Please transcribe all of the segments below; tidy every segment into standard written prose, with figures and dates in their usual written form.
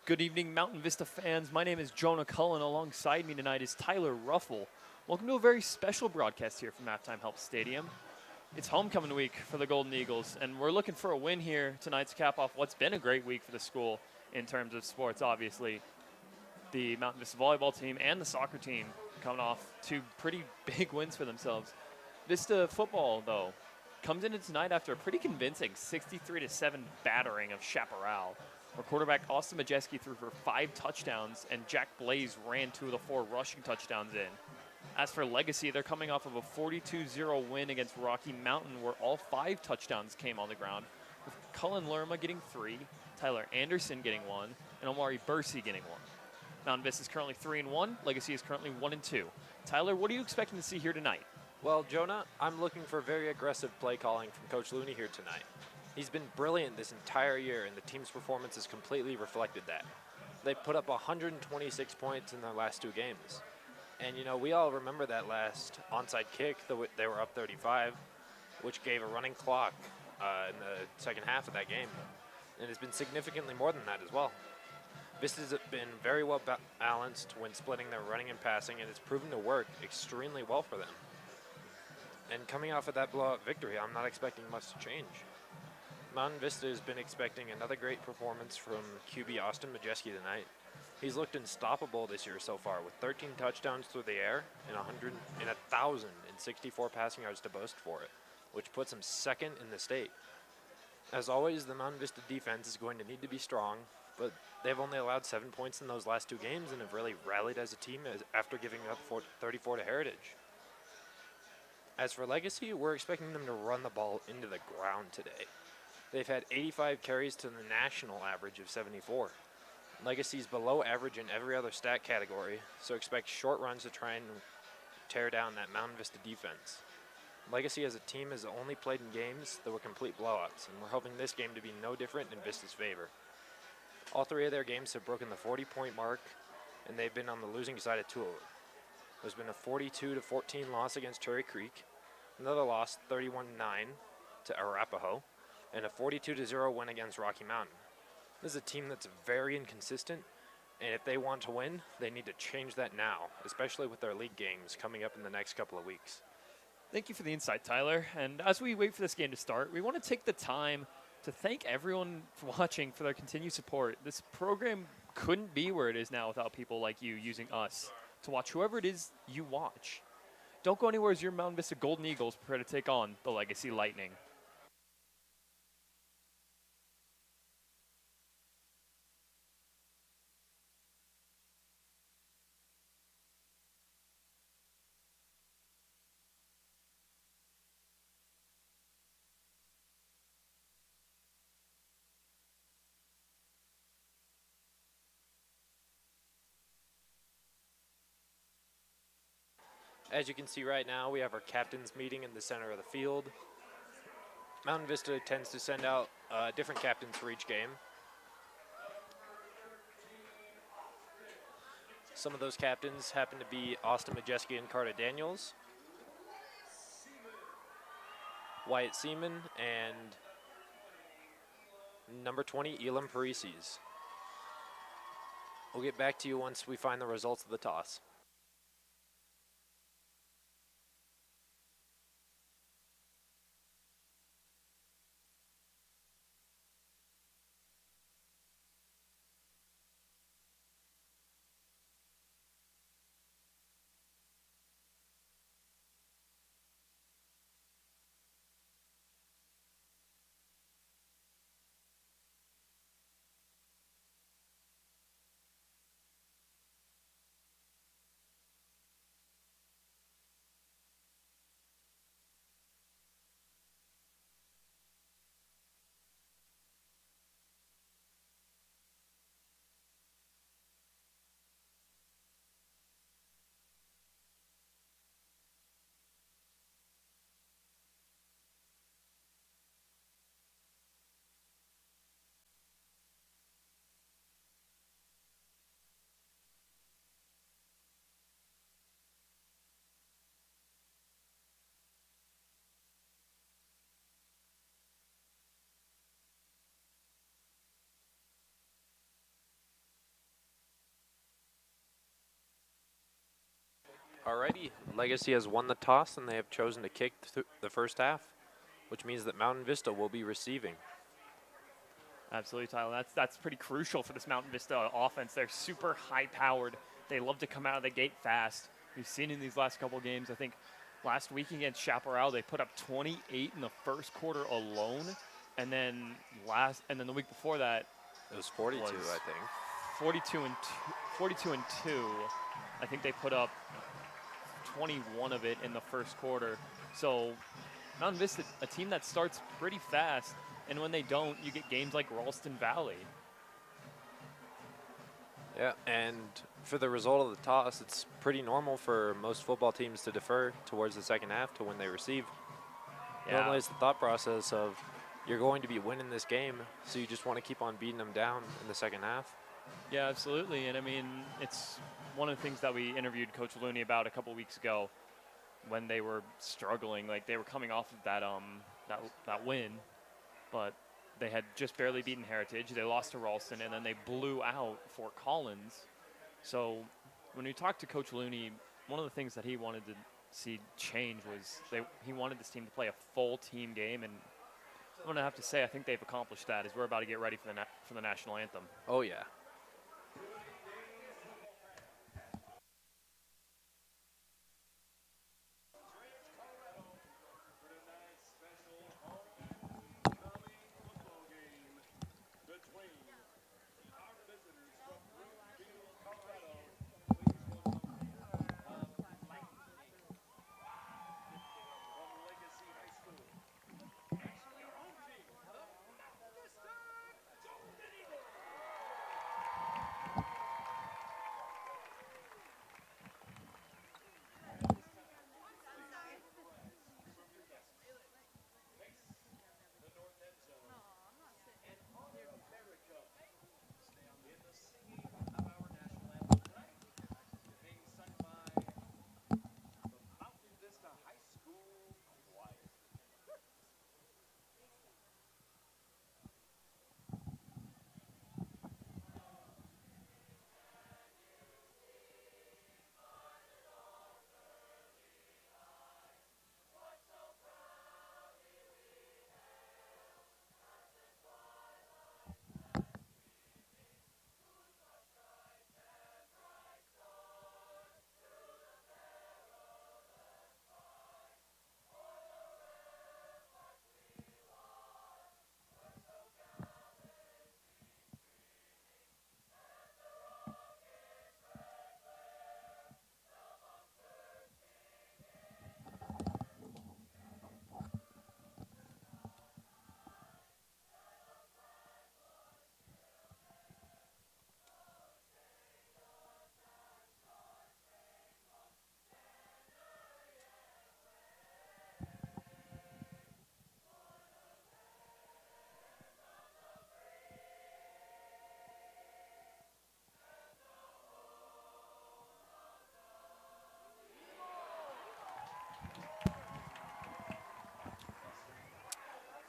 Good evening, Mountain Vista fans. My name is Jonah Cullen. Alongside me tonight is Tyler Ruffle. Welcome to a very special broadcast here from Halftime Help Stadium. It's homecoming week for the Golden Eagles, and we're looking for a win here tonight to cap off what's been a great week for the school in terms of sports, obviously. The Mountain Vista volleyball team and the soccer team coming off two pretty big wins for themselves. Vista football, though, comes into tonight after a pretty convincing 63-7 battering of Chaparral, where quarterback Austin Majeski threw for 5 touchdowns and Jack Blaze ran 2 of the 4 rushing touchdowns in. As for Legacy, they're coming off of a 42-0 win against Rocky Mountain, where all 5 touchdowns came on the ground, with Cullen Lerma getting 3, Tyler Anderson getting 1, and Omari Bursey getting 1. Mountain Vista is currently 3-1. Legacy is currently 1-2. Tyler, what are you expecting to see here tonight? Well, Jonah, I'm looking for very aggressive play calling from Coach Looney here tonight. He's been brilliant this entire year, and the team's performance has completely reflected that. They put up 126 points in their last 2 games. And, you know, we all remember that last onside kick. They were up 35, which gave a running clock in the second half of that game. And it's been significantly more than that as well. Vista's been very well balanced when splitting their running and passing, and it's proven to work extremely well for them. And coming off of that blowout victory, I'm not expecting much to change. Mountain Vista has been expecting another great performance from QB Austin Majeski tonight. He's looked unstoppable this year so far, with 13 touchdowns through the air and 1,064 passing yards to boast for it, which puts him second in the state. As always, the Mountain Vista defense is going to need to be strong, but they've only allowed 7 points in those last 2 games and have really rallied as a team after giving up 34 to Heritage. As for Legacy, we're expecting them to run the ball into the ground today. They've had 85 carries to the national average of 74. Legacy's below average in every other stat category, so expect short runs to try and tear down that Mountain Vista defense. Legacy as a team has only played in games that were complete blowouts, and we're hoping this game to be no different in Vista's favor. All 3 of their games have broken the 40-point mark, and they've been on the losing side of 2 of them. There's been a 42-14 loss against Cherry Creek, another loss 31-9 to Arapahoe, and a 42-0 win against Rocky Mountain. This is a team that's very inconsistent, and if they want to win, they need to change that now, especially with their league games coming up in the next couple of weeks. Thank you for the insight, Tyler. And as we wait for this game to start, we want to take the time to thank everyone watching for their continued support. This program couldn't be where it is now without people like you using us to watch whoever it is you watch. Don't go anywhere as your Mountain Vista Golden Eagles prepare to take on the Legacy Lightning. As you can see right now, we have our captains meeting in the center of the field. Mountain Vista tends to send out different captains for each game. Some of those captains happen to be Austin Majeski and Carter Daniels, Wyatt Seaman, and number 20, Elam Parisis. We'll get back to you once we find the results of the toss. Alrighty, Legacy has won the toss and they have chosen to kick the first half, which means that Mountain Vista will be receiving. Absolutely, Tyler. That's pretty crucial for this Mountain Vista offense. They're super high-powered. They love to come out of the gate fast. We've seen in these last couple games. I think last week against Chaparral, they put up 28 in the first quarter alone, and then the week before that, It was 42, I think. 42 and 2. I think they put up 21 of it in the first quarter. So Mountain Vista, a team that starts pretty fast, and when they don't, you get games like Ralston Valley. Yeah, and for the result of the toss, it's pretty normal for most football teams to defer towards the second half to when they receive. Yeah. Normally it's the thought process of you're going to be winning this game, so you just want to keep on beating them down in the second half. Yeah, absolutely. And I mean, it's one of the things that we interviewed Coach Looney about a couple weeks ago when they were struggling. Like, they were coming off of that win, but they had just barely beaten Heritage. They lost to Ralston, and then they blew out Fort Collins. So when we talked to Coach Looney, one of the things that he wanted to see change was he wanted this team to play a full team game, and I'm going to have to say I think they've accomplished that as we're about to get ready for the national anthem. Oh, yeah.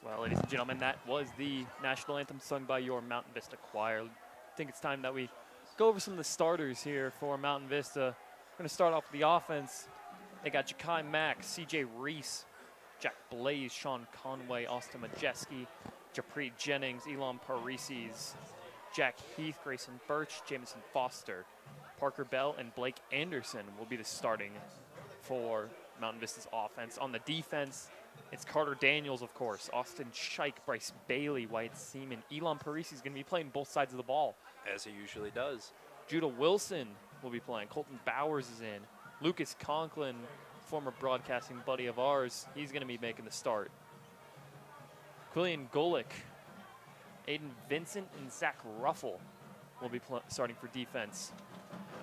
Well, ladies and gentlemen, that was the national anthem sung by your Mountain Vista Choir. I think it's time that we go over some of the starters here for Mountain Vista. We're going to start off with the offense. They got Ja'Kai Mack, C.J. Reese, Jack Blaze, Sean Conway, Austin Majeski, Japri Jennings, Elon Parisis, Jack Heath, Grayson Birch, Jamison Foster, Parker Bell, and Blake Anderson will be the starting for Mountain Vista's offense. On the defense, it's Carter Daniels, of course, Austin Scheich, Bryce Bailey, Wyatt Seaman. Elon Parisi is going to be playing both sides of the ball, As he usually does. Judah Wilson will be playing. Colton Bowers is in. Lucas Conklin, former broadcasting buddy of ours, he's going to be making the start. Quillian Golick, Aiden Vincent, and Zach Ruffle will be starting for defense.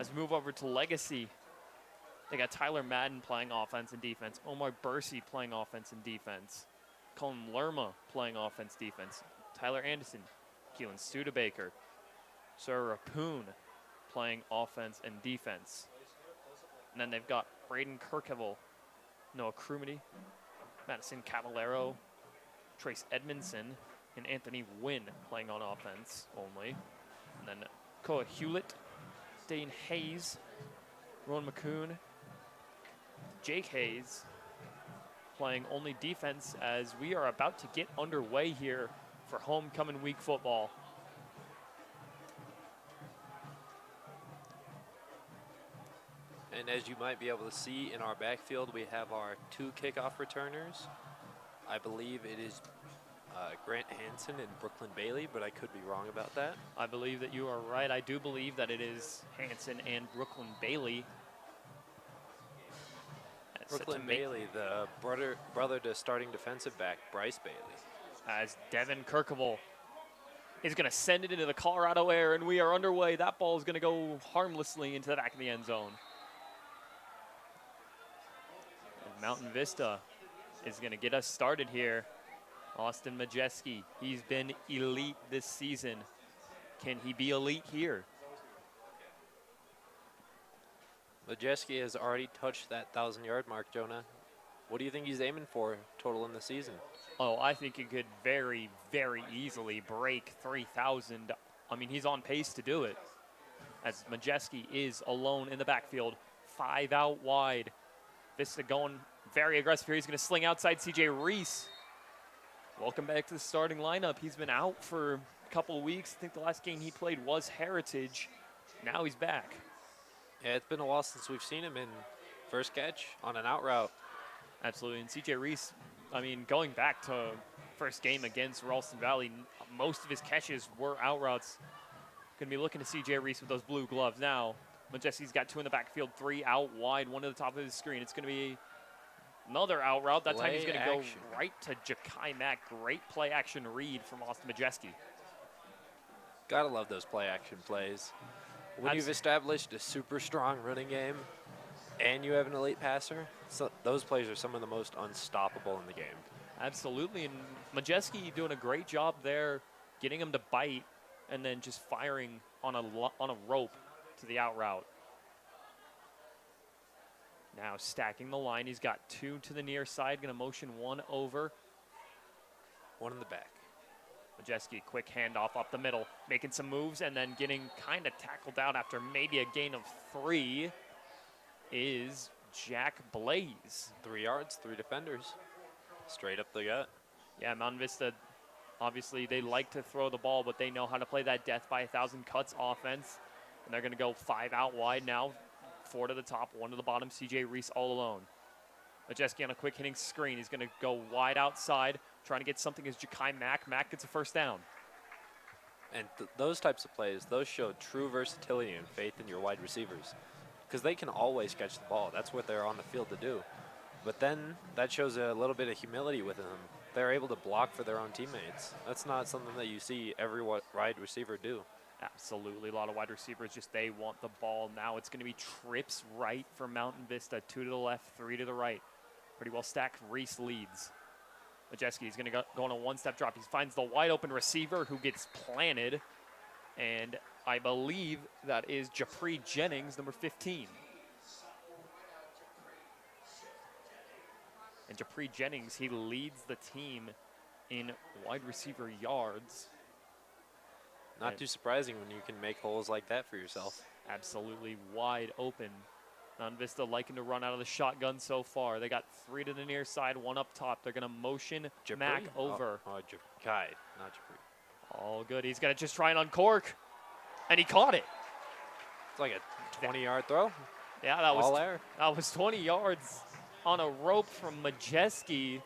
As we move over to Legacy, they got Tyler Madden playing offense and defense. Omar Bursey playing offense and defense. Colin Lerma playing offense, defense. Tyler Anderson, Keelan Studebaker. Sarah Rapoon playing offense and defense. And then they've got Braden Kirkhevel, Noah Crumity, Madison Cavallero, Trace Edmondson, and Anthony Wynn playing on offense only. And then Koa Hewlett, Dane Hayes, Ron McCoon, Jake Hayes playing only defense as we are about to get underway here for homecoming week football. And as you might be able to see in our backfield, we have our 2 kickoff returners. I believe it is Grant Hansen and Brooklyn Bailey, but I could be wrong about that. I believe that you are right. I do believe that it is Hansen and Brooklyn Bailey. Brooklyn Bailey, the brother to starting defensive back Bryce Bailey. As Devin Kirkable is going to send it into the Colorado air, and we are underway. That ball is going to go harmlessly into the back of the end zone. And Mountain Vista is going to get us started here. Austin Majeski, he's been elite this season. Can he be elite here? Majeski has already touched that 1,000-yard mark, Jonah. What do you think he's aiming for total in the season? Oh, I think he could very, very easily break 3,000. I mean, he's on pace to do it. As Majeski is alone in the backfield, 5 out wide. Vista going very aggressive here. He's going to sling outside CJ Reese. Welcome back to the starting lineup. He's been out for a couple of weeks. I think the last game he played was Heritage. Now he's back. Yeah, it's been a while since we've seen him in first catch on an out route. Absolutely. And CJ Reese, I mean, going back to first game against Ralston Valley, most of his catches were out routes. Going to be looking to CJ Reese with those blue gloves now. Majeski's got 2 in the backfield, 3 out wide, 1 at the top of his screen. It's going to be another out route. That time he's going to go right to Ja'Kai Mack. Great play action read from Austin Majeski. Gotta love those play action plays. When you've established a super strong running game and you have an elite passer, so those plays are some of the most unstoppable in the game. Absolutely, and Majeski doing a great job there, getting him to bite and then just firing on a rope to the out route. Now stacking the line, he's got 2 to the near side, going to motion 1 over. 1 in the back. Majeski, quick handoff up the middle, making some moves and then getting kind of tackled out after maybe a gain of 3 is Jack Blaze. 3 yards, 3 defenders. Straight up the gut. Yeah, Mountain Vista, obviously they like to throw the ball, but they know how to play that death by 1,000 cuts offense. And they're going to go 5 out wide now, 4 to the top, 1 to the bottom. CJ Reese all alone. Majeski on a quick hitting screen. He's going to go wide outside, trying to get something as Ja'Kai Mack. Mack gets a first down. And those types of plays, those show true versatility and faith in your wide receivers because they can always catch the ball. That's what they're on the field to do. But then that shows a little bit of humility within them. They're able to block for their own teammates. That's not something that you see every wide receiver do. Absolutely. A lot of wide receivers just they want the ball. Now it's going to be trips right for Mountain Vista. 2 to the left, 3 to the right. Pretty well stacked. Reese leads. Majeski is going to go on a 1-step drop. He finds the wide open receiver who gets planted. And I believe that is Japri Jennings, number 15. And Japri Jennings, he leads the team in wide receiver yards. Not too surprising when you can make holes like that for yourself. Absolutely wide open. Mountain Vista liking to run out of the shotgun so far. They got 3 to the near side, 1 up top. They're going to motion Mack over. Ja'Kai, not Japri. All good. He's going to just try and uncork. And he caught it. It's like a 20-yard throw. Yeah, that was all air. That was 20 yards on a rope from Majeski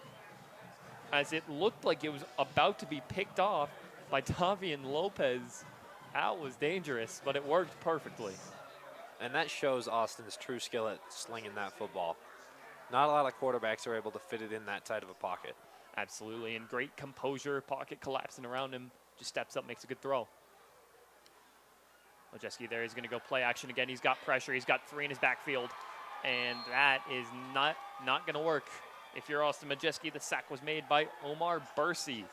as it looked like it was about to be picked off by Davian Lopez. That was dangerous, but it worked perfectly. And that shows Austin's true skill at slinging that football. Not a lot of quarterbacks are able to fit it in that tight of a pocket. Absolutely, and great composure, pocket collapsing around him. Just steps up, makes a good throw. Majeski there, he's going to go play action again. He's got pressure. He's got 3 in his backfield. And that is not going to work. If you're Austin Majeski, the sack was made by Omar Bursey.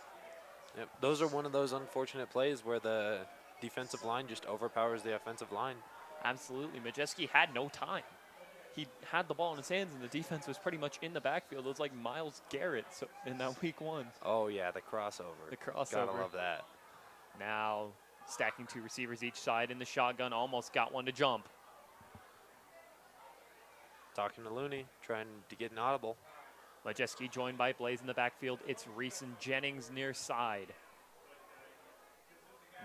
Yep. Those are one of those unfortunate plays where the defensive line just overpowers the offensive line. Absolutely. Majeski had no time. He had the ball in his hands, and the defense was pretty much in the backfield. It was like Myles Garrett in that week 1. Oh, yeah, the crossover. The crossover. Gotta love that. Now stacking 2 receivers each side in the shotgun. Almost got one to jump. Talking to Looney, trying to get an audible. Majeski joined by Blaze in the backfield. It's Reese and Jennings near side.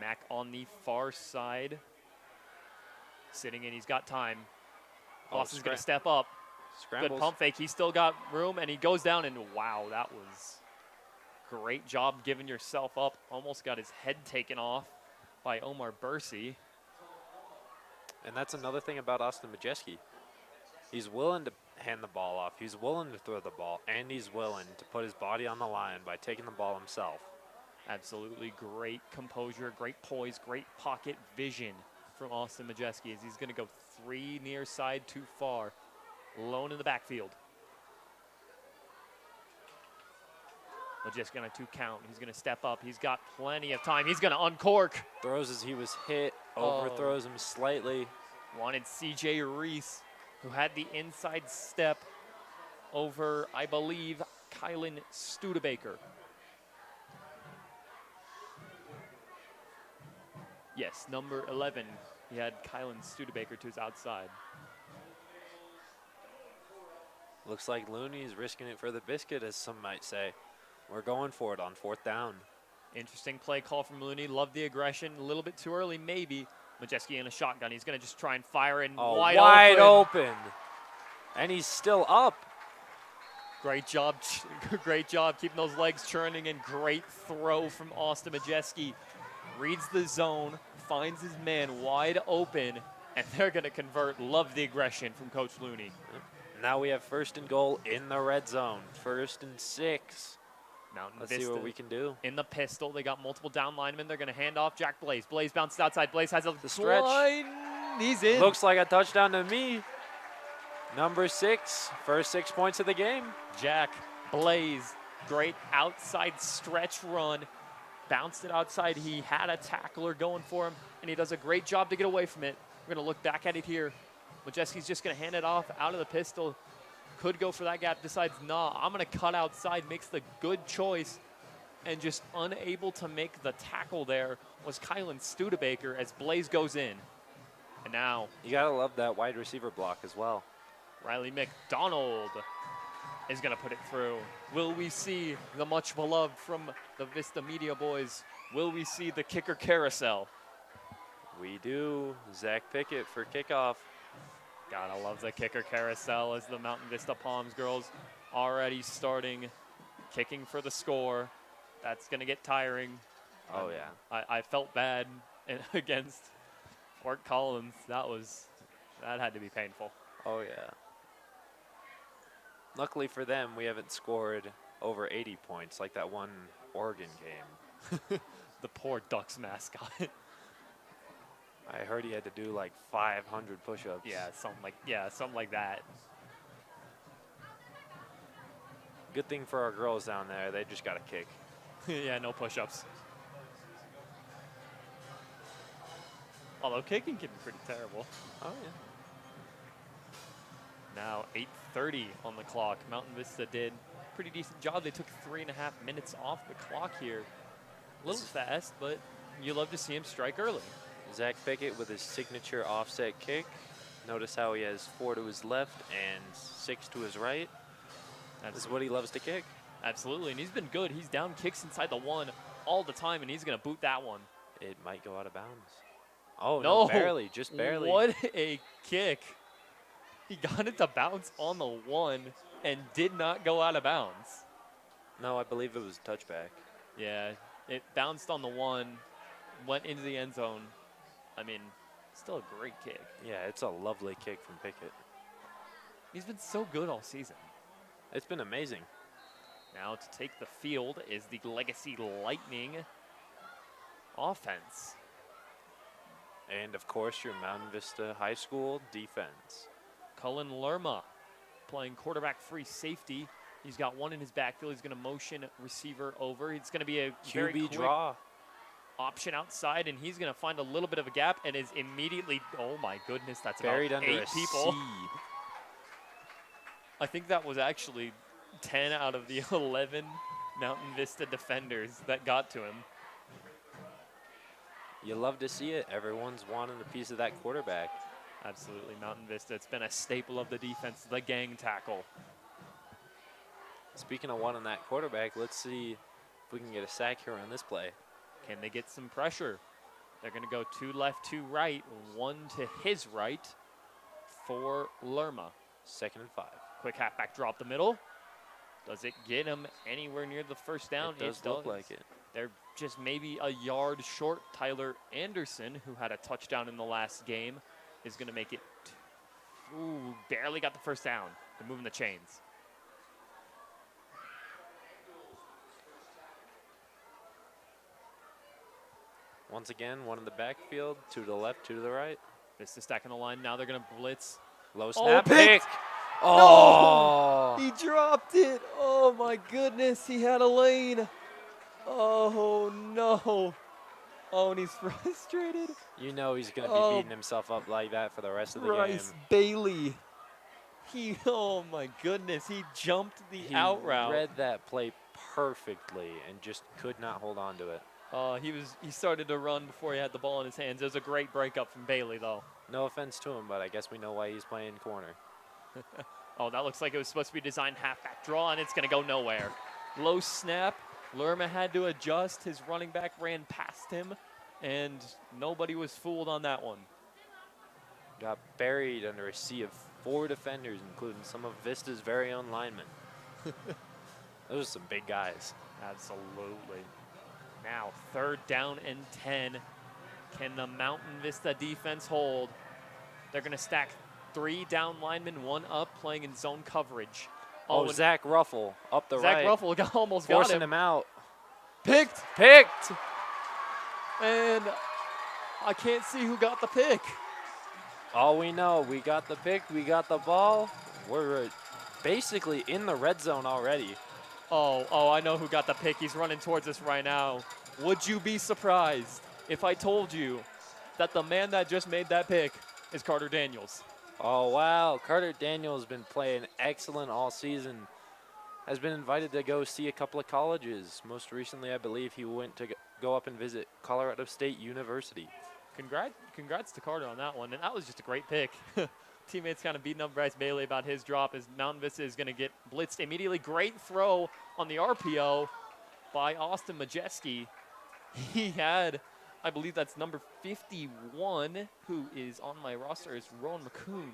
Mack on the far side. Sitting in, he's got time. Boston's going to step up. Scrambles. Good pump fake. He's still got room, and he goes down, and wow, that was great job giving yourself up. Almost got his head taken off by Omar Bursey. And that's another thing about Austin Majeski. He's willing to hand the ball off. He's willing to throw the ball, and he's willing to put his body on the line by taking the ball himself. Absolutely great composure, great poise, great pocket vision from Austin Majeski as he's going to go 3 near side too far. Alone in the backfield. Majeski on a 2 count. He's going to step up. He's got plenty of time. He's going to uncork. Throws as he was hit, overthrows him slightly. Wanted CJ Reese, who had the inside step over, I believe, Kylan Studebaker. Yes, number 11. He had Kylan Studebaker to his outside. Looks like Looney's risking it for the biscuit, as some might say. We're going for it on 4th down. Interesting play call from Looney. Love the aggression. A little bit too early, maybe. Majeski in a shotgun. He's going to just try and fire in wide open. And he's still up. Great job. Great job keeping those legs churning, and great throw from Austin Majeski. Reads the zone, finds his man wide open, and they're going to convert. Love the aggression from Coach Looney. Now we have 1st and goal in the red zone. 1st and 6. Let's see what we can do. In the pistol, they got multiple down linemen. They're going to hand off Jack Blaze. Blaze bounced outside. Blaze has a stretch. He's in. Looks like a touchdown to me. Number 6, first 6 points of the game. Jack Blaze, great outside stretch run. Bounced it outside. He had a tackler going for him, and he does a great job to get away from it. We're going to look back at it here. Majeski's just going to hand it off out of the pistol. Could go for that gap, decides, nah, I'm going to cut outside, makes the good choice, and just unable to make the tackle there was Kylan Studebaker as Blaze goes in. And now you got to love that wide receiver block as well. Riley McDonald is going to put it through. Will we see the much beloved from the Vista Media boys? Will we see the kicker carousel? We do. Zach Pickett for kickoff. Gotta love the kicker carousel as the Mountain Vista Palms girls already starting kicking for the score. That's going to get tiring. Oh, yeah. I felt bad against Fort Collins. That had to be painful. Oh, yeah. Luckily for them, we haven't scored over 80 points like that one Oregon game. The poor Ducks mascot. I heard he had to do like 500 push-ups. Yeah, something like that. Good thing for our girls down there, they just got to kick. Yeah, no push-ups. Although kicking can be pretty terrible. Oh, yeah. Now 8:30 on the clock. Mountain Vista did a pretty decent job. They took 3.5 minutes off the clock here. A little fast, but you love to see him strike early. Zach Pickett with his signature offset kick. Notice how he has 4 to his left and 6 to his right. This is what he loves to kick. Absolutely, and he's been good. He's down kicks inside the 1 all the time, and he's going to boot that one. It might go out of bounds. Oh, no, barely, just barely. What a kick. He got it to bounce on the 1 and did not go out of bounds. No, I believe it was a touchback. Yeah, it bounced on the 1, went into the end zone. I mean, still a great kick. Yeah, it's a lovely kick from Pickett. He's been so good all season. It's been amazing. Now to take the field is the Legacy Lightning offense. And, of course, your Mountain Vista High School defense. Cullen Lerma playing quarterback free safety. He's got 1 in his backfield. He's going to motion receiver over. It's going to be a very QB quick draw option outside, and he's going to find a little bit of a gap and is immediately, oh my goodness, that's buried about under 8 a people. C. I think that was actually 10 out of the 11 Mountain Vista defenders that got to him. You love to see it. Everyone's wanting a piece of that quarterback. Absolutely, Mountain Vista. It's been a staple of the defense, the gang tackle. Speaking of one on that quarterback, let's see if we can get a sack here on this play. Can they get some pressure? They're going to go 2 left, 2 right, 1 to his right for Lerma. 2nd and 5. Quick halfback drop the middle. Does it get him anywhere near the first down? It does look like it. They're just maybe a yard short. Tyler Anderson, who had a touchdown in the last game, is going to make it. Ooh, barely got the first down. They're moving the chains. Once again, 1 in the backfield, 2 to the left, 2 to the right. Vista stacking the line. Now they're going to blitz. Low snap, pick! pick! Oh! No! He dropped it. Oh, my goodness. He had a lane. Oh, no. Oh, and he's frustrated. You know he's going to be beating himself up like that for the rest of the game. Bailey. Oh, my goodness. He jumped the out route. He read that play perfectly and just could not hold on to it. He started to run before he had the ball in his hands. It was a great breakup from Bailey, though. No offense to him, but I guess we know why he's playing corner. Oh, that looks like it was supposed to be designed halfback draw, and it's going to go nowhere. Low snap. Lerma had to adjust. His running back ran past him, and nobody was fooled on that one. Got buried under a sea of 4 defenders, including some of Vista's very own linemen. Those are some big guys. Absolutely. Now, 3rd down and 10. Can the Mountain Vista defense hold? They're going to stack 3 down linemen, 1 up, playing in zone coverage. Oh, Zach Ruffle up the right. Zach Ruffle almost got forcing him out. Picked. Picked. And I can't see who got the pick. All we know, we got the pick, we got the ball. We're basically in the red zone already. Oh, I know who got the pick. He's running towards us right now. Would you be surprised if I told you that the man that just made that pick is Carter Daniels? Oh, wow. Carter Daniels has been playing excellent all season. Has been invited to go see a couple of colleges. Most recently, I believe he went to go up and visit Colorado State University. Congrats to Carter on that one. And that was just a great pick. Teammates kind of beating up Bryce Bailey about his drop as Mountain Vista is going to get blitzed immediately. Great throw on the RPO by Austin Majeski. He had, I believe that's number 51, who is on my roster, is Rowan McCoon,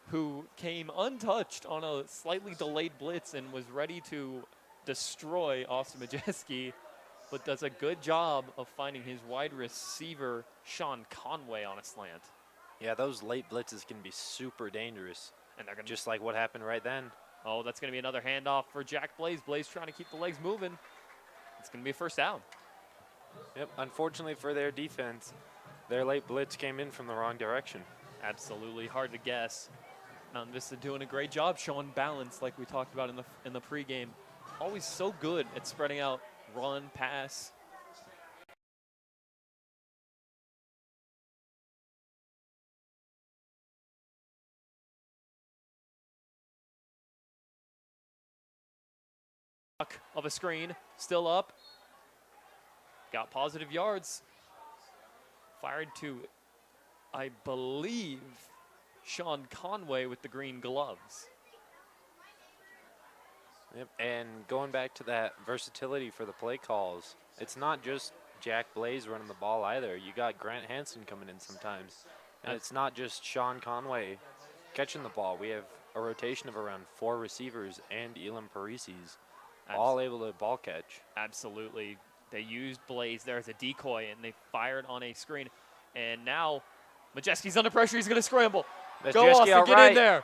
who came untouched on a slightly delayed blitz and was ready to destroy Austin Majeski, but does a good job of finding his wide receiver, Sean Conway, on a slant. Yeah, those late blitzes can be super dangerous. And they're going to just like what happened right then. Oh, that's going to be another handoff for Jack Blaze. Blaze trying to keep the legs moving. It's going to be a first down. Yep, unfortunately for their defense, their late blitz came in from the wrong direction. Absolutely hard to guess. Mountain Vista doing a great job showing balance like we talked about in the pregame. Always so good at spreading out run, pass. Of a screen, still up. Got positive yards. Fired to, I believe, Sean Conway with the green gloves. Yep, and going back to that versatility for the play calls, it's not just Jack Blaze running the ball either. You got Grant Hansen coming in sometimes. And it's not just Sean Conway catching the ball. We have a rotation of around 4 receivers and Elam Parisis. All able to ball catch. Absolutely. They used Blaze there as a decoy, and they fired on a screen. And now Majeski's under pressure. He's going to scramble. Go, Austin. Get in there.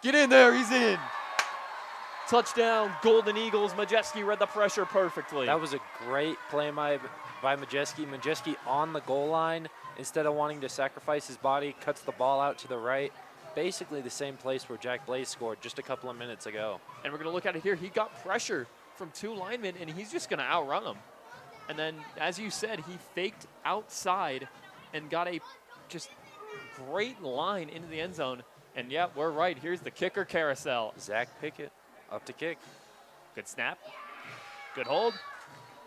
Get in there. He's in. Touchdown, Golden Eagles. Majeski read the pressure perfectly. That was a great play by Majeski. Majeski on the goal line. Instead of wanting to sacrifice his body, cuts the ball out to the right. Basically the same place where Jack Blaze scored just a couple of minutes ago. And we're going to look at it here. He got pressure from 2 linemen, and he's just going to outrun them. And then, as you said, he faked outside and got a just great line into the end zone. And, yeah, we're right. Here's the kicker carousel. Zach Pickett up to kick. Good snap. Good hold.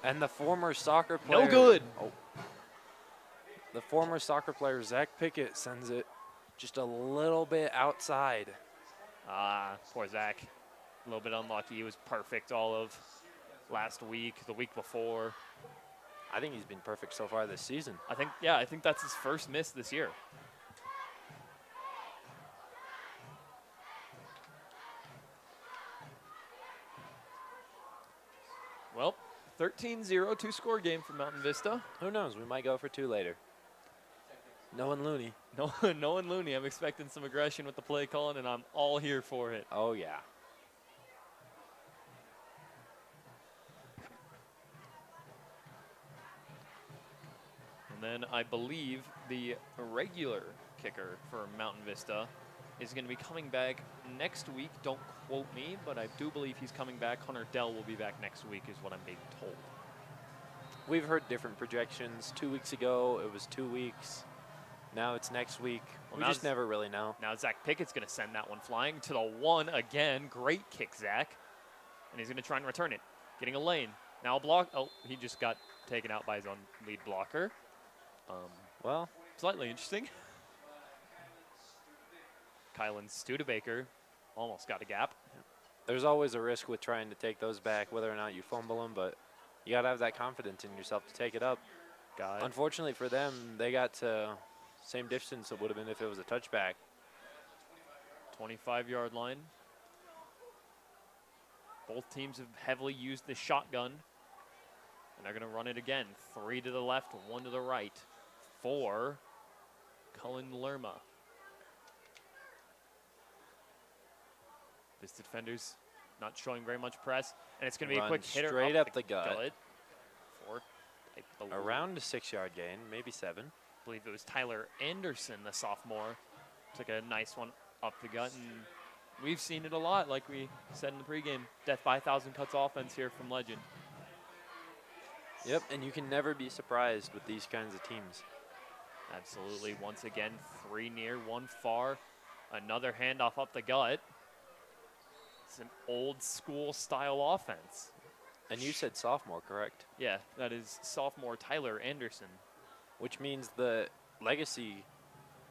And the former soccer player. No good. Oh. The former soccer player, Zach Pickett, sends it just a little bit outside. Ah, poor Zach. A little bit unlucky. He was perfect all of last week, the week before. I think he's been perfect so far this season. I think that's his first miss this year. Well, 13-0, two-score game for Mountain Vista. Who knows? We might go for 2 later. No one Looney. No, no one Looney. I'm expecting some aggression with the play calling, and I'm all here for it. Oh, yeah. And then I believe the regular kicker for Mountain Vista is going to be coming back next week. Don't quote me, but I do believe he's coming back. Hunter Dell will be back next week is what I'm being told. We've heard different projections. 2 weeks ago, it was 2 weeks. Now it's next week. Well, We just never really know. Now Zach Pickett's going to send that one flying to the 1 again. Great kick, Zach. And he's going to try and return it. Getting a lane. Now a block. Oh, he just got taken out by his own lead blocker. Well, Slightly interesting. Kylan Studebaker almost got a gap. there's always a risk with trying to take those back, whether or not you fumble them, but you got to have that confidence in yourself to take it up. Got it. Unfortunately for them, they got to same distance it would have been if it was a touchback. 25-yard line. Both teams have heavily used the shotgun. And they're going to run it again. 3 to the left, 1 to the right. For Cullen Lerma. This defender's not showing very much press. And it's going to be a Run quick hitter straight up the gut. For Around a 6-yard gain, maybe 7. I believe it was Tyler Anderson, the sophomore. Took a nice one up the gut. And we've seen it a lot, like we said in the pregame. Death by 1,000 cuts offense here from Legend. Yep, and you can never be surprised with these kinds of teams. Absolutely. Once again, 3 near, 1 far. Another handoff up the gut. It's an old school style offense. And you said sophomore, correct? Yeah, that is sophomore Tyler Anderson. Which means the Legacy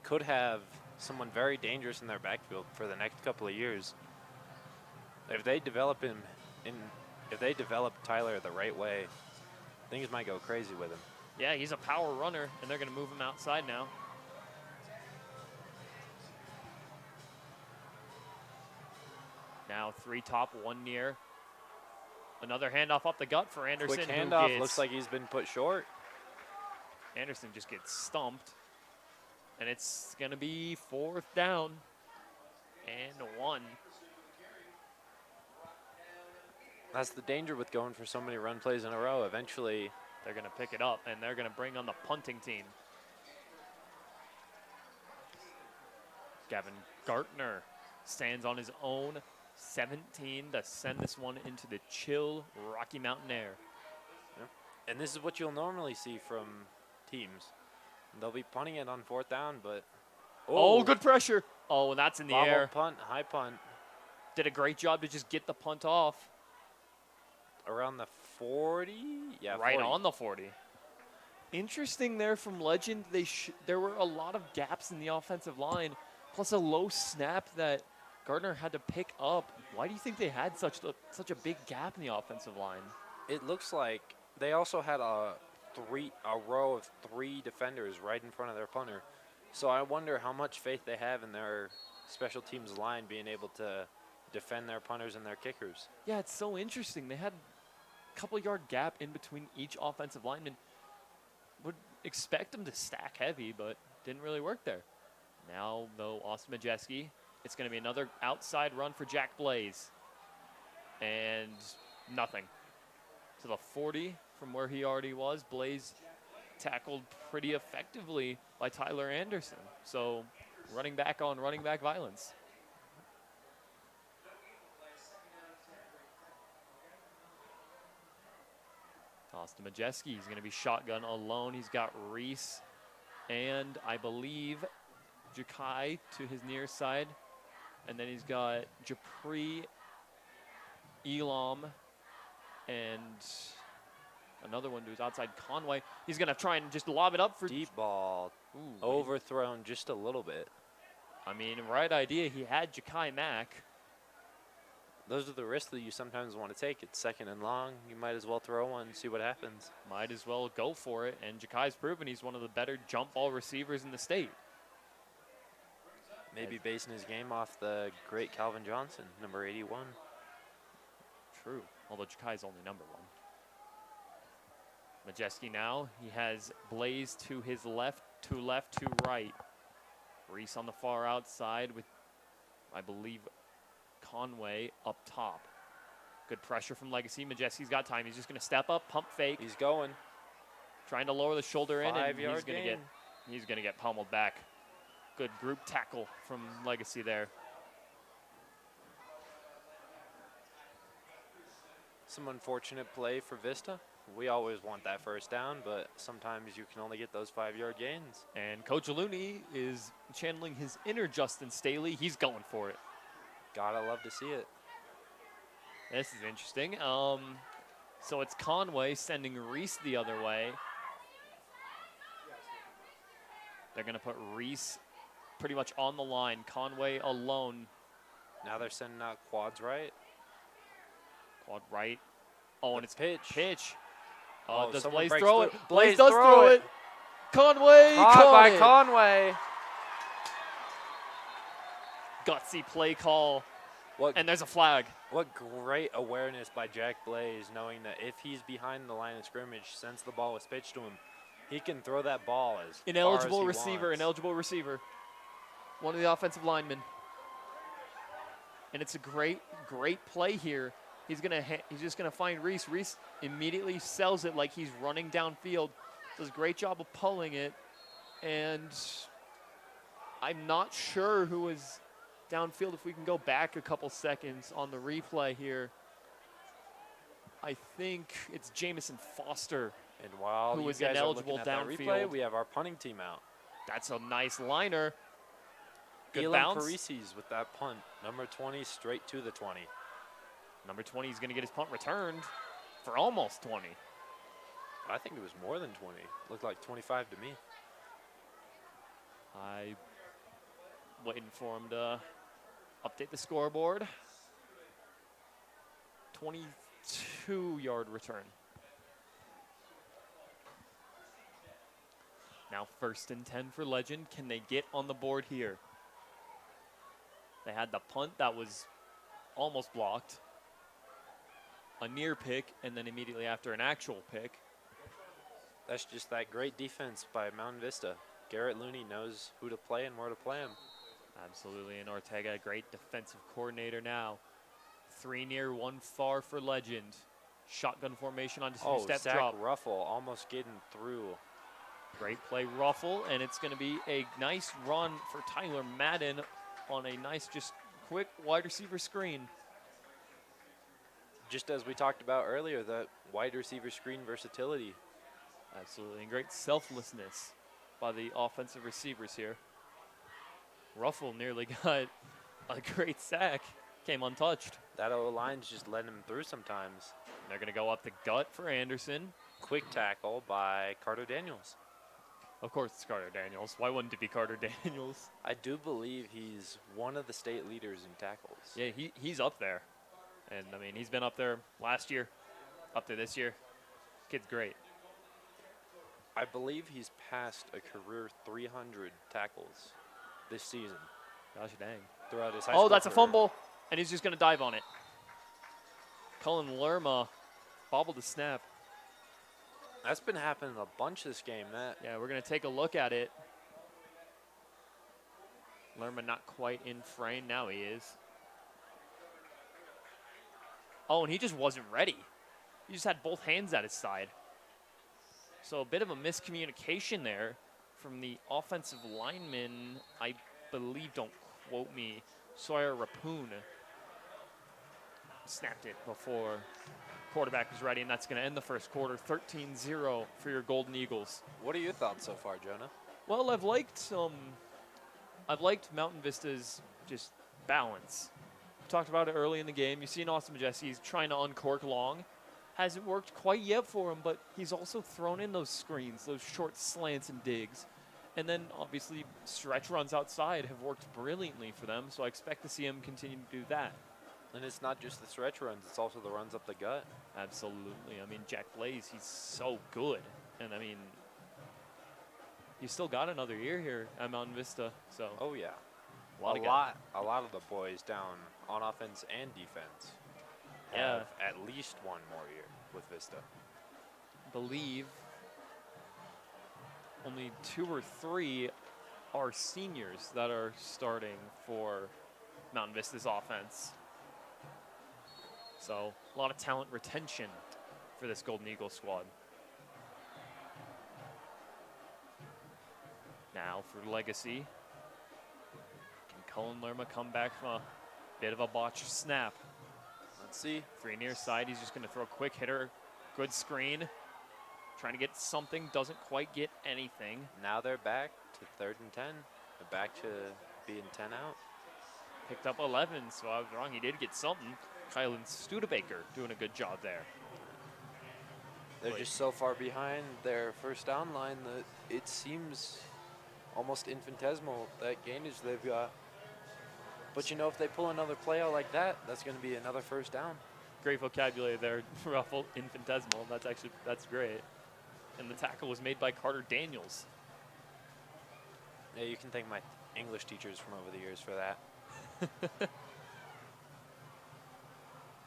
could have someone very dangerous in their backfield for the next couple of years. If they develop Tyler the right way, things might go crazy with him. Yeah, he's a power runner, and they're going to move him outside now. Now 3 top, 1 near. Another handoff up the gut for Anderson. Quick handoff, looks like he's been put short. Anderson just gets stumped. And it's going to be 4th down and 1. That's the danger with going for so many run plays in a row. Eventually, they're going to pick it up, and they're going to bring on the punting team. Gavin Gartner stands on his own 17 to send this one into the chill Rocky Mountain air. Yep. And this is what you'll normally see from teams. They'll be punting it on 4th down, but... Oh, good pressure. Oh, and that's in the air. Punt, high punt. Did a great job to just get the punt off. Around the 40? Yeah, right 40. on the 40. Interesting there from Legend. There were a lot of gaps in the offensive line, plus a low snap that Gardner had to pick up. Why do you think they had such a big gap in the offensive line? It looks like they also had a row of 3 defenders right in front of their punter. So I wonder how much faith they have in their special teams line being able to defend their punters and their kickers. Yeah, it's so interesting. They had a couple-yard gap in between each offensive lineman. Would expect them to stack heavy, but didn't really work there. Now, though, Austin Majeski, it's going to be another outside run for Jack Blaze. And nothing. To the 40 from where he already was. Blaze tackled pretty effectively by Tyler Anderson. So running back on running back violence. Austin Majeski, he's going to be shotgun alone. He's got Reese and I believe Jakai to his near side. And then he's got Japri, Elam, and another one who's outside Conway. He's going to try and just lob it up for deep ball. Ooh, overthrown just a little bit. I mean, right idea. He had Ja'Kai Mack. Those are the risks that you sometimes want to take. It's second and long. You might as well throw one and see what happens. Might as well go for it. And Ja'Kai's proven he's one of the better jump ball receivers in the state. Maybe basing his game off the great Calvin Johnson, number 81. True, although Ja'Kai's only number 1. Majeski now, he has Blaze to his left, to right. Reese on the far outside with, I believe, Conway up top. Good pressure from Legacy. Majeski's got time. He's just going to step up, pump fake. He's going. Trying to lower the shoulder in, and 5-yard he's going to get pummeled back. Good group tackle from Legacy there. Some unfortunate play for Vista. We always want that first down, but sometimes you can only get those 5-yard gains. And Coach Looney is channeling his inner Justin Staley. He's going for it. Gotta love to see it. This is interesting. So it's Conway sending Reese the other way. They're going to put Reese pretty much on the line. Conway alone. Now they're sending out quads right. Quad right. Oh, and it's pitch. Oh, does someone Blaze breaks throw through. it? Blaze does throw throw it. Conway Caught by it. Conway. Gutsy play call. What, And there's a flag. what great awareness by Jack Blaze, knowing that if he's behind the line of scrimmage, since the ball was pitched to him, he can throw that ball as Ineligible far as receiver, wants. ineligible receiver. One of the offensive linemen. And it's a great play here. He's just gonna find Reese. Reese immediately sells it like he's running downfield. Does a great job of pulling it. And I'm not sure who was downfield. If we can go back a couple seconds on the replay here. I think it's Jamison Foster. And while who you was guys are ineligible looking at that downfield. replay, we have our punting team out. That's a nice liner. Good Elam bounce. Parisi's with that punt. Number 20 straight to the 20. Number 20 is going to get his punt returned for almost 20. I think it was more than 20. Looked like 25 to me. I waiting for him to update the scoreboard. 22-yard return. Now 1st and 10 for Legend. Can they get on the board here? They had the punt that was almost blocked. A near pick, and then immediately after an actual pick. That's just that great defense by Mountain Vista. Garrett Looney knows who to play and where to play him. Absolutely, and Ortega, great defensive coordinator now. 3 near, 1 far for Legend. Shotgun formation on just step Zach drop. Ruffle almost getting through. Great play, Ruffle, and it's going to be a nice run for Tyler Madden on a nice, just quick wide receiver screen. Just as we talked about earlier, that wide receiver screen versatility. Absolutely, and great selflessness by the offensive receivers here. Ruffle nearly got a great sack, came untouched. That O-line's just letting him through sometimes. They're going to go up the gut for Anderson. Quick tackle by Carter Daniels. Of course, it's Carter Daniels. Why wouldn't it be Carter Daniels? I do believe he's one of the state leaders in tackles. Yeah, he's up there. And, I mean, he's been up there last year, up there this year. Kid's great. I believe he's passed a career 300 tackles this season. Gosh dang. Throughout his high school That's a career. fumble, and he's just going to dive on it. Cullen Lerma bobbled the snap. That's been happening a bunch this game. Yeah, we're going to take a look at it. Lerma not quite in frame. Now he is. Oh, and he just wasn't ready. He just had both hands at his side. So a bit of a miscommunication there from the offensive lineman, I believe, don't quote me, Sawyer Rapoon. Snapped it before quarterback was ready, and that's going to end the first quarter, 13-0 for your Golden Eagles. What are your thoughts so far, Jonah? Well, I've liked Mountain Vista's just balance. We talked about it early in the game. You see in Austin Majeski, he's trying to uncork long. Hasn't worked quite yet for him, but he's also thrown in those screens, those short slants and digs. And then, obviously, stretch runs outside have worked brilliantly for them, so I expect to see him continue to do that. And it's not just the stretch runs, it's also the runs up the gut. Absolutely. I mean, Jack Blaze, he's so good. And, I mean, he's still got another year here at Mountain Vista, so Oh, yeah. a lot of the boys down on offense and defense Yeah. have at least one more year with Vista. believe only 2 or 3 are seniors that are starting for Mountain Vista's offense. So a lot of talent retention for this Golden Eagle squad. Now for Legacy. Can Cullen Lerma come back from a bit of a botched snap? Let's see. 3 near side, he's just gonna throw a quick hitter. Good screen. Trying to get something, doesn't quite get anything. Now they're back to 3rd and 10. They're back to being 10 out. Picked up 11, so I was wrong. He did get something. Kylan Studebaker doing a good job there. They're just so far behind their first down line that it seems almost infinitesimal, that gainage they've got. But you know, if they pull another play out like that, that's going to be another first down. Great vocabulary there, Ruffle. Infinitesimal. That's great. And the tackle was made by Carter Daniels. Yeah, you can thank my English teachers from over the years for that.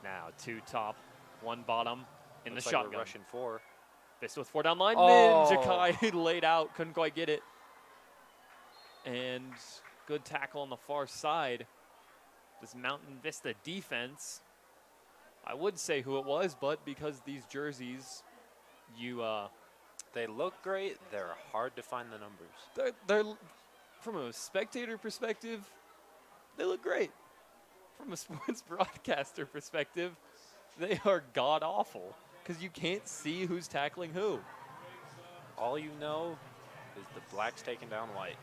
Now 2 top, 1 bottom in Looks the like we're shotgun. rushing 4. Vista with 4 down line. Oh. Jakai laid out, couldn't quite get it. And good tackle on the far side. This Mountain Vista defense. I would say who it was, but because these jerseys, They look great. They're hard to find the numbers. they're from a spectator perspective, they look great. From a sports broadcaster perspective, they are god awful because you can't see who's tackling who. All you know is the black's taking down white.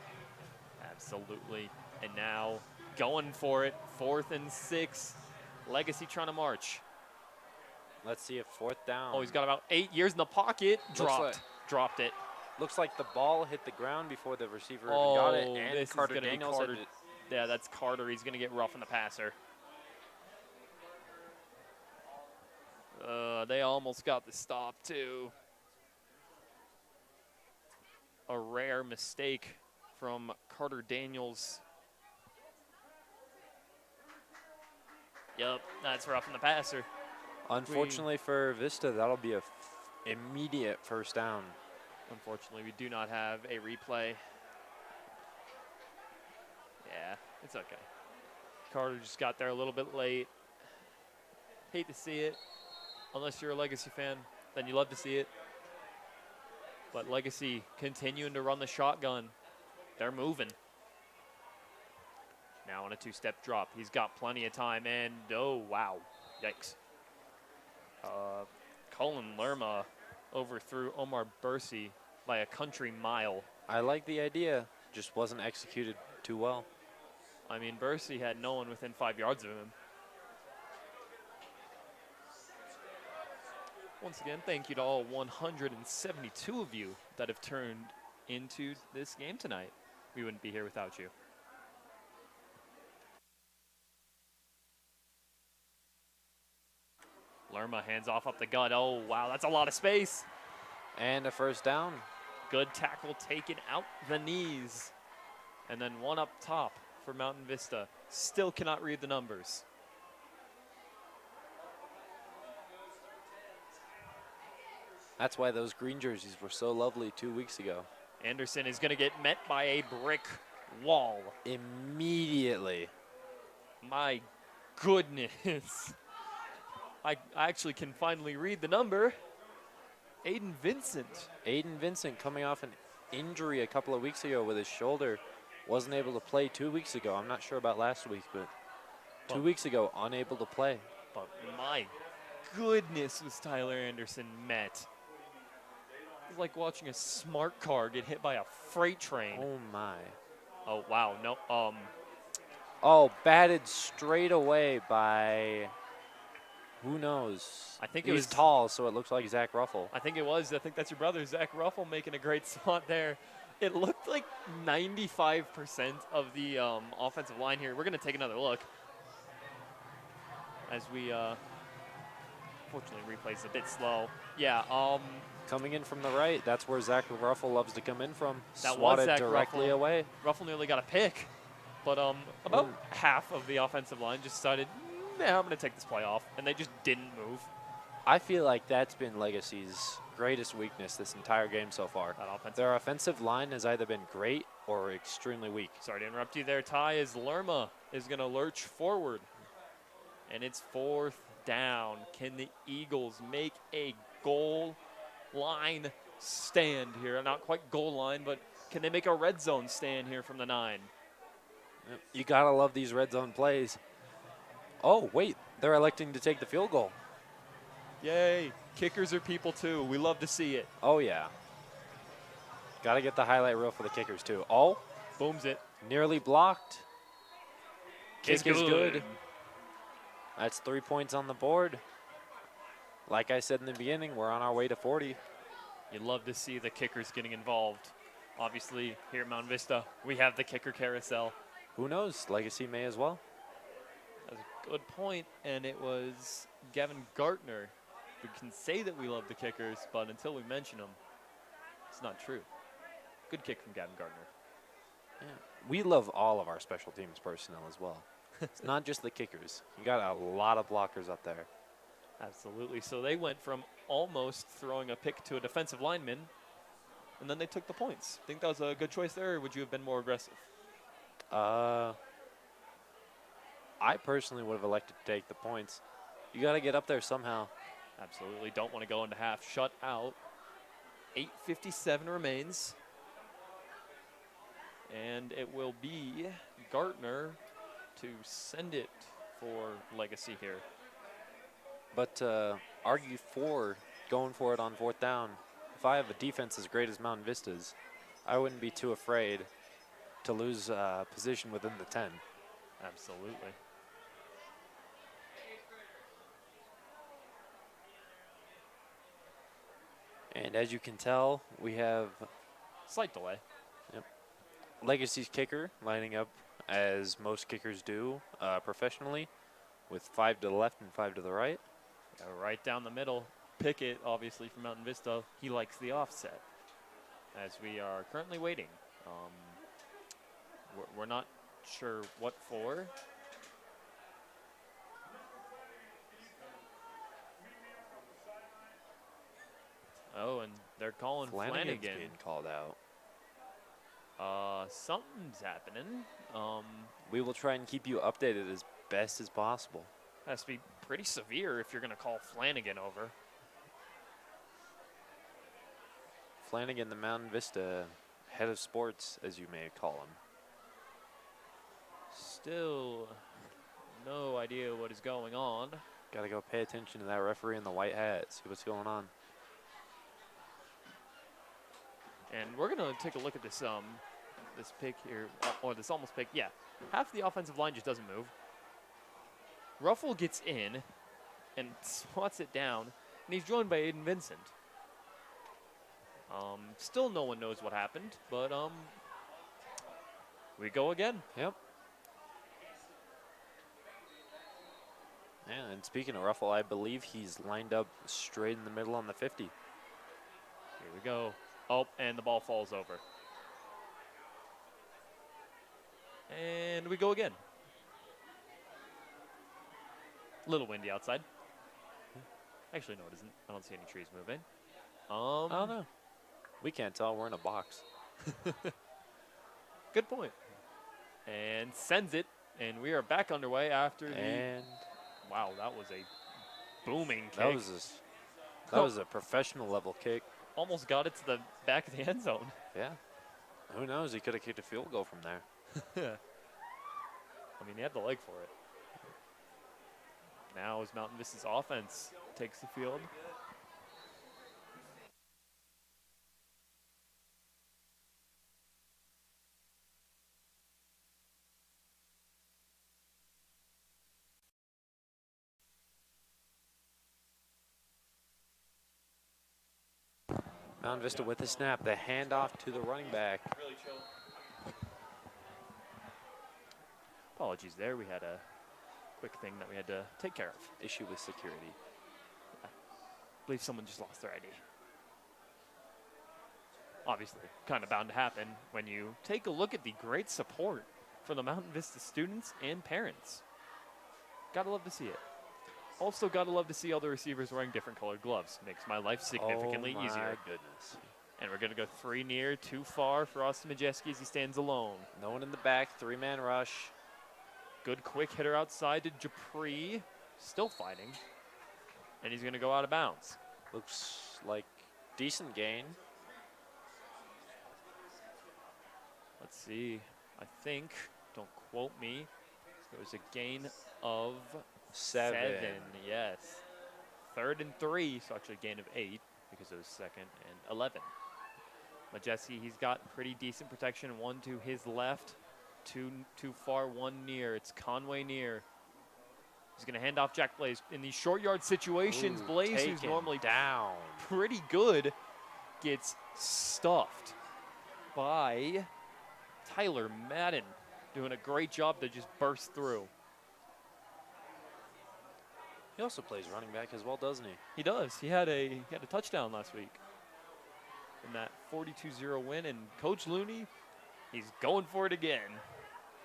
Absolutely. And now going for it, 4th and 6. Legacy trying to march. Let's see if 4th down. Oh, he's got about 8 years in the pocket. Looks Dropped it. Looks like the ball hit the ground before the receiver Oh, even got it. And this is Carter gonna be Daniels Carter. had it. Yeah, that's Carter. He's going to get rough on the passer. They almost got the stop, too. A rare mistake from Carter Daniels. Yep, that's rough on the passer. Unfortunately for Vista, that'll be a immediate first down. Unfortunately, we do not have a replay. Yeah, it's okay. Carter just got there a little bit late. Hate to see it. Unless you're a Legacy fan, then you love to see it. But Legacy continuing to run the shotgun. They're moving. Now on a 2-step drop. He's got plenty of time, and oh, wow. Yikes. Cullen Lerma overthrew Omar Bursey by a country mile. I like the idea, just wasn't executed too well. I mean, Bursey had no one within 5 yards of him. Once again, thank you to all 172 of you that have turned into this game tonight. We wouldn't be here without you. Lerma hands off up the gut. Oh, wow, that's a lot of space. And a first down. Good tackle taken out the knees. And then one up top for Mountain Vista. Still cannot read the numbers. That's why those green jerseys were so lovely 2 weeks ago. Anderson is going to get met by a brick wall. Immediately. My goodness. I actually can finally read the number. Aiden Vincent. Aiden Vincent coming off an injury a couple of weeks ago with his shoulder. Wasn't able to play 2 weeks ago. I'm not sure about last week, but 2 weeks ago, unable to play. But my goodness was Tyler Anderson met. It's like watching a smart car get hit by a freight train. Oh, my. Oh, wow. No, Oh, batted straight away by... Who knows? I think it He's was tall, so it looks like Zach Ruffle. I think it was. I think that's your brother, Zach Ruffle, making a great spot there. It looked like 95% of the offensive line here. We're going to take another look as we, fortunately, replay's a bit slow. Yeah, Coming in from the right, that's where Zach Ruffle loves to come in from. That was Swatted Zach directly Ruffle. away. Ruffle nearly got a pick, but about half of the offensive line just decided, nah, I'm going to take this play off, and they just didn't move. I feel like that's been Legacy's greatest weakness this entire game so far. That offensive. Their offensive line has either been great or extremely weak. Sorry to interrupt you there, Ty, as Lerma is going to lurch forward. And it's 4th down. Can the Eagles make a goal line stand here? Not quite goal line, but can they make a red zone stand here from the 9? You got to love these red zone plays. Oh, wait, they're electing to take the field goal. Yay. Kickers are people, too. We love to see it. Oh, yeah. Got to get the highlight reel for the kickers, too. Oh. Booms it. Nearly blocked. Kick is good. That's 3 points on the board. Like I said in the beginning, we're on our way to 40. You'd love to see the kickers getting involved. Obviously, here at Mount Vista, we have the kicker carousel. Who knows? Legacy may as well. That's a good point, and it was Gavin Gartner. We can say that we love the kickers, but until we mention them, it's not true. Good kick from Gavin Gartner. Yeah. We love all of our special teams personnel as well. It's not just the kickers. You got a lot of blockers up there. Absolutely. So they went from almost throwing a pick to a defensive lineman, and then they took the points. Think that was a good choice there, or would you have been more aggressive? I personally would have elected to take the points. You got to get up there somehow. Absolutely. Don't want to go into half. Shut out. 8:57 remains. And it will be Gartner to send it for Legacy here. But argue for going for it on 4th down. If I have a defense as great as Mountain Vista's, I wouldn't be too afraid to lose position within the 10. Absolutely. And as you can tell, we have Slight delay. Legacy's kicker lining up as most kickers do professionally, with 5 to the left and 5 to the right. Yeah, right down the middle. Pickett, obviously, from Mountain Vista. He likes the offset. As we are currently waiting. We're not sure what for. Oh, and they're calling Flanagan's Flanagan. being called out. Something's happening. We will try and keep you updated as best as possible. Has to be pretty severe if you're going to call Flanagan over. Flanagan, the Mountain Vista head of sports, as you may call him. Still no idea what is going on. Got to go pay attention to that referee in the white hat, see what's going on. And we're going to take a look at this this pick here, or this almost pick. Yeah, half the offensive line just doesn't move. Ruffle gets in and swats it down, and he's joined by Aiden Vincent. Still no one knows what happened, but we go again. Yep. Yeah, and speaking of Ruffle, I believe he's lined up straight in the middle on the 50. Here we go. Oh, and the ball falls over. And we go again. A little windy outside. Actually, no, it isn't. I don't see any trees moving. I don't know. We can't tell. We're in a box. Good point. And sends it, and we are back underway after the. And wow, that was a booming kick. That was a professional level kick. Almost got it to the back of the end zone. Yeah. Who knows? He could have kicked a field goal from there. I mean, he had the leg for it. Now as Mountain Vista's offense takes the field. Mount Vista with the snap. The handoff to the running back. Really chill. Apologies there. We had a quick thing that we had to take care of. Issue with security. I believe someone just lost their ID. Obviously, kind of bound to happen when you take a look at the great support for the Mountain Vista students and parents. Gotta love to see it. Also, gotta love to see all the receivers wearing different colored gloves. Makes my life significantly easier. Oh, my goodness. And we're gonna go 3 near, 2 far for Austin Majeski as he stands alone. No one in the back, 3-man rush. Good quick hitter outside to Japri, still fighting. And he's gonna go out of bounds. Looks like decent gain. Let's see, I think, don't quote me, there was a gain of 7, yes. 3rd and 3, so actually a gain of 8 because it was 2nd and 11. Majeski, he's got pretty decent protection. 1 to his left, 2 too far, 1 near. It's Conway near. He's gonna hand off Jack Blaze. In these short yard situations, Ooh, Blaze, who's normally down. pretty good, gets stuffed by Tyler Madden, doing a great job to just burst through. He also plays running back as well, doesn't he? He does. He had a touchdown last week in that 42-0 win. And Coach Looney, he's going for it again.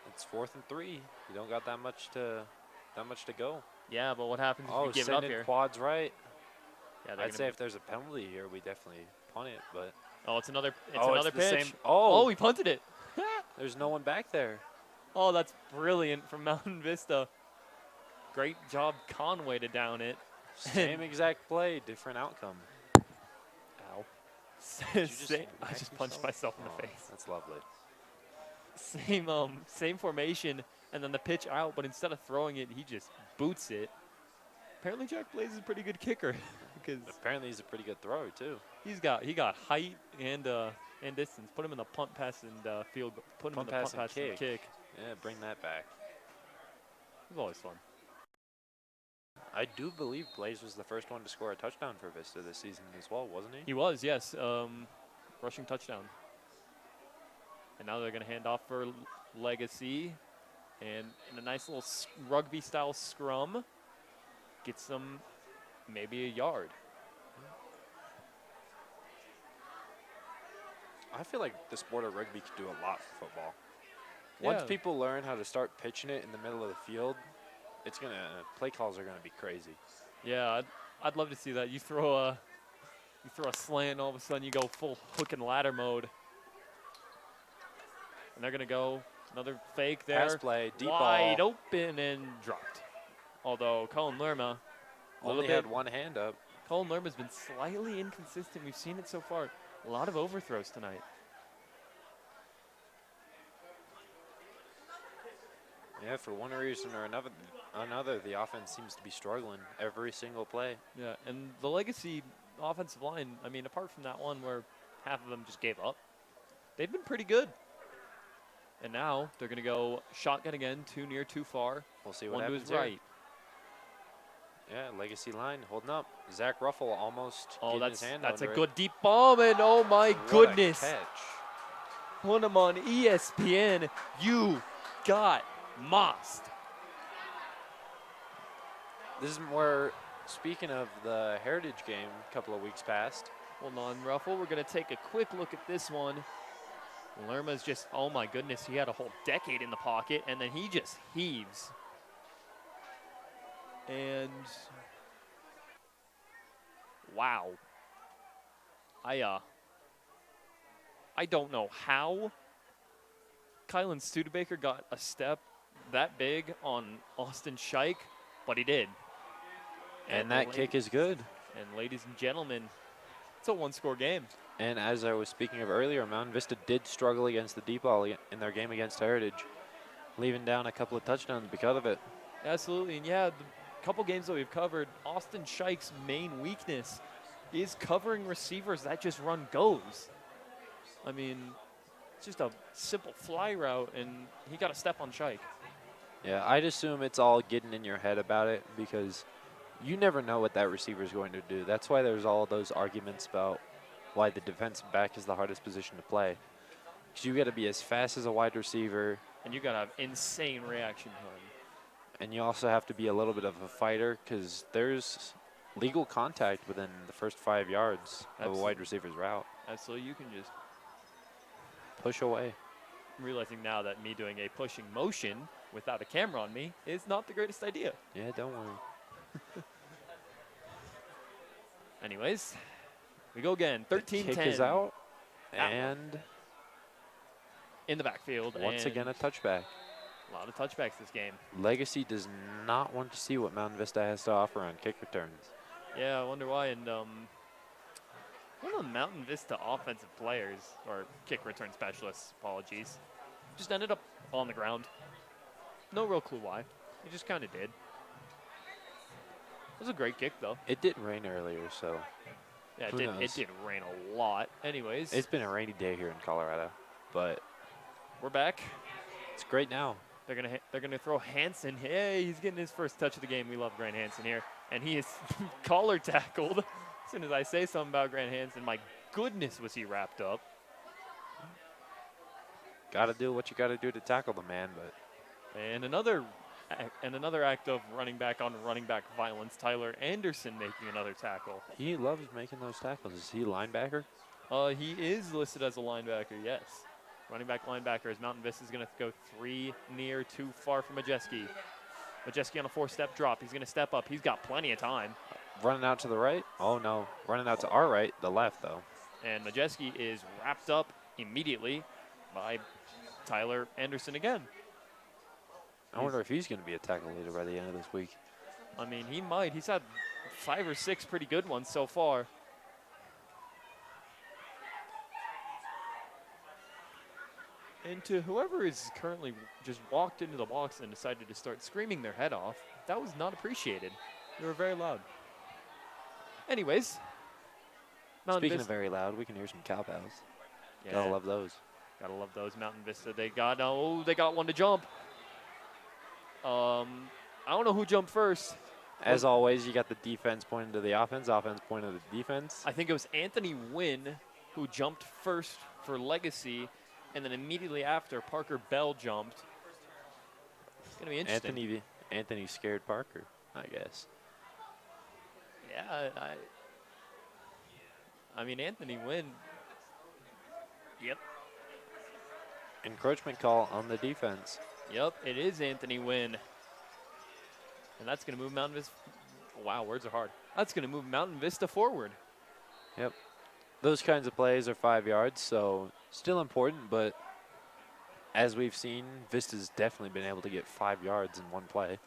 It's 4th and 3. You don't got that much to go. Yeah, but what happens if you give it send up in here? quads right. Yeah, I'd say if there's a penalty here, we definitely punt it. But it's another it's the pitch. same. Oh, he punted it. There's no one back there. Oh, that's brilliant from Mountain Vista. Great job, Conway, to down it. Same exact play, different outcome. Ow. Did you just I just punched myself in the face. That's lovely. Same formation, and then the pitch out, but instead of throwing it, he just boots it. Apparently, Jack Blaze is a pretty good kicker because Apparently, he's a pretty good thrower too. he got height and distance. Put him in the punt, pass, and field. Put him in the punt, pass, and kick. Yeah, bring that back. It was always fun. I do believe Blaze was the first one to score a touchdown for Vista this season as well, wasn't he? He was, yes, rushing touchdown. And now they're going to hand off for Legacy, and in a nice little rugby-style scrum, gets them maybe a yard. I feel like the sport of rugby could do a lot for football. Once Yeah. people learn how to start pitching it in the middle of the field, play calls are gonna be crazy. Yeah, I'd love to see that. You throw a slant, all of a sudden you go full hook and ladder mode. And they're gonna go another fake there. Pass play, deep wide ball. open and dropped. Although Colin Lerma Only had one hand up. Colin Lerma's been slightly inconsistent. We've seen it so far. A lot of overthrows tonight. Yeah, for one reason or another, the offense seems to be struggling every single play. Yeah, and the Legacy offensive line, I mean, apart from that one where half of them just gave up, they've been pretty good. And now they're going to go shotgun again, 2 near, 2 far. We'll see what One to happens his here. right. Yeah, Legacy line holding up. Zach Ruffle almost getting his hand that's a under good deep bomb, and oh my What a goodness. catch. Put him on ESPN. You got mossed. This is where, speaking of the Heritage game a couple of weeks past. Hold on, Ruffle. We're going to take a quick look at this one. Lerma's just, oh my goodness, he had a whole decade in the pocket, and then he just heaves. And wow. I don't know how Kylan Studebaker got a step that big on Austin Scheich, but he did. And that kick is good. And ladies and gentlemen, it's a one-score game. And as I was speaking of earlier, Mountain Vista did struggle against the deep ball in their game against Heritage, leaving down a couple of touchdowns because of it. Absolutely, and yeah, the couple games that we've covered, Austin Scheich's main weakness is covering receivers that just run goes. I mean, it's just a simple fly route, and he got a step on Scheich. Yeah, I'd assume it's all getting in your head about it because you never know what that receiver is going to do. That's why there's all those arguments about why the defensive back is the hardest position to play. Because you got to be as fast as a wide receiver, And you got to have insane reaction time. and you also have to be a little bit of a fighter because there's legal contact within the first 5 yards of a wide receiver's route. Absolutely, you can just. Push away. I'm realizing now that me doing a pushing motion without a camera on me is not the greatest idea. Yeah, don't worry. Anyways, we go again. 13-10. Kick is out, and in the backfield. once again a touchback. A lot of touchbacks this game. Legacy does not want to see what Mountain Vista has to offer on kick returns. Yeah, I wonder why. And one of the Mountain Vista offensive players, or kick return specialists, apologies, just ended up on the ground. No real clue why. He just kind of did. It was a great kick, though. It did rain earlier, so Yeah, Who knows? it did rain a lot. Anyways, it's been a rainy day here in Colorado, but we're back. it's great now. They're gonna throw Hansen. Hey, he's getting his first touch of the game. We love Grant Hansen here, and he is collar tackled. As soon as I say something about Grant Hansen, my goodness, was he wrapped up. Got to do what you got to do to tackle the man, but And another act of running back on running back violence. Tyler Anderson making another tackle. he loves making those tackles. Is he a linebacker? He is listed as a linebacker. Yes, running back linebacker. As Mountain Vista is going to go 3 near, 2 far from Majeski. Majeski on a 4-step drop. He's going to step up. He's got plenty of time. Running out to the right? Oh, no. Running out to our right, the left, though. And Majeski is wrapped up immediately by Tyler Anderson again. I wonder if he's going to be a tackle leader by the end of this week. I mean, he might. He's had 5 or 6 pretty good ones so far. And to whoever is currently just walked into the box and decided to start screaming their head off, that was not appreciated. They were very loud. Anyways. Speaking of very loud, we can hear some cowbells. Yeah, Gotta love those. gotta love those. Mountain Vista. They got one to jump. I don't know who jumped first. As always, you got the defense pointing to the offense pointing to the defense. I think it was Anthony Wynn who jumped first for Legacy, and then immediately after, Parker Bell jumped. It's going to be interesting. Anthony scared Parker, I guess. Yeah, I mean, Anthony Wynn. Yep. Encroachment call on the defense. Yep, it is Anthony Wynn. And that's going to move Mountain Vista. Wow, words are hard. That's going to move Mountain Vista forward. Yep. Those kinds of plays are 5 yards, so still important, but as we've seen, Vista's definitely been able to get 5 yards in one play.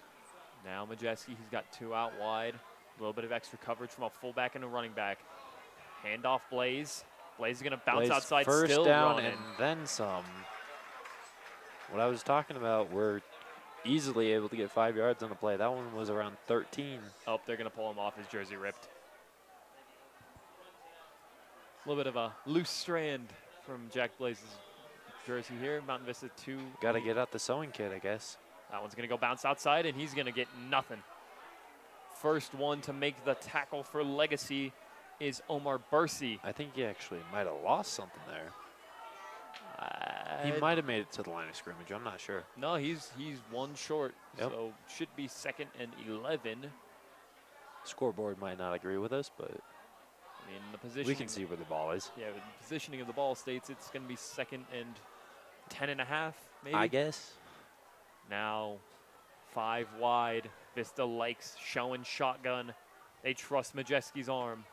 Now Majeski, he's got 2 out wide. A little bit of extra coverage from a fullback and a running back. Handoff Blaze. Blaze is going to bounce Blaze outside, first still down running. and then some. What I was talking about, we're easily able to get 5 yards on the play. That one was around 13. Oh, they're going to pull him off. His jersey ripped. A little bit of a loose strand from Jack Blaze's jersey here. Mountain Vista 2. Got to get out the sewing kit, I guess. That one's going to go bounce outside, and he's going to get nothing. First one to make the tackle for Legacy is Omar Bursi. I think he actually might have lost something there. He might have made it to the line of scrimmage. I'm not sure. No, he's 1 short, Yep. so should be 2nd and 11. Scoreboard might not agree with us, but I mean, the position. we can see where the ball is. Yeah, the positioning of the ball states it's going to be 2nd and 10.5, maybe. I guess. Now, 5 wide. Vista likes showing shotgun. They trust Majeski's arm.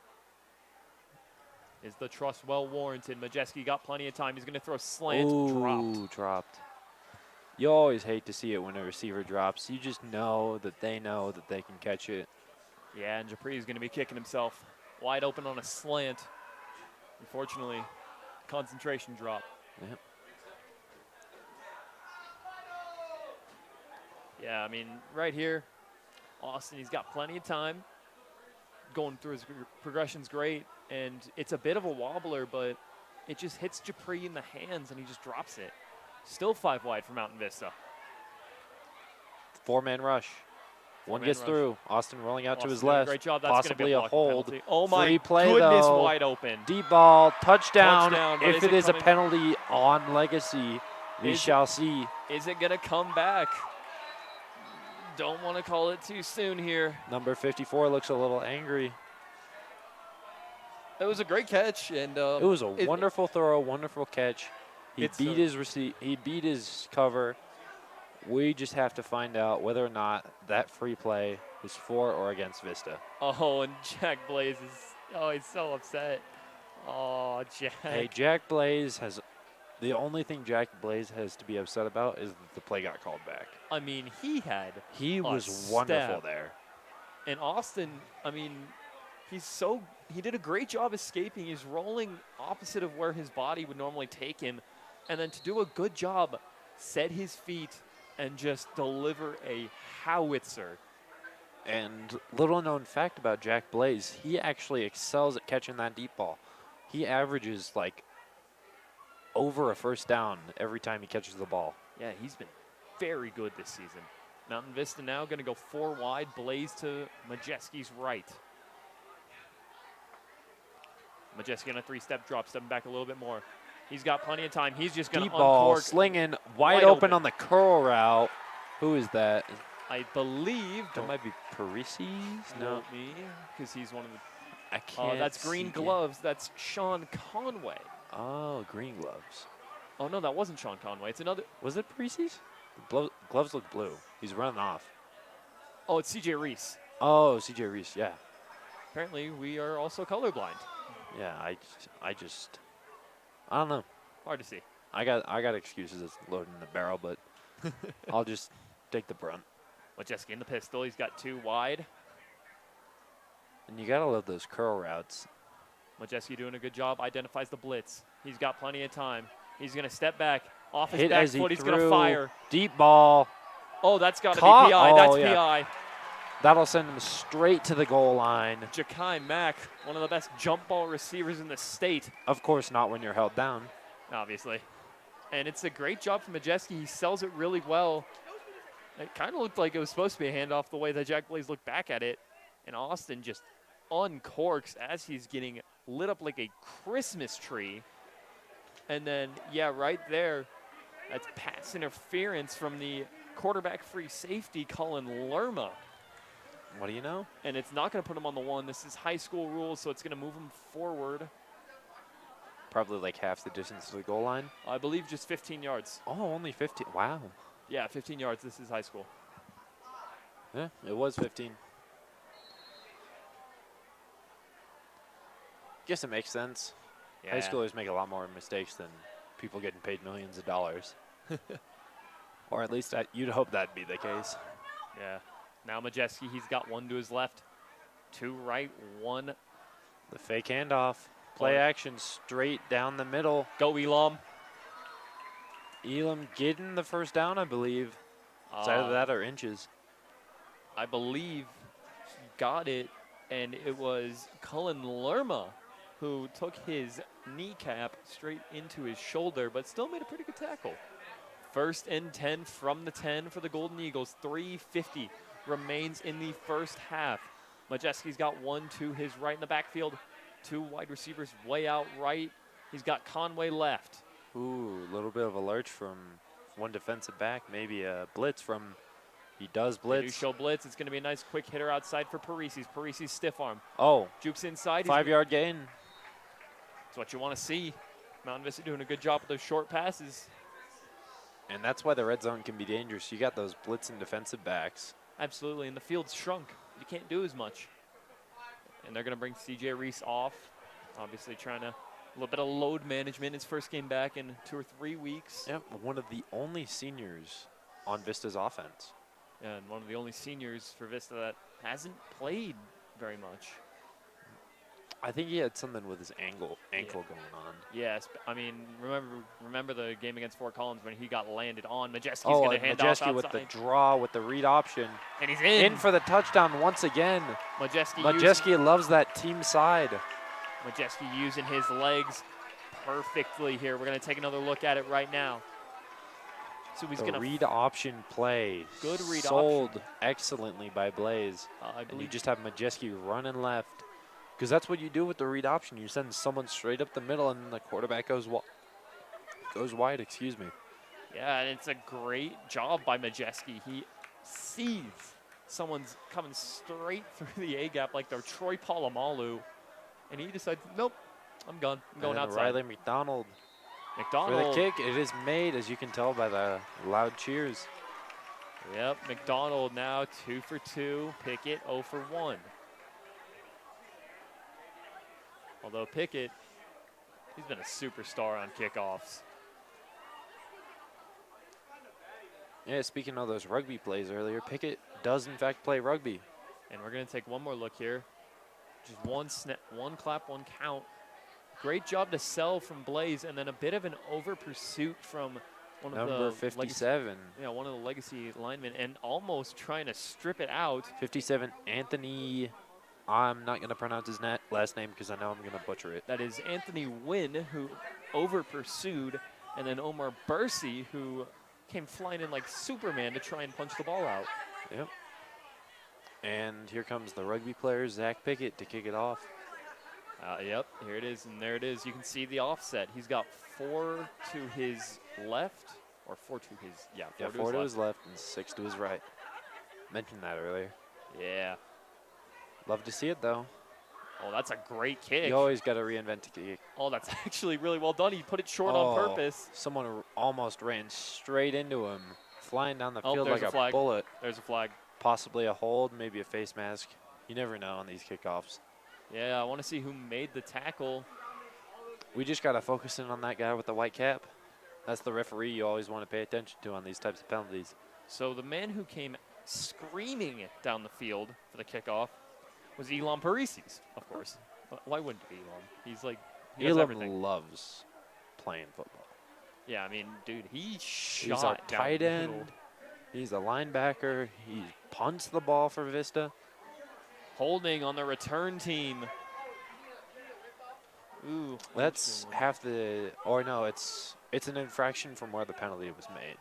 Is the trust well warranted? Majeski got plenty of time. He's going to throw slant. Dropped. You always hate to see it when a receiver drops. You just know that they can catch it. Yeah, and Japri is going to be kicking himself wide open on a slant. Unfortunately, concentration drop. Yep. Yeah, I mean, right here, Austin, he's got plenty of time. Going through his progression's great, and it's a bit of a wobbler, but it just hits Japri in the hands, and he just drops it. Still 5 wide for Mountain Vista. 4-man rush. One Four-man gets rush. through. Austin rolling out to Austin his doing a left. great job. That's gonna be Possibly a a blocking hold. penalty. Oh my Free play, goodness, though. wide open. Deep ball, touchdown. Touchdown, but If is it it is a coming- penalty on Legacy, we Is it- shall see. Is it going to come back? Don't want to call it too soon here. Number 54 looks a little angry. It was a great catch, and It was a wonderful throw, wonderful catch. He It's beat he beat his cover. We just have to find out whether or not that free play was for or against Vista. Oh, and Jack Blaze he's so upset. Oh, Jack. Hey, Jack Blaze has the only thing Jack Blaze has to be upset about is that the play got called back. I mean, he He was wonderful step. there. And Austin, I mean, he did a great job escaping. He's rolling opposite of where his body would normally take him. And then to do a good job, set his feet and just deliver a howitzer. And little known fact about Jack Blaze, he actually excels at catching that deep ball. He averages like over a first down every time he catches the ball. Yeah, he's been very good this season. Mountain Vista now going to go 4 wide, Blaze to Majeski's right. Majeski on a 3-step drop, stepping back a little bit more. He's got plenty of time. He's just going to Deep ball, uncork. slinging, wide wide open open. on the curl route. Who is that? I believe. That might be Parisi. No, me, because he's one of the. I can't. That's Green see. Gloves. That's Sean Conway. Oh, green gloves. Oh no, that wasn't Sean Conway. It's another. Was it Parisi's? Gloves look blue. He's running off. Oh, it's CJ Reese. Oh, CJ Reese. Yeah, Apparently, we are also colorblind. yeah. I don't know. Hard to see. I got excuses. It's loading the barrel, but I'll just take the brunt. Majeski in the pistol. He's got 2 wide. And you gotta love those curl routes. Majeski doing a good job. Identifies the blitz. He's got plenty of time. He's going to step back. Off his Hit back as he foot. He's going to threw. fire. Deep ball. Oh, that's got to be Caught. PI. Oh, That's yeah. PI. That'll send him straight to the goal line. Ja'Kai Mack, one of the best jump ball receivers in the state, Of course, not when you're held down. obviously. And it's a great job from Majeski. He sells it really well. It kind of looked like it was supposed to be a handoff the way that Jack Blaze looked back at it. And Austin just uncorks as he's getting lit up like a Christmas tree. And then, yeah, right there, that's pass interference from the quarterback free safety, Cullen Lerma. What do you know? And it's not going to put him on the 1. This is high school rules, so it's going to move him forward. Probably like half the distance to the goal line. I believe just 15 yards. Oh, only 15. Wow. Yeah, 15 yards. This is high school. Yeah, it was 15. Guess it makes sense. Yeah. High schoolers make a lot more mistakes than people getting paid millions of dollars. Or at least you'd hope that'd be the case. Yeah. Now Majeski, he's got 1 to his left, 2 right, 1. The fake handoff. Play action straight down the middle. Go Elam. Elam getting the first down, I believe. It's either that or inches. I believe he got it, and it was Cullen Lerma who took his kneecap straight into his shoulder, but still made a pretty good tackle. 1st and 10 from the 10 for the Golden Eagles. 3:50 remains in the first half. Majeski's got 1 to his right in the backfield. 2 wide receivers way out right. He's got Conway left. Ooh, a little bit of a lurch from one defensive back. Maybe a blitz from, he does They do blitz. show blitz. It's going to be a nice quick hitter outside for Parisi's. Parisi's stiff arm. Oh, Jukes inside. 5-yard gain. That's what you want to see. Mountain Vista doing a good job with those short passes. And that's why the red zone can be dangerous. You got those blitzing defensive backs. Absolutely, and the field's shrunk. You can't do as much. And they're going to bring CJ Reese off. Obviously trying to, a little bit of load management. His first game back in 2 or 3 weeks. Yep, one of the only seniors on Vista's offense. And one of the only seniors for Vista that hasn't played very much. I think he had something with his ankle going on. Yes, I mean, remember the game against Fort Collins when he got landed on. Majeski's Oh, going to and hand off Majeski with outside. the draw, with the read option. And he's in. In for the touchdown once again. Majeski loves that team side. Majeski using his legs perfectly here. We're going to take another look at it right now. So he's The going to read option play. Good read sold option. excellently by Blaze. I And you believe just have Majeski running left. Because that's what you do with the read option. You send someone straight up the middle, and the quarterback goes wide. Excuse me. Yeah, and it's a great job by Majeski. He sees someone's coming straight through the A-gap like they're Troy Polamalu, and he decides, nope, I'm gone. I'm going And then outside. Riley McDonald for McDonald. the kick. It is made, as you can tell by the loud cheers. Yep, McDonald now 2 for 2. Pickett 0 for 1. Although Pickett, he's been a superstar on kickoffs. Yeah, speaking of those rugby plays earlier, Pickett does in fact play rugby. And we're going to take one more look here. Just one snap, one clap, one count. Great job to sell from Blaze, and then a bit of an over pursuit from one of Number the 57. one of the legacy linemen, and almost trying to strip it out. 57, Anthony. I'm not going to pronounce his last name because I know I'm going to butcher it. That is Anthony Wynn, who over pursued, and then Omar Bursey, who came flying in like Superman to try and punch the ball out. Yep. And here comes the rugby player, Zach Pickett, to kick it off. Yep, here it is, and there it is. You can see the offset. He's got 4 to his left, or 4 to his, 4 to his left and 6 to his right. Mentioned that earlier. Yeah. Love to see it, though. Oh, that's a great kick. You always got to reinvent a kick. Oh, that's actually really well done. He put it short on purpose. Someone almost ran straight into him, flying down the field there's like a flag. bullet. There's a flag. Possibly a hold, maybe a face mask. You never know on these kickoffs. Yeah, I want to see who made the tackle. We just got to focus in on that guy with the white cap. That's the referee you always want to pay attention to on these types of penalties. So the man who came screaming down the field for the kickoff was Elam Parisis, of course. Why wouldn't it be Elam? He's like, he does everything. Elam loves playing football. Yeah, I mean, dude, he shot He's our down tight the end. middle. He's a linebacker. He punts the ball for Vista. Holding on the return team. Ooh. That's half the, or no, it's an infraction from where the penalty was made.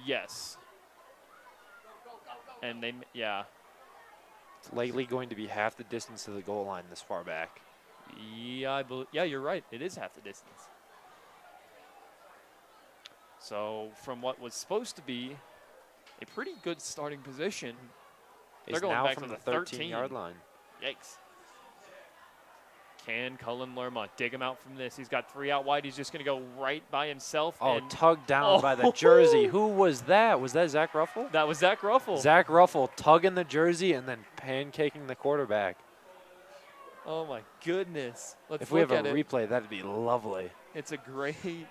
Yes. And they, yeah. It's likely going to be half the distance to the goal line this far back. Yeah, yeah, you're right. It is half the distance. So from what was supposed to be a pretty good starting position, He's going now back from to the the 13-yard line. Yikes. Can Cullen Lerma dig him out from this? He's got 3 out wide. He's just going to go right by himself. Oh, and tugged down by the jersey. Who was that? Was that Zach Ruffle? That was Zach Ruffle. Zach Ruffle tugging the jersey and then pancaking the quarterback. Oh, my goodness. Let's If we have look a at replay, that'd be lovely. It's a great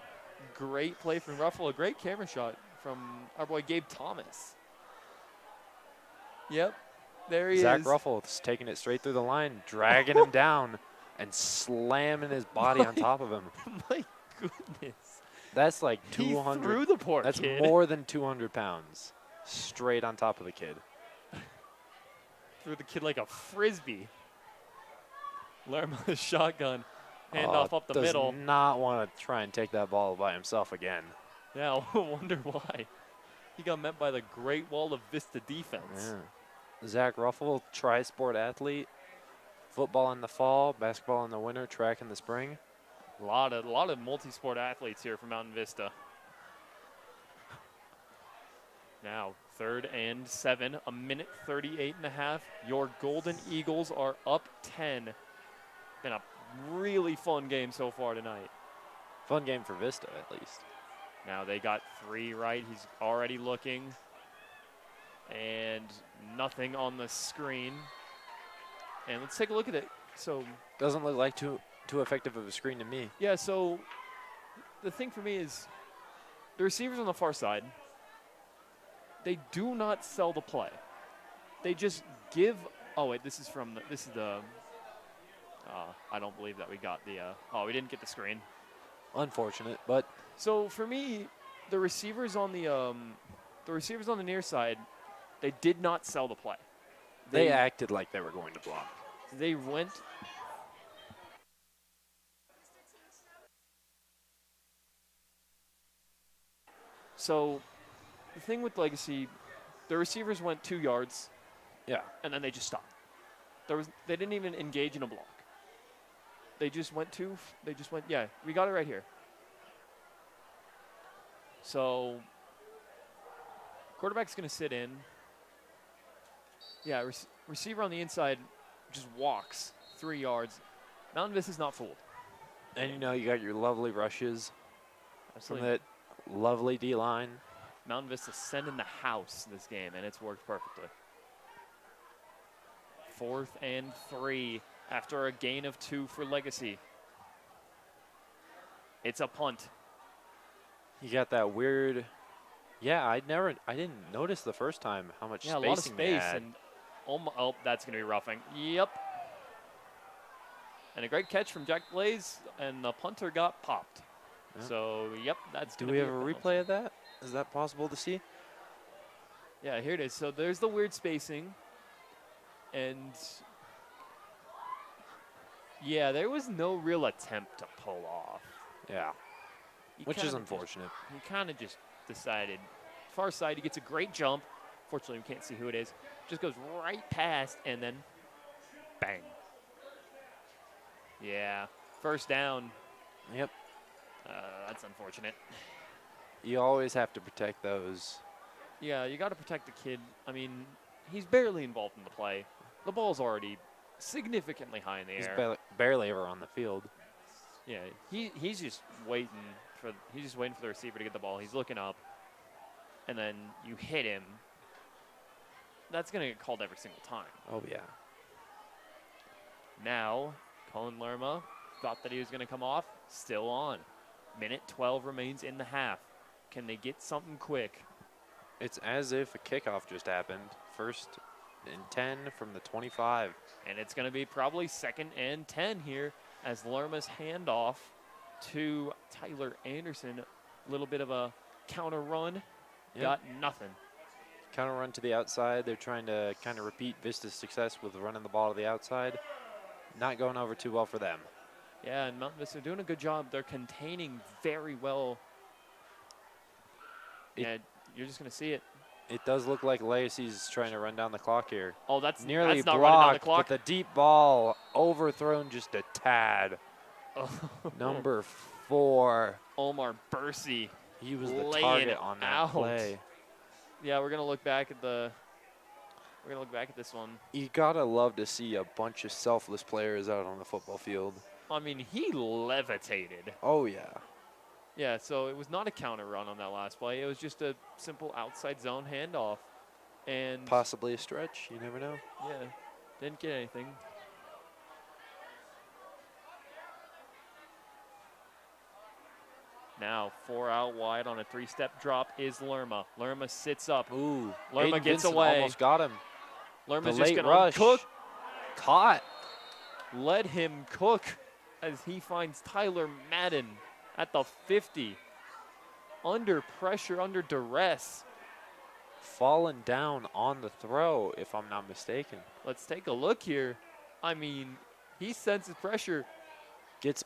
play from Ruffle. A great camera shot from our boy Gabe Thomas. Yep, there he is. Zach Ruffle's taking it straight through the line, dragging him down, and slamming his body on top of him. My goodness. That's like He 200. threw the poor That's kid. more than 200 pounds, straight on top of the kid. Threw the kid like a frisbee. Lerma the shotgun. Handoff up the middle. Does not want to try and take that ball by himself again. Yeah, I wonder why. He got met by the Great Wall of Vista defense. Yeah. Zach Ruffle, tri-sport athlete. Football in the fall, basketball in the winter, track in the spring. A lot of multi-sport athletes here from Mountain Vista. Now, 3rd and 7, a minute 38 and a half. Your Golden Eagles are up 10. Been a really fun game so far tonight. Fun game for Vista, at least. Now they got 3 right. He's already looking. And nothing on the screen. And let's take a look at it. So doesn't look like too effective of a screen to me. Yeah, so the thing for me is the receivers on the far side, they do not sell the play. They just give, oh wait, this is the, I don't believe that we got the, we didn't get the screen. Unfortunate, but. So for me, the receivers on the near side, they did not sell the play. They acted like they were going to block. They went. So the thing with Legacy, the receivers went 2 yards, Yeah. and then they just stopped. They didn't even engage in a block. They just went yeah, we got it right here. So quarterback's going to sit in. Yeah, receiver on the inside just walks 3 yards. Mountain Vista is not fooled. And you know, you got your lovely rushes from Absolutely. that lovely D-line. Mountain Vista sending the house this game, and it's worked perfectly. 4th and 3 after a gain of 2 for Legacy. It's a punt. You got that weird. Yeah, I didn't notice the first time how much Yeah, a spacing lot of they space, had. and oh, that's going to be roughing. Yep. And a great catch from Jack Blaze, and the punter got popped. Yep. So, yep, that's Do gonna we be have a penalty. replay of that? Is that possible to see? Yeah, here it is. So there's the weird spacing, and yeah, there was no real attempt to pull off. Yeah, He which is kinda unfortunate. He kind of just decided. Far side, he gets a great jump. Fortunately, we can't see who it is. Just goes right past, and then bang. Yeah, first down. Yep. That's unfortunate. You always have to protect those. Yeah, you got to protect the kid. I mean, he's barely involved in the play. The ball's already significantly high in the He's air. barely ever on the field. Yeah, he's just waiting for the receiver to get the ball. He's looking up, and then you hit him. That's gonna get called every single time. Oh yeah. Now, Colin Lerma thought that he was gonna come off. Still on. Minute 12 remains in the half. Can they get something quick? It's as if a kickoff just happened. 1st and 10 from the 25. And it's going to be probably 2nd and 10 here as Lerma's handoff to Tyler Anderson. A little bit of a counter run. Yep. Got nothing. Counter run to the outside. They're trying to kind of repeat Vista's success with running the ball to the outside. Not going over too well for them. Yeah, and Mountain Vista are doing a good job. They're containing very well. Yeah, you're just going to see it. It does look like Legacy's trying to run down the clock here. Oh, that's Nearly that's not running down the blocked, clock. but the deep ball overthrown just a tad. Oh. Number 4. Omar Bursey. He was the laying target on that out. play. Yeah, we're going to look back at this one. You gotta love to see a bunch of selfless players out on the football field. I mean, he levitated. Oh yeah. Yeah, so it was not a counter run on that last play. It was just a simple outside zone handoff. And Possibly a stretch. You never know. yeah, didn't get anything. Now, 4 out wide on a 3-step drop is Lerma. Lerma sits up. Ooh. Lerma Aiden gets Vincent away. Almost got him. Lerma's The just late going rush. to cook. Caught. Let him cook as he finds Tyler Madden at the 50. Under pressure, under duress. Fallen down on the throw, if I'm not mistaken. Let's take a look here. I mean, he senses pressure. Gets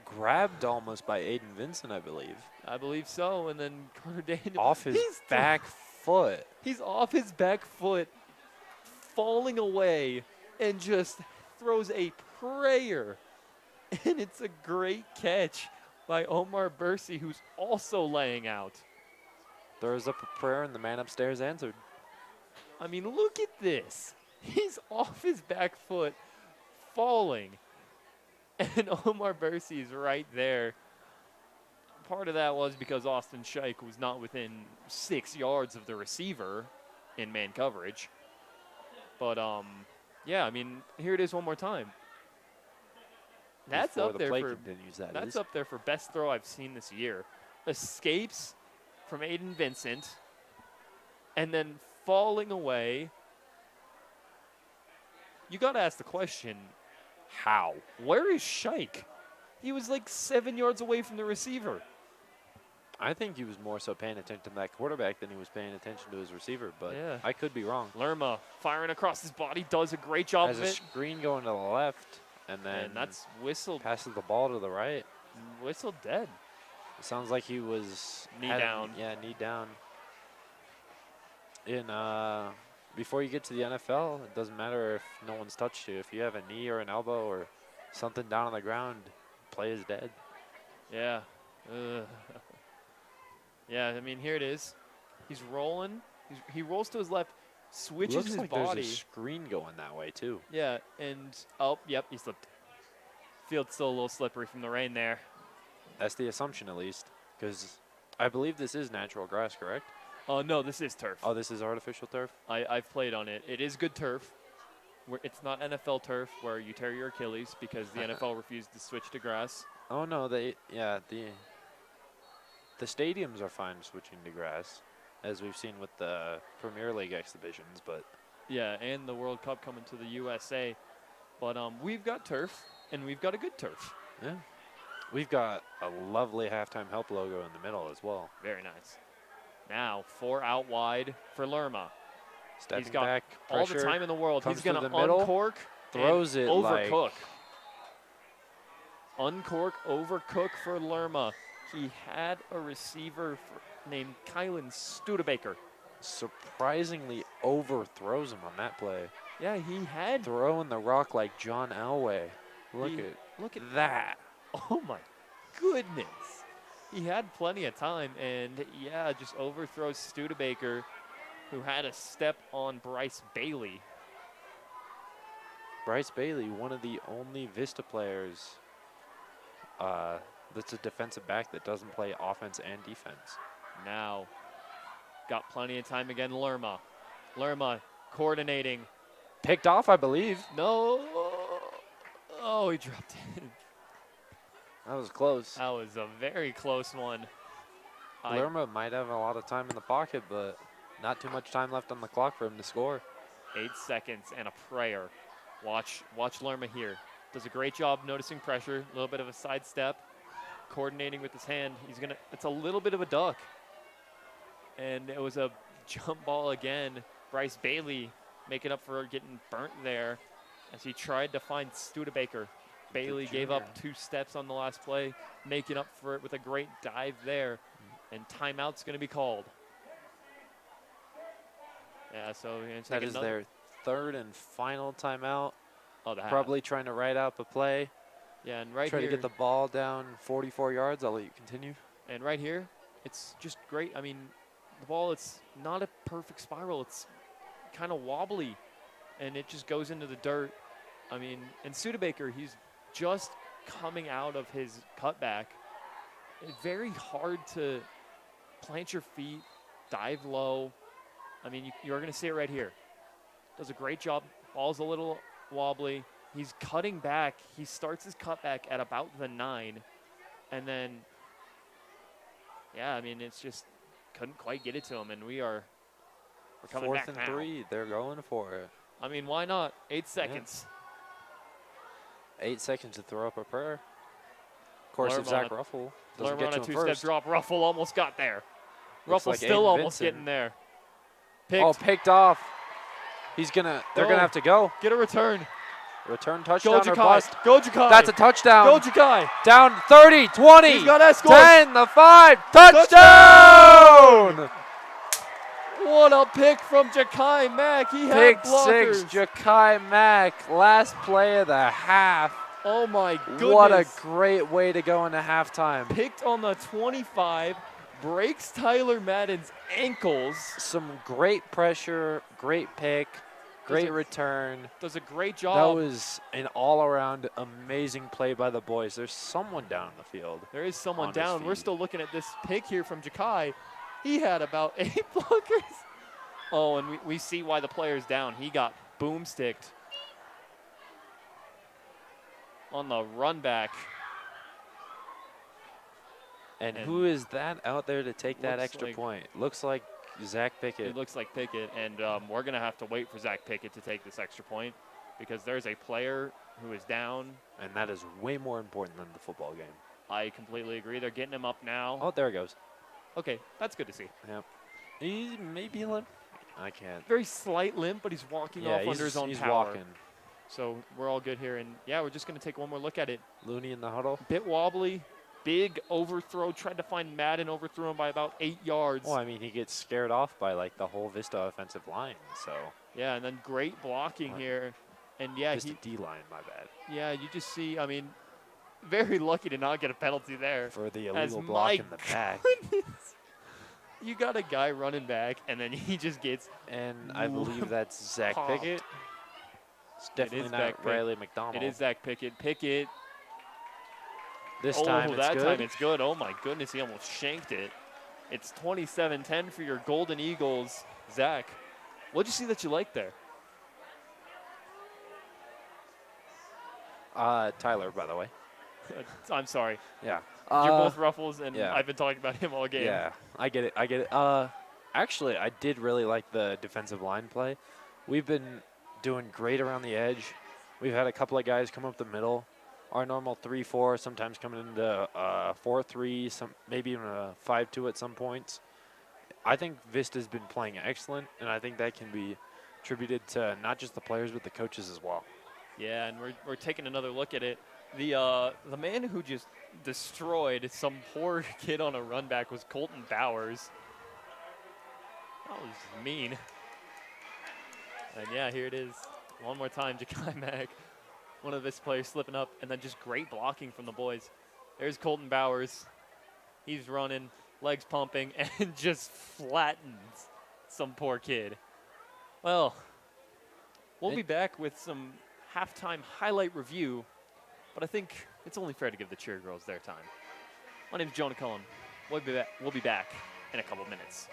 grabbed almost by Aiden Vincent, I believe. I believe so. And then Carter Daniel. Off his back foot. He's off his back foot, falling away, and just throws a prayer. And it's a great catch by Omar Bursey, who's also laying out. Throws up a prayer, and the man upstairs answered. I mean, look at this. He's off his back foot, falling. And Omar Bursey is right there. Part of that was because Austin Scheich was not within 6 yards of the receiver in man coverage. But, yeah, I mean, here it is one more time. That's Before up the there play for continues, that that's is. up there for best throw I've seen this year. Escapes from Aiden Vincent, and then falling away. You got to ask the question, how? Where is Scheich? He was like 7 yards away from the receiver. I think he was more so paying attention to that quarterback than he was paying attention to his receiver, but Yeah. I could be wrong. Lerma firing across his body, does a great job Has of a it. screen going to the left, and then And that's whistled passes the ball to the right. dead. It sounds like he was Knee down. Yeah, knee down. Before you get to the NFL, it doesn't matter if no one's touched you. If you have a knee or an elbow or something down on the ground, play is dead. Yeah. Ugh. Yeah, I mean, here it is. He's rolling. He rolls to his left, switches Looks his like body. there's a screen going that way too. Yeah, and oh, yep, he slipped. Field's still a little slippery from the rain there. That's the assumption, at least, because I believe this is natural grass, correct? Oh, no, this is turf. Oh, this is artificial turf? I've played on it. It is good turf. It's not NFL turf where you tear your Achilles because the NFL refused to switch to grass. Oh, no, the stadiums are fine switching to grass, as we've seen with the Premier League exhibitions, but Yeah, and the World Cup coming to the USA. But we've got turf, and we've got a good turf. yeah. We've got a lovely halftime help logo in the middle as well. Very nice. Now, 4 out wide for Lerma. Stepping He's got back, all pressure, the time in the world. comes He's going to through the middle, uncork, throws and it overcook. Uncork, overcook for Lerma. He had a receiver named Kylan Studebaker. surprisingly overthrows him on that play. Yeah, he had. Throwing the rock like John Elway. Look at that. Oh my goodness. He had plenty of time, and yeah, just overthrows Studebaker, who had a step on Bryce Bailey. Bryce Bailey, one of the only Vista players that's a defensive back that doesn't play offense and defense. Now, got plenty of time again, Lerma. Lerma coordinating. Picked off, I believe. No. Oh, he dropped it. That was close. That was a very close one. Lerma might have a lot of time in the pocket, but not too much time left on the clock for him to score. 8 seconds and a prayer. Watch Lerma here. Does a great job noticing pressure, a little bit of a sidestep, coordinating with his hand. It's a little bit of a duck. And it was a jump ball again. Bryce Bailey making up for getting burnt there as he tried to find Studebaker. Bailey gave up 2 steps on the last play, making up for it with a great dive there. And timeout's going to be called. Yeah, so that is their 3rd and final timeout. Oh, probably trying to write up a play. Yeah, and right try here. to get the ball down 44 yards. I'll let you continue. And right here, it's just great. I mean, the ball, it's not a perfect spiral. It's kind of wobbly, and it just goes into the dirt. I mean, and Studebaker, he's just coming out of his cutback. It's very hard to plant your feet, dive low. I mean, you're going to see it right here. Does a great job. Ball's a little wobbly. He's cutting back. He starts his cutback at about the 9. And then, yeah, I mean, it's just couldn't quite get it to him. And we're coming back now. 4th and 3. They're going for it. I mean, why not? 8 seconds. Yeah. 8 seconds to throw up a prayer. Of course, if Zach Ruffle doesn't get to him first. 2-step drop. Ruffle almost got there. Looks Ruffle's like still Aiden almost Vincent. getting there. Picked off. They're gonna have to go. Get a return. Return touchdown Go or bust. Jakai. Go Jakai. That's a touchdown. Go Jakai. Down 30, 20, He's got that score. 10, the 5, touchdown! What a pick from Jakai Mack. He had Pick blockers. 6, Jakai Mack, last play of the half. Oh my goodness. What a great way to go into halftime. Picked on the 25, breaks Tyler Madden's ankles. Some great pressure, great pick, great return. Does a great job. That was an all-around amazing play by the boys. There's someone down in the field. There is someone on his down. We're feet. still looking at this pick here from Jakai. He had about 8 blockers. Oh, and we see why the player's down. He got boomsticked on the run back. And who is that out there to take that looks extra like- point? Looks like Zach Pickett. It looks like Pickett, and we're going to have to wait for Zach Pickett to take this extra point because there's a player who is down. And that is way more important than the football game. I completely agree. They're getting him up now. Oh, there it goes. Okay, that's good to see. Yep. He may be limp. I can't. Very slight limp, but he's walking off under his own he's power. walking. So we're all good here. And, yeah, we're just going to take one more look at it. Looney in the huddle. Bit wobbly. big overthrow, tried to find Madden, overthrew him by about 8 yards. Well, I mean, he gets scared off by like the whole Vista offensive line. So Yeah, and then great blocking here. And yeah, Vista D line, my bad, yeah, you just see, I mean, very lucky to not get a penalty there. for the As illegal my block in the back. goodness, you got a guy running back, and then he just gets And I believe that's Zach popped. Pickett. It's definitely is not Zach Pick- Riley McDonald. It is Zach Pickett. Pickett. This time it's that good. time it's good. Oh my goodness, he almost shanked it. It's 27-10 for your Golden Eagles. Zach, what'd you see that you liked there? Tyler, by the way. I'm sorry. Yeah. You're both Ruffles, and yeah. I've been talking about him all game. Yeah, I get it. Actually, I did really like the defensive line play. We've been doing great around the edge. We've had a couple of guys come up the middle. Our normal 3-4, sometimes coming into 4-3, maybe even a 5-2 at some points. I think Vista's been playing excellent, and I think that can be attributed to not just the players but the coaches as well. Yeah, and we're taking another look at it. The man who just destroyed some poor kid on a run back was Colton Bowers. That was mean. And yeah, here it is. One more time, Ja'Kai Mack. One of this players slipping up, and then just great blocking from the boys. There's Colton Bowers. He's running, legs pumping, and just flattens some poor kid. Well, we'll be back with some halftime highlight review, but I think it's only fair to give the cheer girls their time. My name's Jonah Cullen. We'll be back in a couple minutes.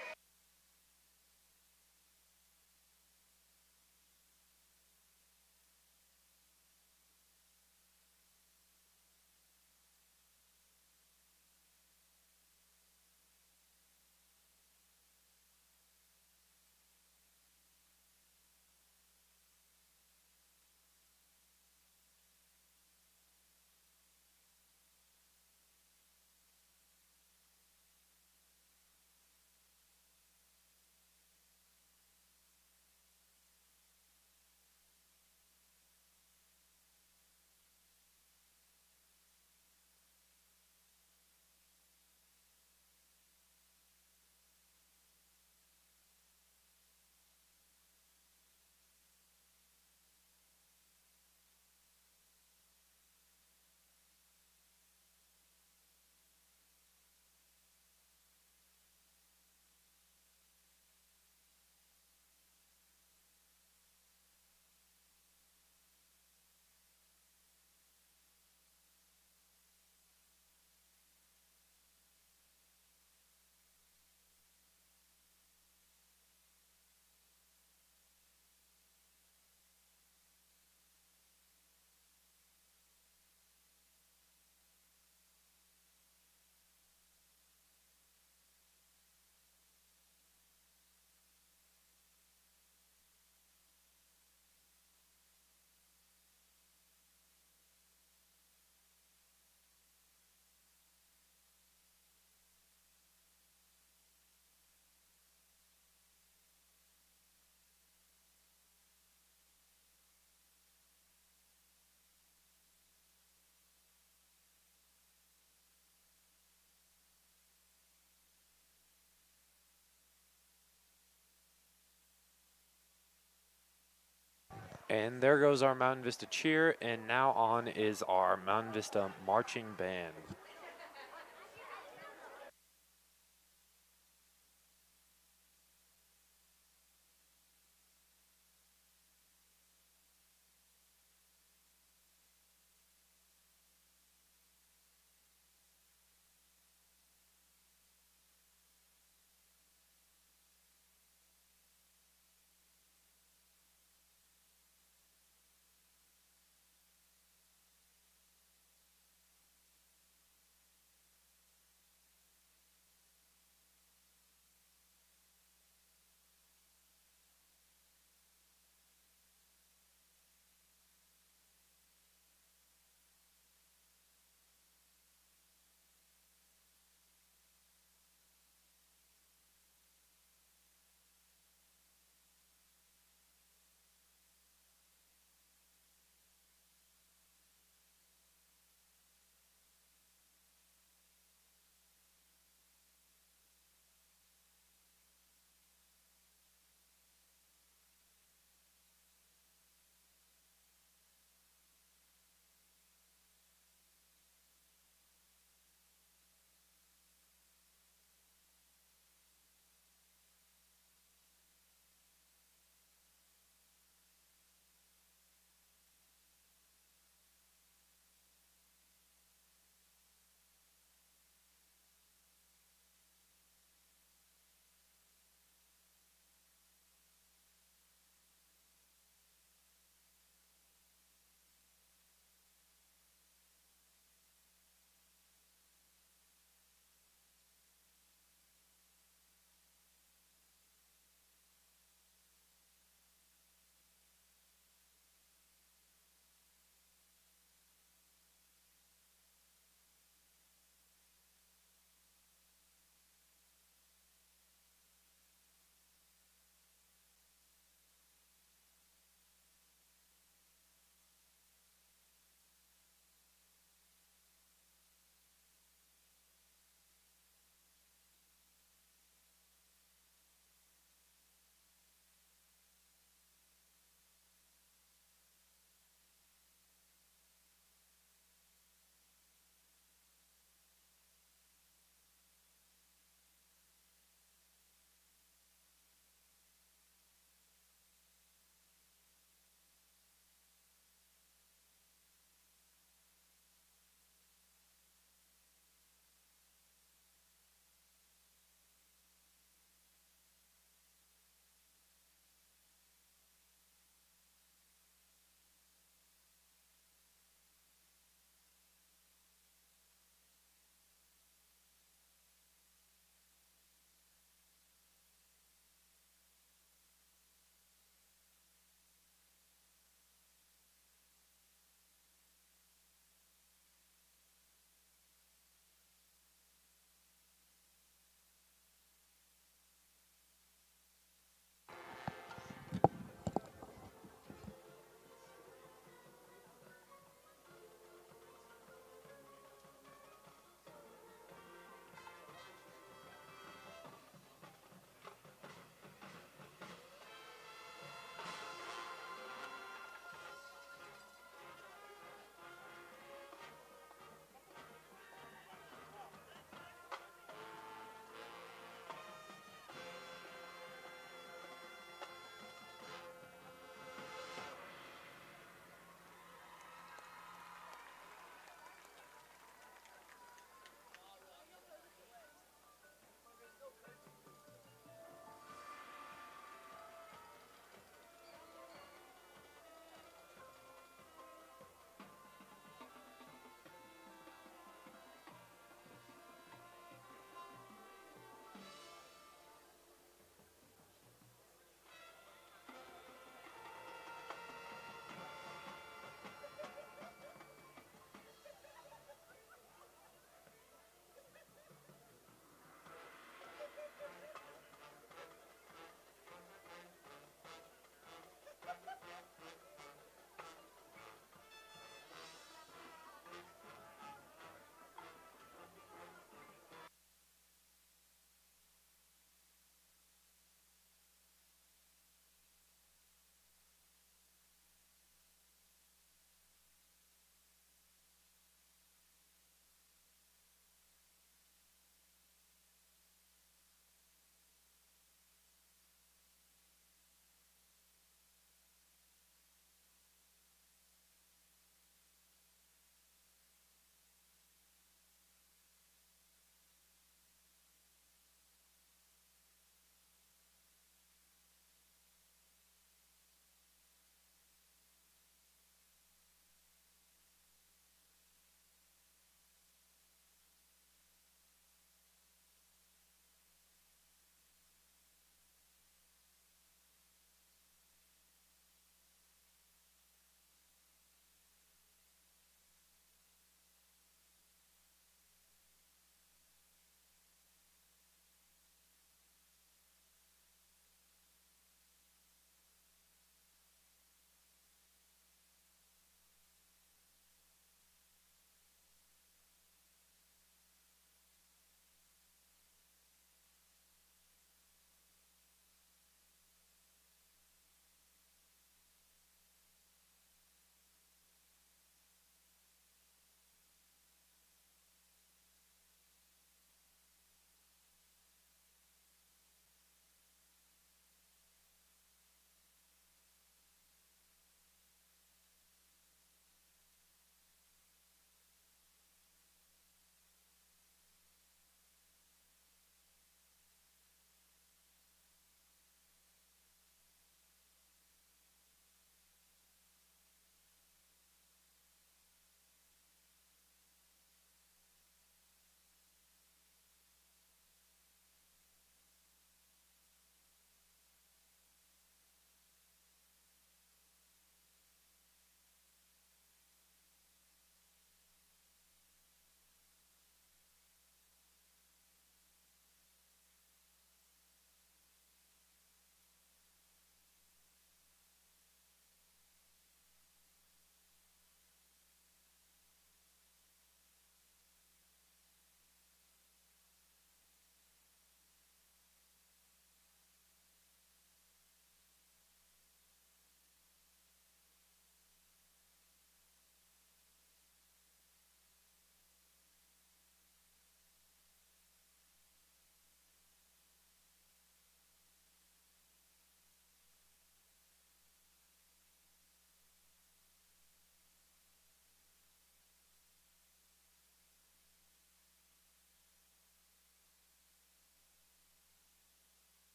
And there goes our Mountain Vista cheer, and now on is our Mountain Vista marching band.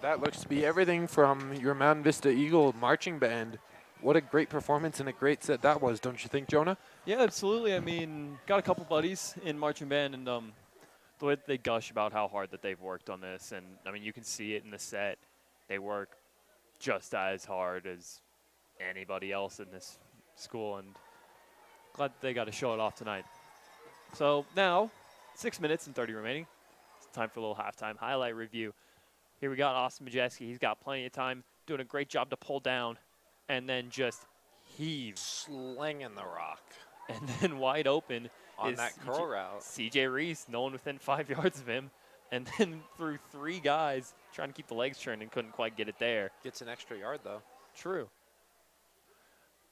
That looks to be everything from your Mountain Vista Eagle marching band. What a great performance and a great set that was, don't you think, Jonah? Yeah, absolutely. I mean, got a couple buddies in marching band, and the way that they gush about how hard that they've worked on this, and I mean, you can see it in the set. They work just as hard as anybody else in this school, and glad that they got to show it off tonight. So now, 6 minutes and 30 remaining. It's time for a little halftime highlight review. Here we got Austin Majeski. He's got plenty of time, doing a great job to pull down, and then just heave. Slinging the rock And then wide open on is that curl route. CJ Reese, no one within 5 yards of him, and then through 3 guys trying to keep the legs turned and couldn't quite get it there. Gets an extra yard, though. True.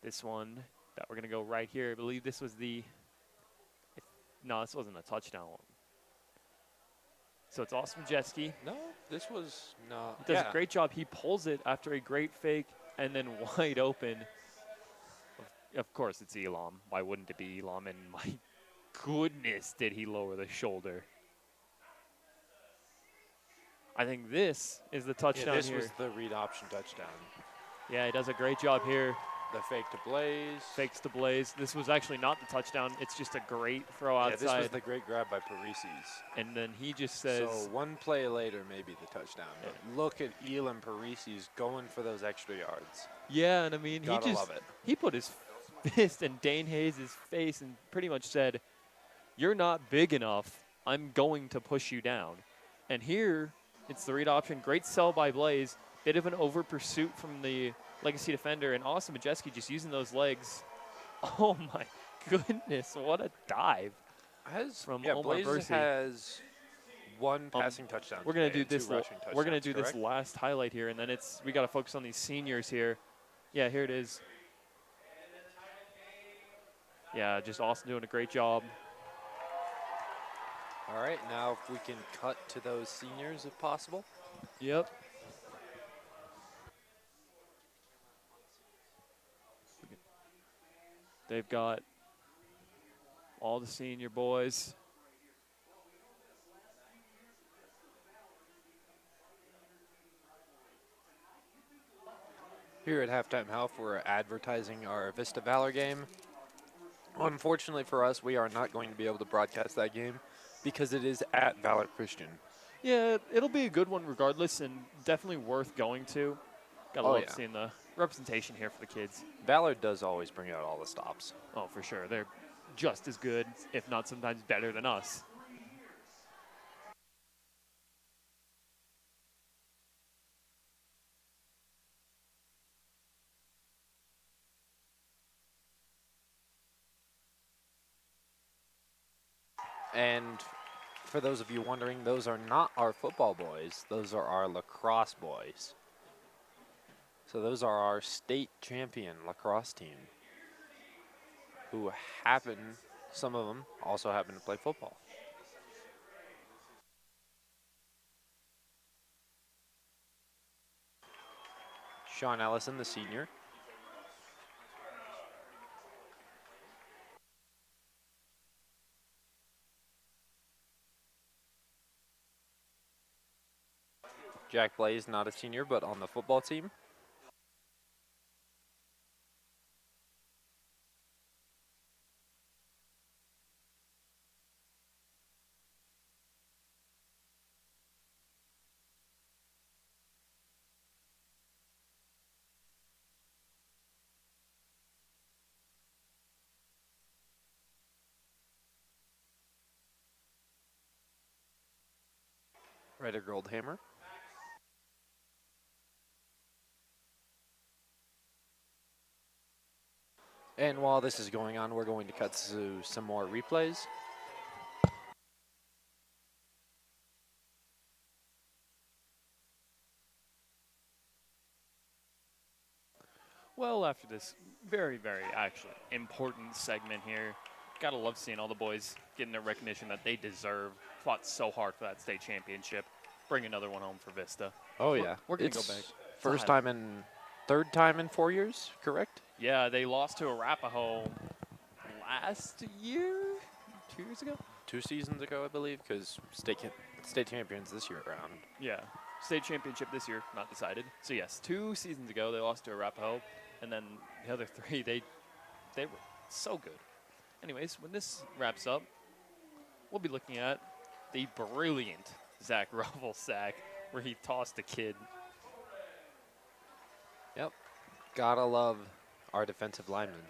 This one that we're going to go right here, I believe this was the – no, this wasn't a touchdown one. So it's Austin Majeski. No, this was not. He does a great job. He pulls it after a great fake and then wide open. Of course, it's Elam. Why wouldn't it be Elam? And my goodness, did he lower the shoulder. I think this is the touchdown this here. was the read option touchdown. Yeah, he does a great job here. The fake to Blaze. Fakes to Blaze. This was actually not the touchdown. It's just a great throw outside. Yeah, this was the great grab by Parisis. And then he just says... So one play later, maybe the touchdown. But look at Elam Parisis going for those extra yards. Yeah, and I mean, Gotta love it. He put his fist in Dane Hayes' face and pretty much said, "You're not big enough. I'm going to push you down." And here, it's the read option. Great sell by Blaze. Bit of an over pursuit from the legacy defender, and Austin Majeski just using those legs. Oh my goodness, what a dive from Omar Blaze Versi. has one passing touchdown. We're gonna today do and this. two rushing We're gonna do touchdowns, this last highlight here, and then we got to focus on these seniors here. Yeah, here it is. Yeah, just Austin doing a great job. All right, now if we can cut to those seniors if possible. Yep. They've got all the senior boys. Here at Halftime Health, we're advertising our Vista Valor game. Unfortunately for us, we are not going to be able to broadcast that game because it is at Valor Christian. Yeah, it'll be a good one regardless, and definitely worth going to. Gotta love seeing the representation here for the kids. Valor does always bring out all the stops. Oh, for sure. They're just as good, if not sometimes better than us. And for those of you wondering, those are not our football boys. Those are our lacrosse boys. So those are our state champion lacrosse team who some of them also happen to play football. Sean Allison, the senior. Jack Blaze, not a senior, but on the football team. Ryder Goldhammer. And while this is going on, we're going to cut to some more replays. Well, after this very, very actually important segment here, gotta love seeing all the boys getting the recognition that they deserve. Fought so hard for that state championship. Bring another one home for Vista. Oh, yeah. We're going to go back. Third time in 4 years, correct? Yeah, they lost to Arapahoe last year? 2 years ago? 2 seasons ago, I believe, because state champions this year around. Yeah. State championship this year, not decided. So yes, 2 seasons ago they lost to Arapahoe, and then the other 3 they were so good. Anyways, when this wraps up, we'll be looking at the brilliant Zach Ruffle sack where he tossed a kid. Yep. Gotta love our defensive linemen.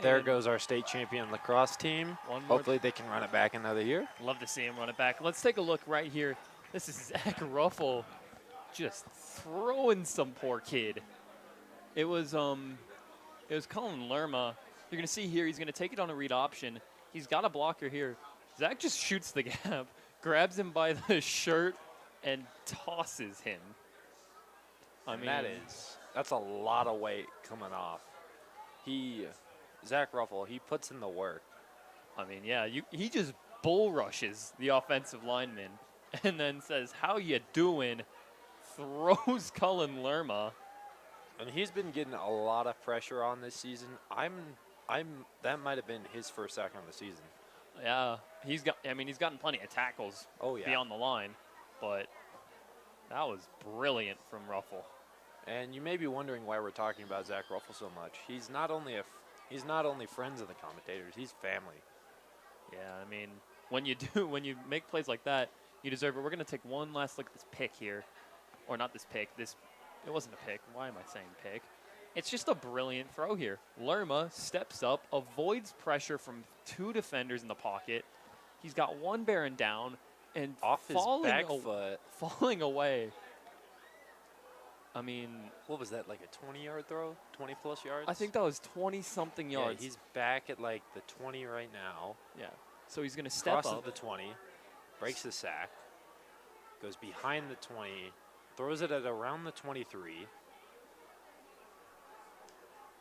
There And goes our state champion lacrosse team. one more. Hopefully they can run it back another year. Love to see him run it back. Let's take a look right here. This is Zach Ruffle just throwing some poor kid. It was Colin Lerma. You're gonna see here he's gonna take it on a read option. He's got a blocker here. Zach just shoots the gap, grabs him by the shirt, and tosses him. I mean, that's a lot of weight coming off. Zach Ruffle, he puts in the work. I mean, yeah, he just bull rushes the offensive lineman and then says, "How you doing?" Throws Cullen Lerma. And he's been getting a lot of pressure on this season. That might have been his first sack on the season. Yeah, he's gotten plenty of tackles beyond the line, but that was brilliant from Ruffle. And you may be wondering why we're talking about Zach Ruffle so much. He's not only friends of the commentators, he's family. Yeah, I mean, when you make plays like that, you deserve it. We're gonna take one last look at this pick here, or not this pick. It wasn't a pick. Why am I saying pick? It's just a brilliant throw here. Lerma steps up, avoids pressure from 2 defenders in the pocket. He's got one bearing down and off his back foot, falling away. I mean, what was that, like a 20-yard throw? 20-plus yards? I think that was 20-something yards. Yeah, he's back at like the 20 right now. Yeah, so he's going to step crosses up. the 20, breaks the sack, goes behind the 20, throws it at around the 23,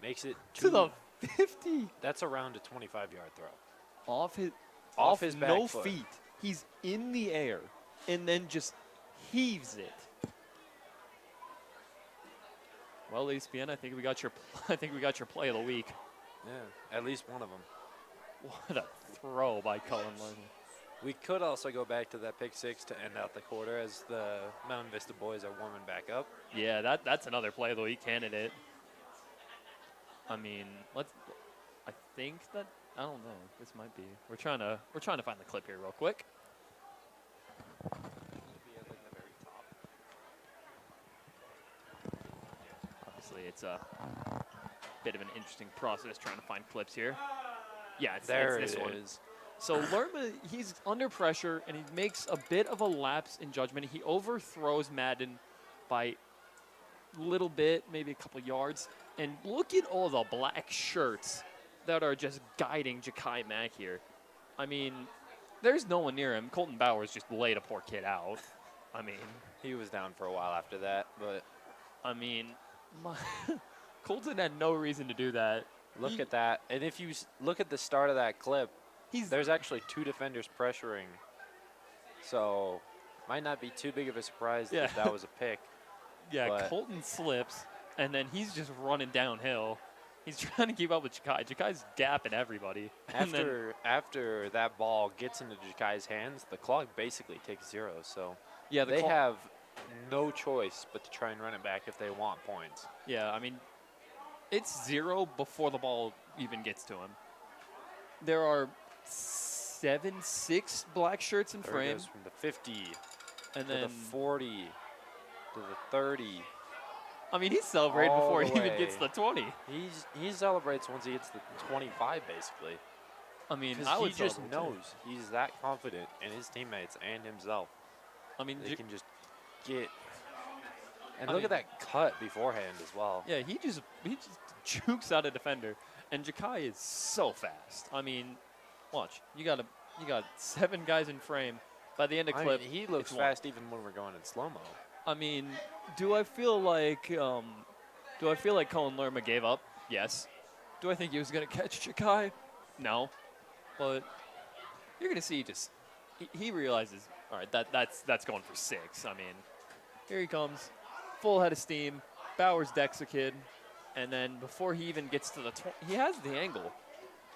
makes it to the 50. That's around a 25-yard throw. Off his back no foot. feet. He's in the air and then just heaves it. Well, ESPN, I think we got your play of the week. Yeah, at least one of them. What a throw by Cullen Lerma. We could also go back to that pick 6 to end out the quarter as the Mountain Vista boys are warming back up. Yeah, that's another play of the week candidate. I mean, I think that, I don't know. This might be. We're trying to find the clip here real quick. Obviously, it's a bit of an interesting process trying to find clips here. Yeah, it's this one. So Lerma, he's under pressure, and he makes a bit of a lapse in judgment. He overthrows Madden by a little bit, maybe a couple yards. And look at all the black shirts that are just guiding Ja'Kai Mack here. I mean, there's no one near him. Colton Bowers just laid a poor kid out. I mean, he was down for a while after that, but I mean, Colton had no reason to do that. Look at that. And if you look at the start of that clip, there's actually 2 defenders pressuring. So, might not be too big of a surprise that was a pick. Yeah, Colton slips, and then he's just running downhill. He's trying to keep up with Ja'Kai. Ja'Kai's gapping everybody. After that ball gets into Ja'Kai's hands, the clock basically takes 0. So yeah, they have no choice but to try and run it back if they want points. Yeah, I mean, it's 0 before the ball even gets to him. There are 6 black shirts in frame. It goes from the 50 and to then the 40 to the 30. I mean, he's celebrating before he even gets the 20. He celebrates once he hits the 25, basically. I mean, he just knows he's that confident in his teammates and himself. I mean, they can just get. And I look at mean- that cut beforehand as well. Yeah, he just jukes out a defender, and Jakai is so fast. I mean, watch. You got 7 guys in frame. By the end of I clip, mean, he looks it's one. fast even when we're going in slow-mo. I mean, do I feel like Colin Lerma gave up? Yes. Do I think he was gonna catch Jakai? No. But you're gonna see he realizes, all right, that's going for 6. I mean, here he comes, full head of steam. Bowers decks a kid, and then before he even gets to the he has the angle.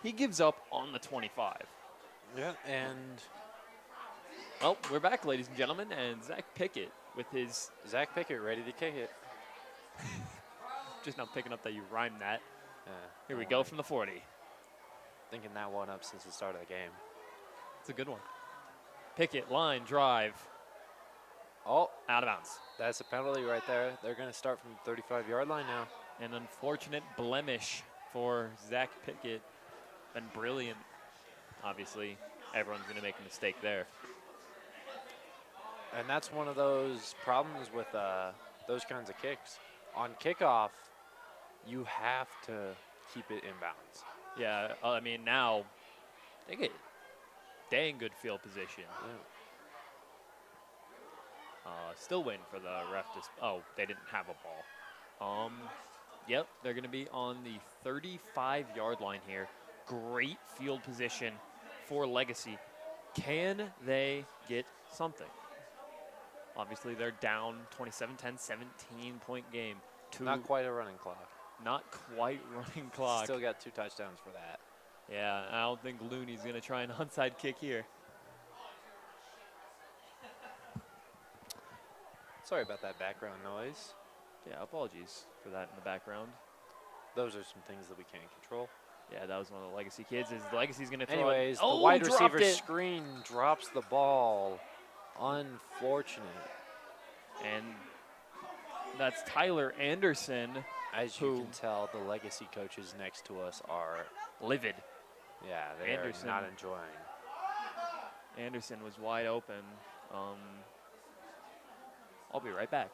He gives up on the 25. Yeah, and Well, we're back, ladies and gentlemen, and Zach Pickett with his Zach Pickett ready to kick it. just now picking up that you rhymed that. Here we don't go worry. from the 40. Thinking that one up since the start of the game. It's a good one. Pickett, line, drive, Oh, out of bounds. that's a penalty right there. They're going to start from the 35-yard line now. An unfortunate blemish for Zach Pickett. Been brilliant. Obviously, everyone's going to make a mistake there. And that's one of those problems with those kinds of kicks. On kickoff, you have to keep it in bounds. Yeah, I mean, now they get dang good field position. Still waiting for the ref to. Oh, they didn't have a ball. Yep, they're going to be on the 35-yard line here. Great field position for Legacy. Can they get something? Obviously, they're down 27-10, 17-point game. Not quite a running clock. Not quite running clock. Still got 2 touchdowns for that. Yeah, I don't think Looney's going to try an onside kick here. Sorry about that background noise. Yeah, apologies for that in the background. Those are some things that we can't control. Yeah, that was one of the Legacy kids. Is Legacy's going to throw Anyways, it? the Oh, wide dropped receiver it. screen drops the ball. Unfortunate. And that's Tyler Anderson, As you Who? can tell, the Legacy coaches next to us are, livid. yeah, they Anderson. are not enjoying. Anderson was wide open. I'll be right back.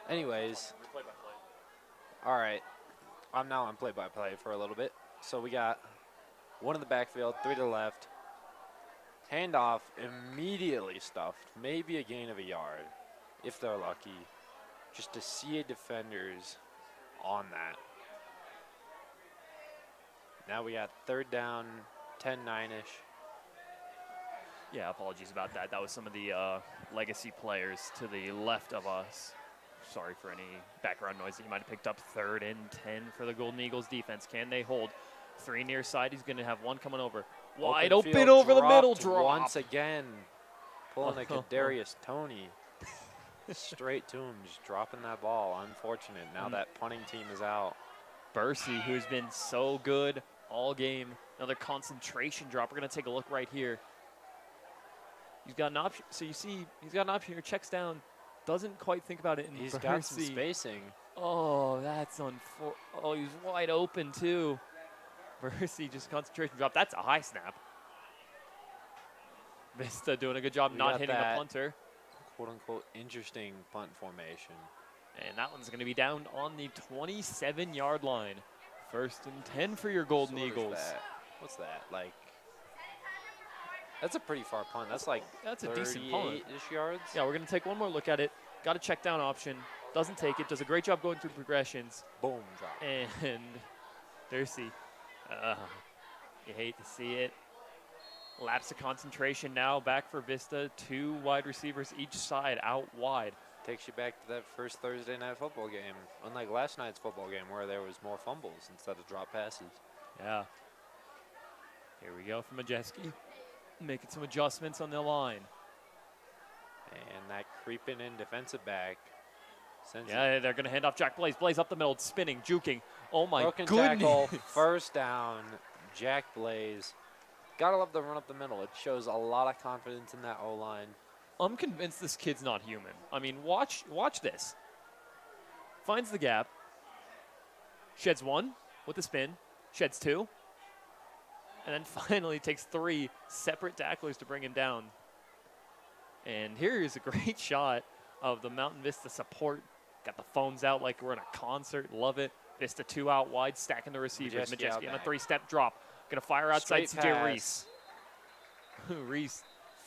Anyways, all right. I'm now on play-by-play for a little bit. So we got 1 in the backfield, 3 to the left. Handoff immediately stuffed, maybe a gain of a yard, if they're lucky. Just to see a defender's on that. Now we got 3rd down, 10-9-ish. Yeah, apologies about that. That was some of the Legacy players to the left of us. Sorry for any background noise that you might have picked up. 3rd and 10 for the Golden Eagles defense. Can they hold? 3 near side. He's going to have 1 coming over. Wide open field over the middle dropped drop. once again. Pulling a Kadarius Toney straight to him, just dropping that ball. Unfortunate. Now that punting team is out. Bursey, who's been so good all game. Another concentration drop. We're going to take a look right here. He's got an option. So you see, he's got an option here. Checks down. Doesn't quite think about it. And He's got some spacing. Oh, that's unfortunate. Oh, he's wide open, too. Bursey just concentration drop. That's a high snap. Vista doing a good job We not got hitting the that. punter. Quote-unquote interesting punt formation. And that one's going to be down on the 27-yard line. 1st and 10 for your Golden So what is Eagles. that? What's that? Like, that's a pretty far punt. That's like That's a decent punt. 38-ish yards. Yeah, we're going to take one more look at it. Got a check down option. Doesn't take it. Does a great job going through progressions. Boom, drop. And Dursey. You hate to see it. Lapse of concentration now. Back for Vista. 2 wide receivers each side out wide. Takes you back to that first Thursday night football game. Unlike last night's football game where there was more fumbles instead of drop passes. Yeah. Here we go from Majeski. Making some adjustments on the line. And that creeping in defensive back. Sends Yeah, they're going to hand off Jack Blaze. Blaze up the middle, spinning, juking. Oh, my broken goodness. tackle, 1st down, Jack Blaze. Gotta love the run up the middle. It shows a lot of confidence in that O-line. I'm convinced this kid's not human. I mean, watch this. Finds the gap. Sheds 1 with a spin. Sheds 2. And then finally takes 3 separate tacklers to bring him down. And here is a great shot of the Mountain Vista support. Got the phones out like we're in a concert. Love it. Vista 2 out wide, stacking the receivers. Majeski out Majeski on a back. 3-step drop. Going to fire outside Straight CJ pass. Reese. Reese.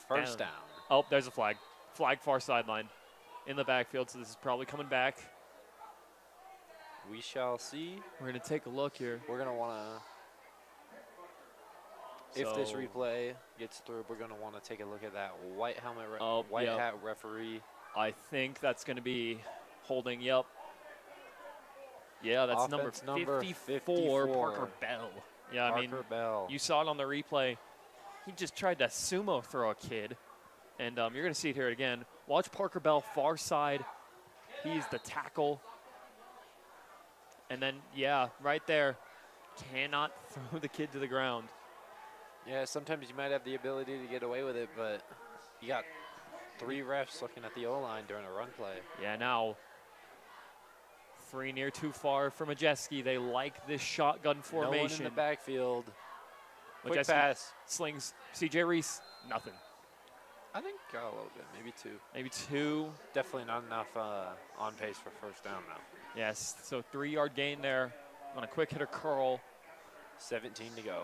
First down. Oh, there's a flag. Flag far sideline. In the backfield, so this is probably coming back. We shall see. We're going to take a look here. We're going to want to, if this So- replay gets through, we're going to want to take a look at that white helmet, Oh, white yep. hat referee. I think that's going to be holding. Yep. Yeah, that's Offense number number 54, 54. Parker Bell. Yeah, I mean, Parker Bell. you saw it on the replay. He just tried to sumo throw a kid. And you're going to see it here again. Watch Parker Bell, far side. He's the tackle. And then, yeah, right there. Cannot throw the kid to the ground. Yeah, sometimes you might have the ability to get away with it, but you got 3 refs looking at the O-line during a run play. Yeah, now 3 near too far for Majeski. They like this shotgun formation. No one in the backfield. Quick Majeski pass. slings CJ Reese. Nothing. I think a little bit, maybe 2. Maybe 2. Definitely not enough on pace for first down now. Yes, so 3-yard gain there on a quick hitter curl. 17 to go.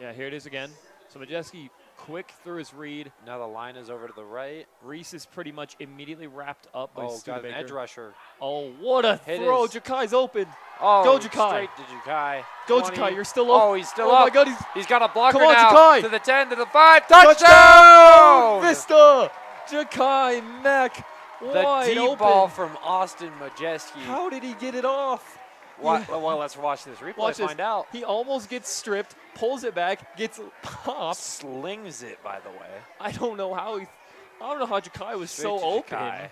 Yeah, here it is again. So Majeski quick through his read. Now the line is over to the right. Reese is pretty much immediately wrapped up by Oh, got an Studebaker. edge rusher. Oh, what a Hit throw. his- Jakai's open. Oh, Go, Jakai. straight to Jakai. Go, 20. Jakai. You're still up. Oh, he's still oh up. my God, He's got a blocker Come on, now. Jakai. To the 10, to the 5. Touchdown! Touchdown! Vista! Jakai Mack The wide deep open. ball from Austin Majeski. How did he get it off? Well, let's watch this replay, Watch this. find out. He almost gets stripped, pulls it back, gets popped. Slings it, by the way. I don't know how Jakai was Straight so to open. Jakai.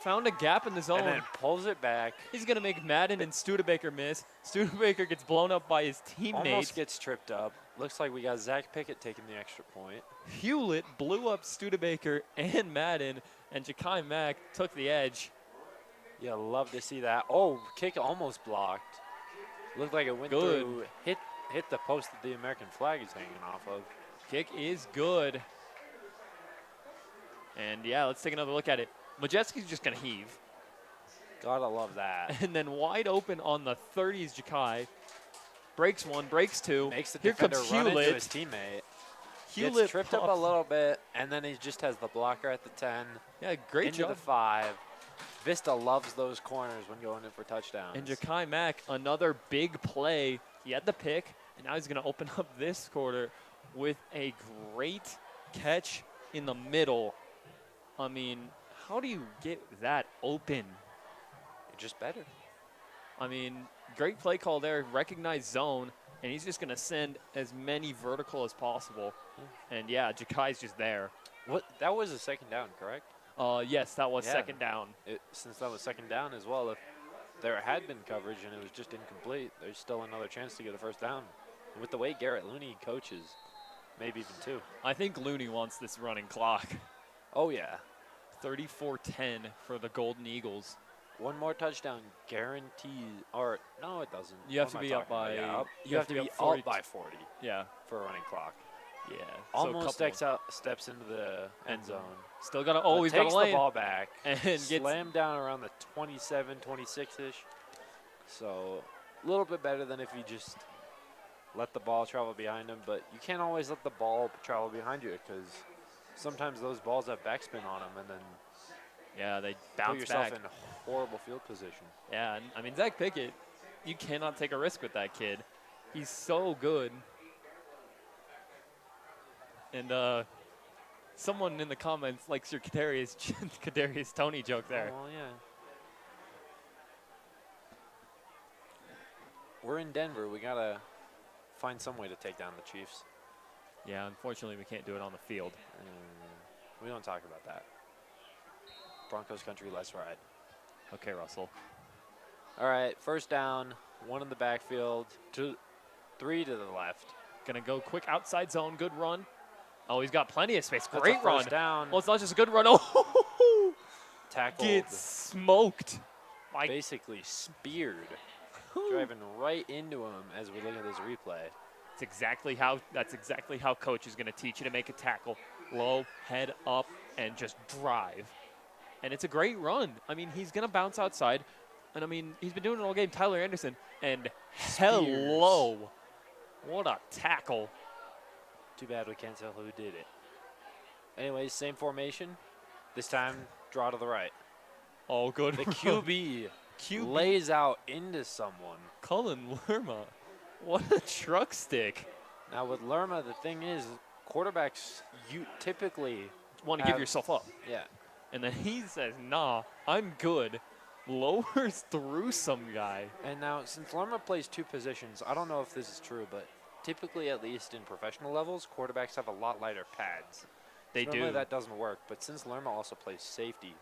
Found a gap in the zone. And then pulls it back. He's going to make Madden and Studebaker miss. Studebaker gets blown up by his teammates. Almost gets tripped up. Looks like we got Zach Pickett taking the extra point. Hewlett blew up Studebaker and Madden, and Jakai Mack took the edge. Yeah, love to see that. Oh, kick almost blocked. Looked like it went Good. through, hit the post that the American flag is hanging off of. Kick is good. And yeah, let's take another look at it. Majeski's just going to heave. Gotta love that. And then wide open on the 30s, Jakai. Breaks 1, breaks 2. Makes the Here defender comes run into Hewlett. his teammate. Hewlett Gets tripped up a pops- little bit, and then he just has the blocker at the 10. Yeah, great into job. the 5. Vista loves those corners when going in for touchdowns. And Jakai Mack, another big play. He had the pick, and now he's going to open up this quarter with a great catch in the middle. I mean, how do you get that open? You're just better. I mean, great play call there, recognized zone, and he's just going to send as many vertical as possible. And yeah, Jakai's just there. What? That was a second down, correct? Yes, that was Yeah. second down. Since that was second down as well, if there had been coverage and it was just incomplete, there's still another chance to get a first down. With the way Garrett Looney coaches, maybe even 2. I think Looney wants this running clock. Oh, yeah. 34-10 for the Golden Eagles. One more touchdown guaranteed. Or, no, it doesn't. You have What to am I be up talking about? by- Yeah, you have to be up 40. by 40 Yeah, for a running clock. yeah. Almost so steps into the end zone. Still got to, oh, he's got takes a lane. the ball back. And gets, Slammed down around the 27, 26-ish. So a little bit better than if you just let the ball travel behind him. But you can't always let the ball travel behind you because sometimes those balls have backspin on them and then yeah, they put bounce yourself back. in horrible field position. Yeah, and, I mean, Zach Pickett, you cannot take a risk with that kid. He's so good. And someone in the comments likes your Kadarius Toney joke there. Oh, well, yeah. We're in Denver. We got to find some way to take down the Chiefs. Yeah, unfortunately, we can't do it on the field. We don't talk about that. Broncos country, let's ride. Okay, Russell. All right, first down, 1 in the backfield, 3 to the left. Gonna go quick outside zone, good run. Oh, he's got plenty of space. That's Great a run. first down. Well, it's not just a good run. Oh, Tackled, gets smoked. By basically speared, driving right into him as we look at this replay. That's exactly how coach is going to teach you to make a tackle. low, head up, and just drive. And it's a great run. I mean, he's going to bounce outside. And, I mean, he's been doing it all game. Tyler Anderson. And hello. What a tackle. Too bad we can't tell who did it. Anyways, same formation. This time, draw to the right. Oh, good. The QB lays out into someone. Cullen Lerma. What a truck stick. Now, with Lerma, the thing is, quarterbacks, you typically want to give yourself up. Yeah. And then he says, nah, I'm good. Lowers through some guy. And now, since Lerma plays two positions, I don't know if this is true, but typically, at least in professional levels, quarterbacks have a lot lighter pads. They do. Normally that doesn't work, but since Lerma also plays safety,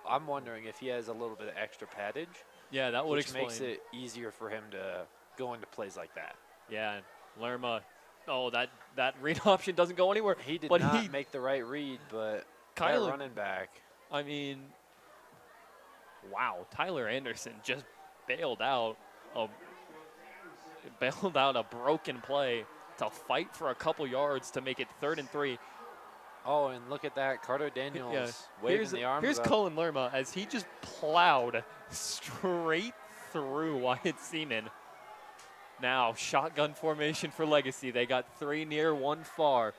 I'm wondering if he has a little bit of extra paddage. Yeah, that would which explain. makes it easier for him to go into plays like that. Yeah, Lerma. Oh, that read option doesn't go anywhere. He did but not make the right read, but that running back. I mean, wow, Tyler Anderson just bailed out a broken play to fight for a couple yards to make it 3rd and 3. Oh, and look at that, Carter Daniels waving the arms Here's up. Cullen Lerma as he just plowed straight through Wyatt Seaman. Now, shotgun formation for Legacy. They got 3 near, 1 far.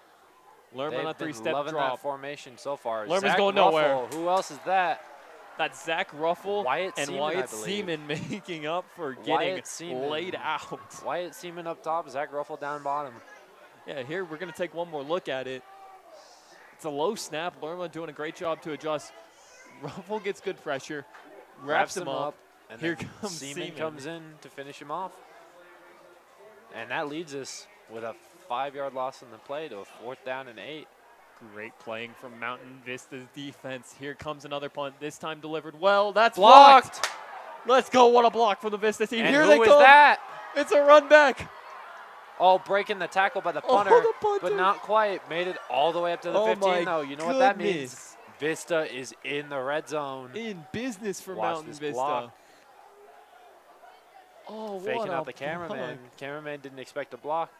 Lerma on a 3-step loving drop. that formation so far. Lerma's Zach going Ruffle, nowhere. Who else is that? That's Zach Ruffle Wyatt and Seaman, Wyatt Seaman making up for getting laid out. Wyatt Seaman up top, Zach Ruffle down bottom. Yeah, here we're going to take one more look at it. It's a low snap. Lerma doing a great job to adjust. Ruffle gets good pressure, wraps him up. And here then comes Seaman comes in to finish him off. And that leads us with a 5-yard loss in the play to a 4th down and 8. Great playing from Mountain Vista's defense. Here comes another punt, this time delivered well. That's blocked. Let's go. What a block from the Vista team. And here who they is come. that? It's a run back. Oh, breaking the tackle by the punter, the punter. but not quite. Made it all the way up to the 15, though. You know what that means? Vista is in the red zone. In business for Watch Mountain this Vista. block. Oh, Faking what out a the cameraman. block. Cameraman didn't expect a block.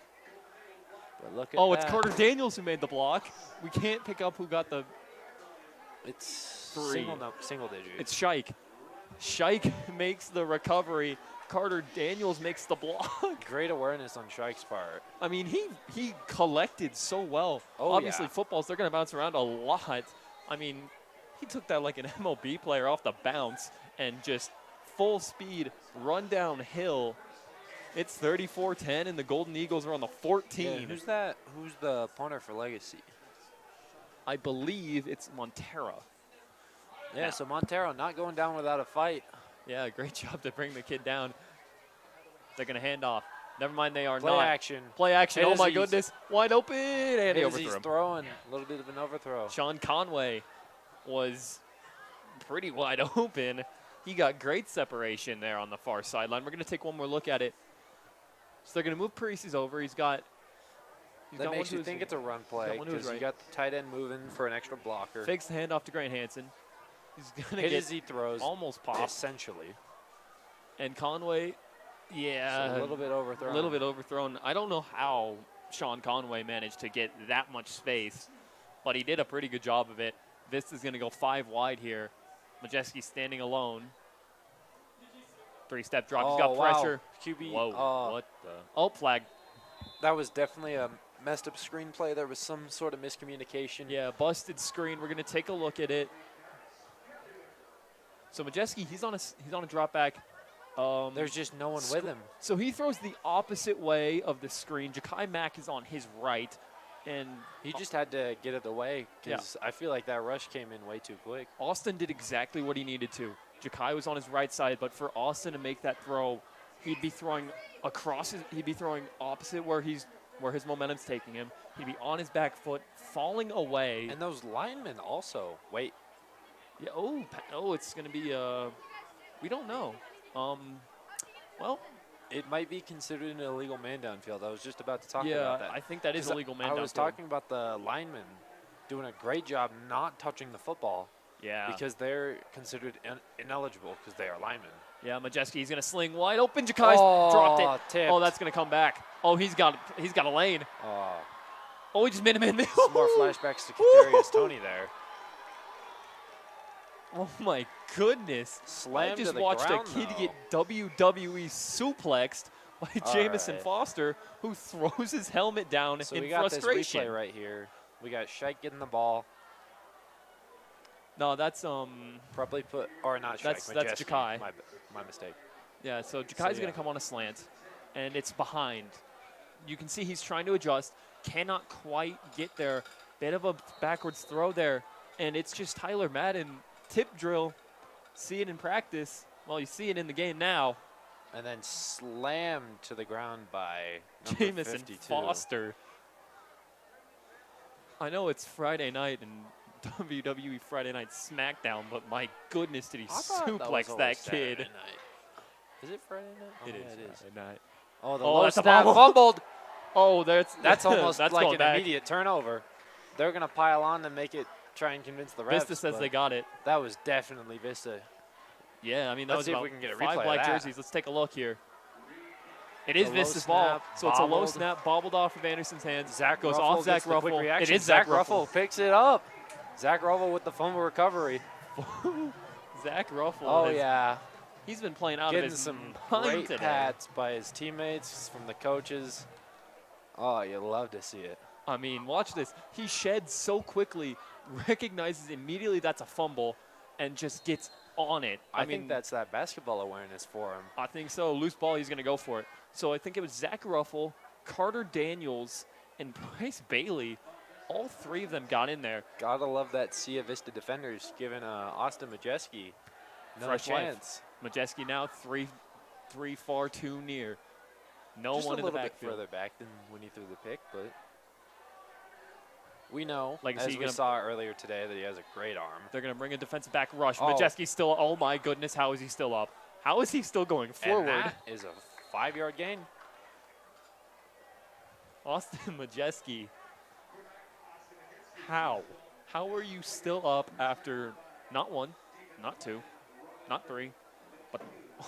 But look at Oh, that. it's Carter Daniels who made the block. We can't pick up who got the. It's 3. single digit. It's Shike. Shike makes the recovery. Carter Daniels makes the block. Great awareness on Shike's part. I mean, he collected so well. Oh, Obviously, yeah. footballs, they're going to bounce around a lot. I mean, he took that like an MLB player off the bounce and just full speed run downhill. It's 34-10, and the Golden Eagles are on the 14. Yeah, who's that? Who's the punter for Legacy? I believe it's Montero. Yeah, so Montero not going down without a fight. Yeah, great job to bring the kid down. They're going to hand off. Never mind, they are Play not. action. Play action. Oh, my Hizzies. goodness. Wide open, and he He's overthrew him. throwing a little bit of an overthrow. Sean Conway was pretty wide open. He got great separation there on the far sideline. We're going to take one more look at it. So they're going to move Parisi's over. He's got That makes you think it's a run play because you got the tight end moving for an extra blocker. Fakes the handoff to Grant Hansen. He's going to Hit get as he throws. almost popped. Essentially. And Conway, yeah. So a little bit overthrown. A little bit overthrown. I don't know how Sean Conway managed to get that much space, but he did a pretty good job of it. Vista's going to go 5 wide here. Majeski standing alone. 3-step drop. He's got pressure. QB. Whoa. What the? Oh, flag. That was definitely a messed up screenplay. There was some sort of miscommunication. Yeah, busted screen. We're going to take a look at it. So Majeski, he's on a drop back. There's just no one with him. So he throws the opposite way of the screen. Ja'Kai Mack is on his right, and he just had to get it away because I feel like that rush came in way too quick. Austin did exactly what he needed to. Ja'Kai was on his right side, but for Austin to make that throw, he'd be throwing he'd be throwing opposite where his momentum's taking him. He'd be on his back foot, falling away. And those linemen also. Wait. Yeah. Oh, it's going to be we don't know. Well, it might be considered an illegal man downfield. I was just about to talk about that. Yeah, I think that is illegal man downfield. I was talking about the linemen doing a great job not touching the football. Yeah. Because they're considered ineligible because they are linemen. Yeah, Majeski, he's going to sling wide open. Ja'Kai's dropped it. Tipped. Oh, that's going to come back. Oh, he's got a lane. Oh, he just made him in. Some more flashbacks to Kadarius Toney there. Oh my goodness. Slammed I just to the watched ground, a kid though. get WWE suplexed by All Jamison right. Foster, who throws his helmet down So in we got frustration. this replay right here. We got Shike getting the ball. No, that's Probably put, or not Shike, that's Majeski. Ja'Kai. My mistake. Yeah, so Jakai's yeah. going to come on a slant, and it's behind. You can see he's trying to adjust, cannot quite get there. Bit of a backwards throw there, and it's just Tyler Madden, tip drill. See it in practice. Well, you see it in the game now. And then slammed to the ground by number Jamison 52. Foster. I know it's Friday night and WWE Friday Night SmackDown, but my goodness, did he I thought that was suplex always that Saturday kid? night. Is it Friday night? Oh, It yeah, is it is. Friday night. Oh, the Oh, low that's a snap fumble. fumbled. Oh, that's Almost that's like going an back. immediate turnover. They're going to pile on to make it, try and convince the refs. Vista says but they got it. that was definitely Vista. Yeah, I mean, that Let's was see if about we can get a 5 replay of black that. jerseys. Let's take a look here. It is A low Vista's ball, snap, so it's a low bobbled. snap, bobbled off of Anderson's hands. Zach goes Ruffle off Zach gets the quick Ruffle. reaction. It is Zach Ruffle picks it up. Zach Ruffle with the fumble recovery. Zach Ruffle. Oh, has- yeah. He's been playing out Getting of his some mind great today. pats by his teammates, from the coaches. Oh, you love to see it. I mean, watch this. He sheds so quickly, recognizes immediately that's a fumble, and just gets on it. I mean, think that's that basketball awareness for him. I think so. Loose ball, he's going to go for it. So I think it was Zach Ruffle, Carter Daniels, and Bryce Bailey. All three of them got in there. Gotta love that Sia Vista defenders giving Austin Majeski another Fresh life. chance. Majeski now three far too near. No Just one a in the little bit backfield. further back than when he threw the pick, but we know, Like, is as he we gonna- saw earlier today, that he has a great arm. They're going to bring a defensive back rush. Oh. Majeski's still, oh my goodness, how is he still up? How is he still going forward? And that is a 5-yard gain. Austin Majeski, how? How are you still up after not 1, not 2, not 3, but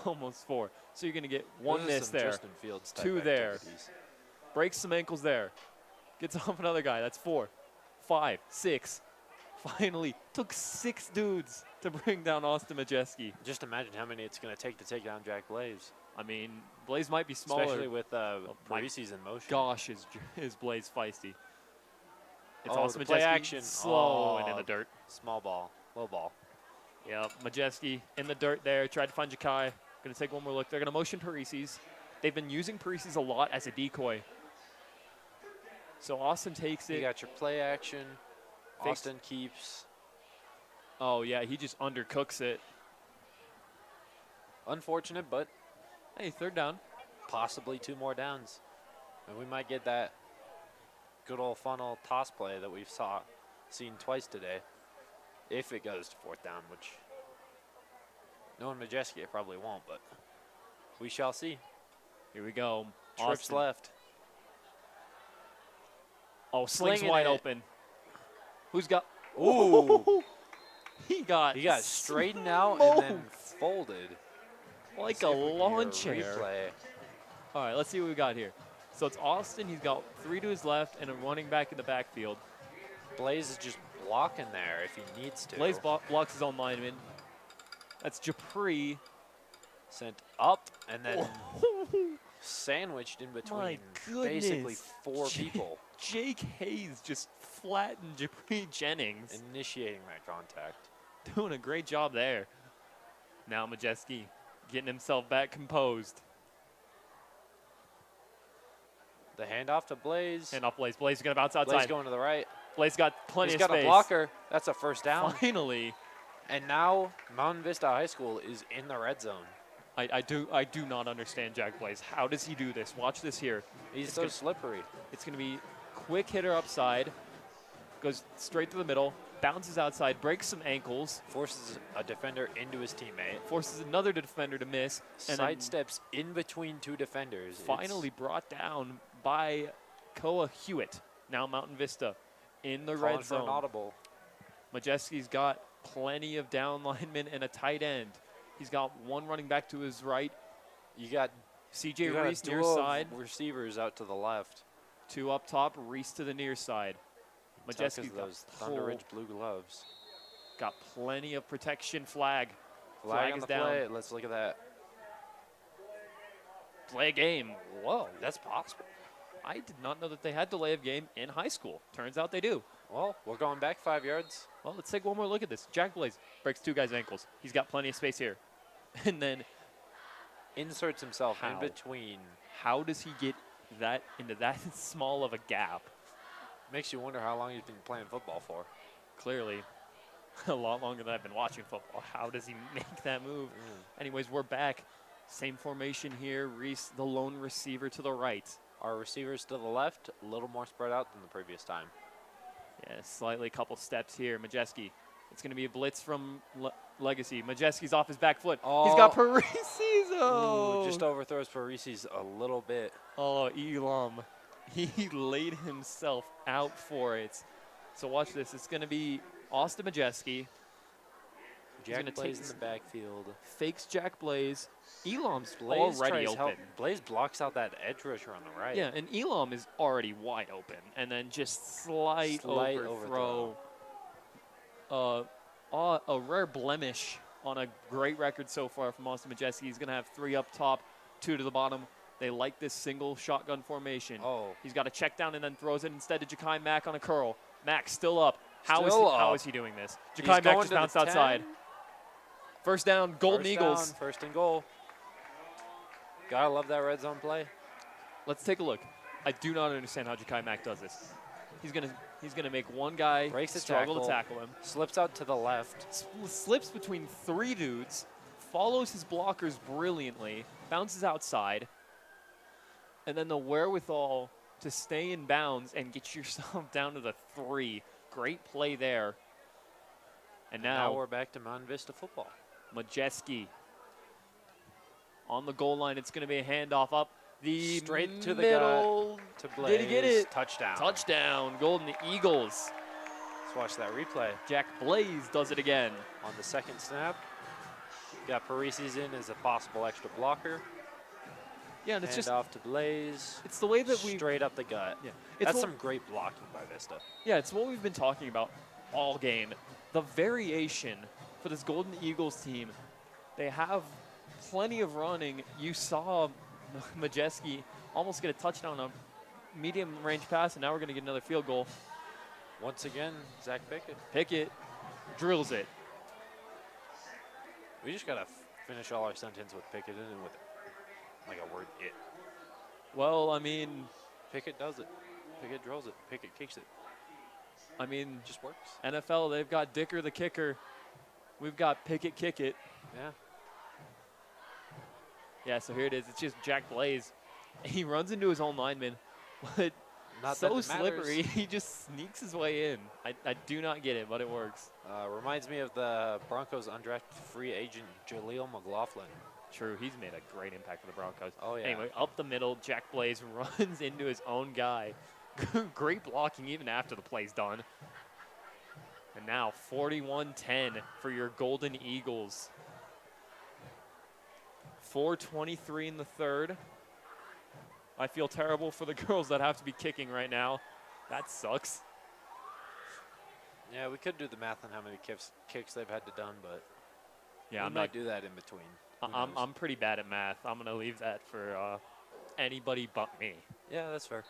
almost 4? So you're going to get 1 Those are miss some there. Tristan Fields type 2 there. activities. Breaks some ankles there. Gets off another guy. That's 4, 5, 6. Finally, took 6 dudes to bring down Austin Majeski. Just imagine how many it's going to take down Jack Blaze. I mean, Blaze might be smaller. Especially with my Parisi's in motion. Gosh, is Blaze feisty. It's Oh, Austin the play Majeski action. slow and in Oh. the dirt. Small ball, low ball. Yeah, Majeski in the dirt there. Tried to find Ja'Kai. Going to take one more look. They're going to motion Parisi's. They've been using Parisi's a lot as a decoy. So Austin takes You it. got your play action. Fakes. Austin keeps. Oh, yeah, he just undercooks it. Unfortunate, but Hey, 3rd down. possibly 2 more downs. And we might get that good old funnel toss play that we've seen twice today. If it goes to 4th down, which knowing Majeski, it probably won't, but we shall see. Here we go. Trips Austin. left. Oh, sling's Slinging wide it. open. Who's got? Ooh. He got Straightened out and then smoked folded. like See a if we can get lawn a chair. replay. All right, let's see what we got here. So it's Austin. He's got 3 to his left and a running back in the backfield. Blaze is just blocking there if he needs to. Blaze blocks his own lineman. That's Japri. Sent up and then sandwiched in between basically goodness. 4 people Jake Hayes just flattened Japri Jennings. initiating that contact. Doing a great job there. Now Majeski getting himself back composed. The handoff to Blaze. And off Blaze. Blaze is going to bounce Blaze outside. going to the right. Blaze got plenty He's of got space. a blocker. That's a first down. Finally. And now Mountain Vista High School is in the red zone. I do not understand Jack Blaze. How does he do this? Watch this here. He's It's so gonna- slippery. It's going to be quick hitter upside. Goes straight to the middle. Bounces outside. Breaks some ankles. Forces a defender into his teammate. Forces another defender to miss. And then Sidesteps in between 2 defenders. finally brought down by Koa Hewitt. Now Mountain Vista in the red Calling for an zone. audible. Majeski's got plenty of down linemen and a tight end. He's got 1 running back to his right. You got CJ you got Reese a near duo of side. receivers out to the left. 2 up top, Reese to the near side. Majeski's got those Thunder Ridge blue gloves. Got plenty of protection. Flag Flag on is the down. play. Let's look at that. Play a game. Whoa. That's possible. I did not know that they had delay of game in high school. Turns out they do. Well, we're going back 5 yards. Well, let's take one more look at this. Jack Blaze breaks 2 guys' ankles. He's got plenty of space here. And then Inserts himself How? in between. how does he get that into that small of a gap? Makes you wonder how long he's been playing football for. Clearly, a lot longer than I've been watching football. How does he make that move? Anyways, we're back. Same formation here. Reese, the lone receiver to the right. Our receivers to the left, a little more spread out than the previous time. Yeah, slightly a couple steps here. Majeski. It's going to be a blitz from Legacy. Majeski's off his back foot. Oh. He's got Parisi's. Oh. Ooh, just overthrows Parisi's a little bit. Oh, Elam. He laid himself out for it. So watch this. It's going to be Austin Majeski. Jack Blaze in the backfield. Fakes Jack Blaze. Elam's Blaze already tries open. help. Blaze blocks out that edge rusher on the right. Yeah, and Elam is already wide open. And then just slight overthrow. A rare blemish on a great record so far from Austin Majeski. He's going to have 3 up top, 2 to the bottom. They like this single shotgun formation. Oh. He's got a check down and then throws it instead to Ja'Kai Mack on a curl. Mack still up. How is he doing this? Ja'Kai Mack just bounced outside. First down, Golden Eagles. Down, first and goal. Gotta love that red zone play. Let's take a look. I do not understand how Ja'Kai Mack does this. He's gonna make one guy Breaks the struggle to tackle him. Slips out to the left. Slips between 3 dudes. Follows his blockers brilliantly. Bounces outside. And then the wherewithal to stay in bounds and get yourself down to the 3. Great play there. And Now we're back to Mount Vista football. Majeski on the goal line. It's going to be a handoff up the Straight to the middle. gut to Blaze. Did he get it? Touchdown. Touchdown. Golden Eagles. Let's watch that replay. Jack Blaze does it again. On the second snap, got Parisi's in as a possible extra blocker. Yeah, and it's Hand just off to Blaze. it's the way that we Straight up the gut. Yeah, That's some great blocking by Vista. Yeah, it's what we've been talking about all game. The variation for this Golden Eagles team, they have plenty of running. You saw Majeski almost get a touchdown on a medium range pass, and now we're going to get another field goal. Once again, Zach Pickett. Pickett drills it. We just got to finish all our sentence with Pickett in and with like a word it. Well, I mean, Pickett does it. Pickett drills it. Pickett kicks it. I mean, Just works. NFL, they've got Dicker the kicker. We've got Pickett kick it. Yeah. Yeah, so here it is. It's just Jack Blaze. He runs into his own lineman, but Not so that it matters. slippery, he just sneaks his way in. I do not get it, but it works. Reminds me of the Broncos undrafted free agent Jaleel McLaughlin. True, he's made a great impact for the Broncos. Oh, yeah. Anyway, up the middle, Jack Blaze runs into his own guy. Great blocking even after the play's done. And now 41-10 for your Golden Eagles. 4:23 in the third. I feel terrible for the girls that have to be kicking right now. That sucks. Yeah, we could do the math on how many kicks they've had to done, but Yeah, we I'm might not. do that in between. Who knows? I'm pretty bad at math. I'm gonna leave that for anybody but me. Yeah, that's fair.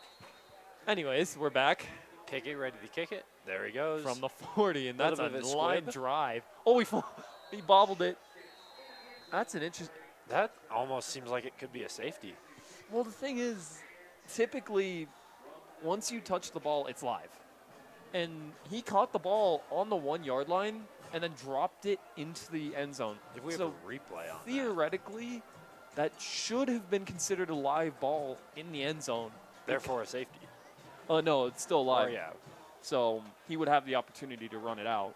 Anyways, we're back Pickett ready to kick it. There he goes. from the 40, and Little that's bit a of a line squib. drive. Oh, he bobbled it. That's an interesting. That almost seems like it could be a safety. Well, the thing is, typically, once you touch the ball, it's live. And he caught the ball on the 1 yard line and then dropped it into the end zone. If we have So a replay on that. theoretically, that should have been considered a live ball in the end zone. Therefore a safety. Oh, no, it's still live. Oh, yeah. So he would have the opportunity to run it out.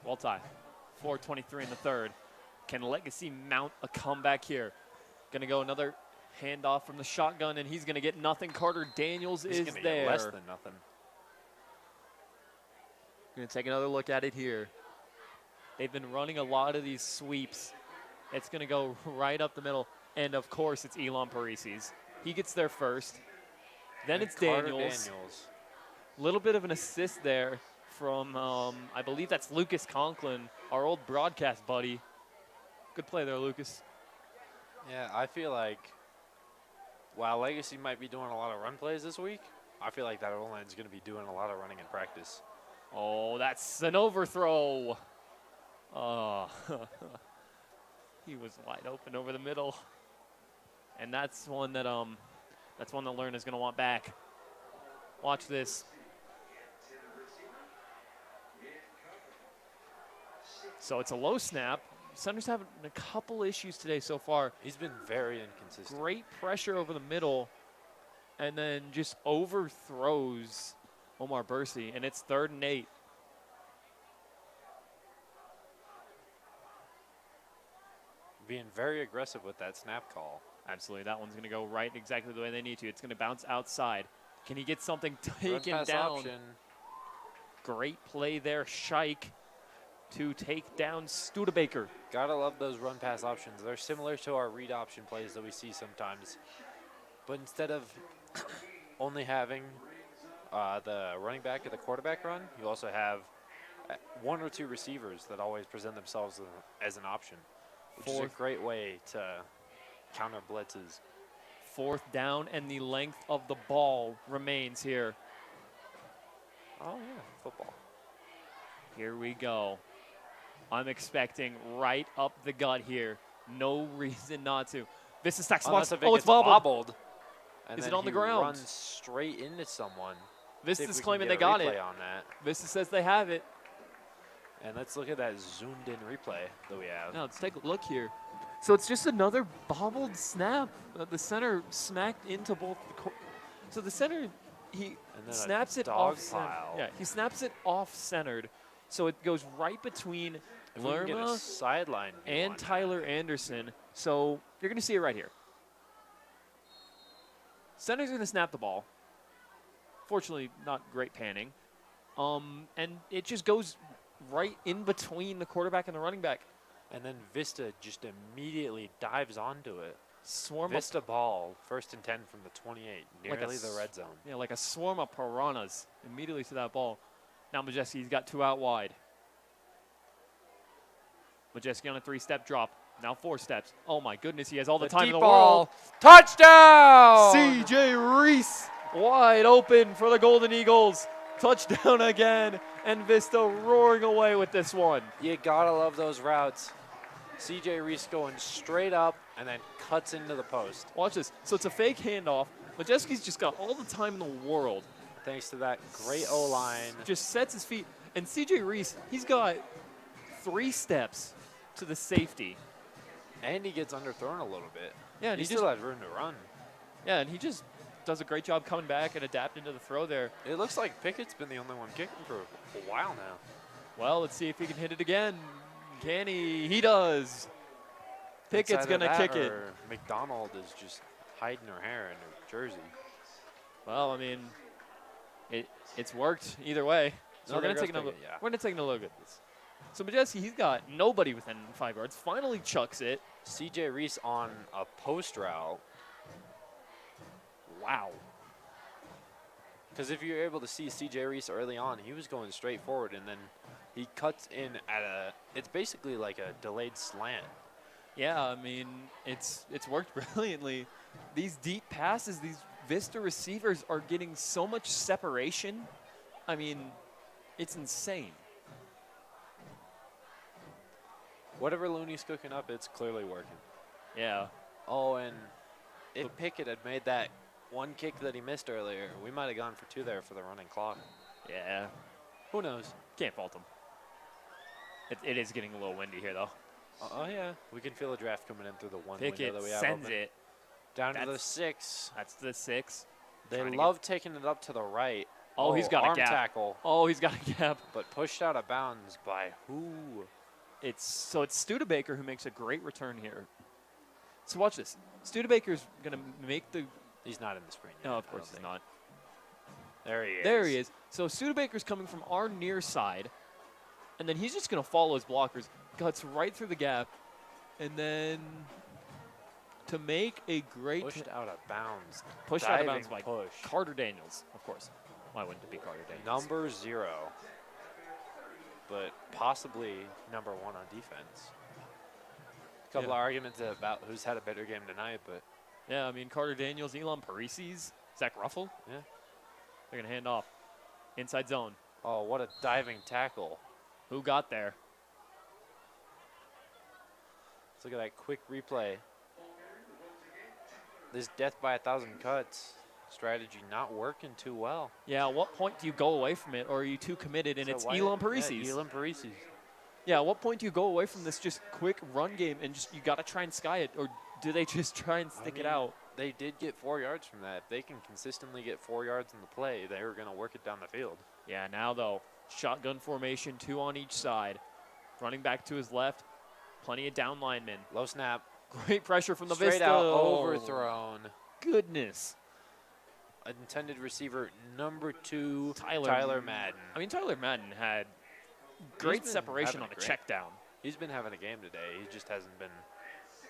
Well tie. 4:23 in the third. Can Legacy mount a comeback here? Going to go another Handoff from the shotgun, and he's going to get nothing. Carter Daniels He's is gonna there. get less than nothing. Going to take another look at it here. They've been running a lot of these sweeps. It's going to go right up the middle. And, of course, it's Elon Parisis. He gets there first. Then And it's Carter Daniels. Little bit of an assist there from, I believe that's Lucas Conklin, our old broadcast buddy. Good play there, Lucas. Yeah, I feel like while Legacy might be doing a lot of run plays this week, I feel like that O-line is going to be doing a lot of running in practice. Oh, that's an overthrow. He was wide open over the middle. And that's one that Lerner's going to want back. Watch this. So it's a low snap. Center's having a couple issues today so far. He's been very inconsistent. Great pressure over the middle, and then just overthrows Omar Bursey, and it's 3rd and 8. Being very aggressive with that snap call. Absolutely, that one's going to go right exactly the way they need to. It's going to bounce outside. Can he get something Run taken pass down? option. Great play there, Scheich, to take down Studebaker. Gotta love those run pass options. They're similar to our read option plays that we see sometimes. But instead of only having the running back or the quarterback run, you also have 1 or 2 receivers that always present themselves as an option, which is a great way to counter blitzes. 4th down, and the length of the ball remains here. Oh, yeah, football. Here we go. I'm expecting right up the gut here. No reason not to. Vista stacks. Unless if it Oh, gets it's bobbled. And Is then it on the he ground? runs straight into someone. See if Vista's we can claiming get they a got replay it. on that. Vista says they have it. And let's look at that zoomed in replay that we have. Now let's take a look here. So it's just another bobbled snap. The center smacked into both. So the center, he then a snaps it dog off. pile. Yeah, he snaps it off centered. So it goes right between If we can get a Lerma sideline view on and that. Tyler Anderson. So you're going to see it right here. Center's going to snap the ball. Fortunately, not great panning. And it just goes right in between the quarterback and the running back. And then Vista just immediately dives onto it. Swarm Vista ball, 1st and 10 from the 28, Like a nearly the s- red zone. Yeah, like a swarm of piranhas immediately to that ball. Now Majeski's got 2 out wide. Majeski on a 3-step drop. Now 4 steps. Oh my goodness, he has all the time in deep the ball. world. Touchdown! C.J. Reese wide open for the Golden Eagles. Touchdown again, and Vista roaring away with this one. You gotta love those routes. CJ Reese going straight up and then cuts into the post. Watch this. So it's a fake handoff. Majeski's just got all the time in the world. Thanks to that great O-line. Just sets his feet. And C.J. Reese, he's got 3 steps to the safety. And he gets underthrown a little bit. Yeah, and he he still has room to run. Yeah, and he just does a great job coming back and adapting to the throw there. It looks like Pickett's been the only one kicking for a while now. Well, let's see if he can hit it again. Can he? He does. Pickett's going to kick it. McDonald is just hiding her hair in her jersey. Well, I mean, it's worked either way. So No, we're going to there take goes another. Pickett, yeah. We're going to take another look at this. So Majeski, he's got nobody within 5 yards. Finally chucks it. CJ Reese on a post route. Wow. Because if you're able to see CJ Reese early on, he was going straight forward, and then he cuts in at it's basically like a delayed slant. Yeah, I mean, it's worked brilliantly. These deep passes, these Vista receivers are getting so much separation. I mean, it's insane. Whatever Looney's cooking up, it's clearly working. Yeah. Oh, and if Pickett had made that one kick that he missed earlier, we might have gone for 2 there for the running clock. Yeah. Who knows? Can't fault him. It is getting a little windy here, though. Oh, yeah. We can feel a draft coming in through the one Pickett window that we have sends open. it. Down to the That's- 6. That's the 6. They trying to love taking it up to the right. Oh, he's got a arm gap. tackle, Oh, he's got a gap. but pushed out of bounds by who? It's Studebaker who makes a great return here. So watch this. Studebaker's going to make the... He's not in the screen. No, yet, of I course don't he's think. not. There he is. There he is. So Studebaker's coming from our near side, and then he's just going to follow his blockers. Cuts right through the gap, and then to make a great... Pushed out of bounds. Pushed out of bounds Diving by push. Carter Daniels, of course. Why wouldn't it be Carter Daniels? Number 0. But possibly number 1 on defense. A couple Yeah. of arguments about who's had a better game tonight, but Yeah, I mean, Carter Daniels, Elon Parisi's, Zach Ruffle. yeah. They're going to hand off. Inside zone. Oh, what a diving tackle. Who got there? Let's look at that quick replay. This death by 1,000 cuts strategy not working too well. Yeah, at what point do you go away from it, or are you too committed and So it's why- Elon Parisi's? Yeah, Elon Parisi's. Yeah, at what point do you go away from this just quick run game and just you got to try and sky it, or do they just try and stick it out? They did get 4 yards from that. If they can consistently get 4 yards in the play, they're going to work it down the field. Yeah, now though, shotgun formation, 2 on each side. Running back to his left, plenty of down linemen. Low snap. Great pressure from the Straight Vista. out, Oh, overthrown. goodness. Intended receiver number 2, Tyler Tyler Madden. I mean, Tyler Madden had great been separation having on a a great- check down. He's been having a game today. He just hasn't been.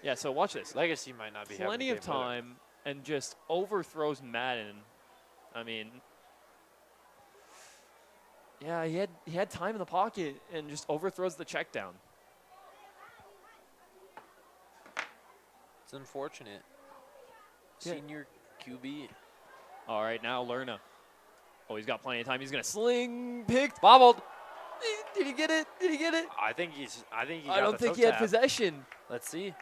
Yeah, so watch this. Legacy might not be having Plenty a of game with him. time and just overthrows Madden. I mean, yeah, he had time in the pocket and just overthrows the check down. It's unfortunate. Yeah. Senior QB. All right, now Lerna. Oh, he's got plenty of time. He's gonna sling, picked. Bobbled. Did he get it? Did he get it? I think he got I don't the think toe he had tap. possession. Let's see.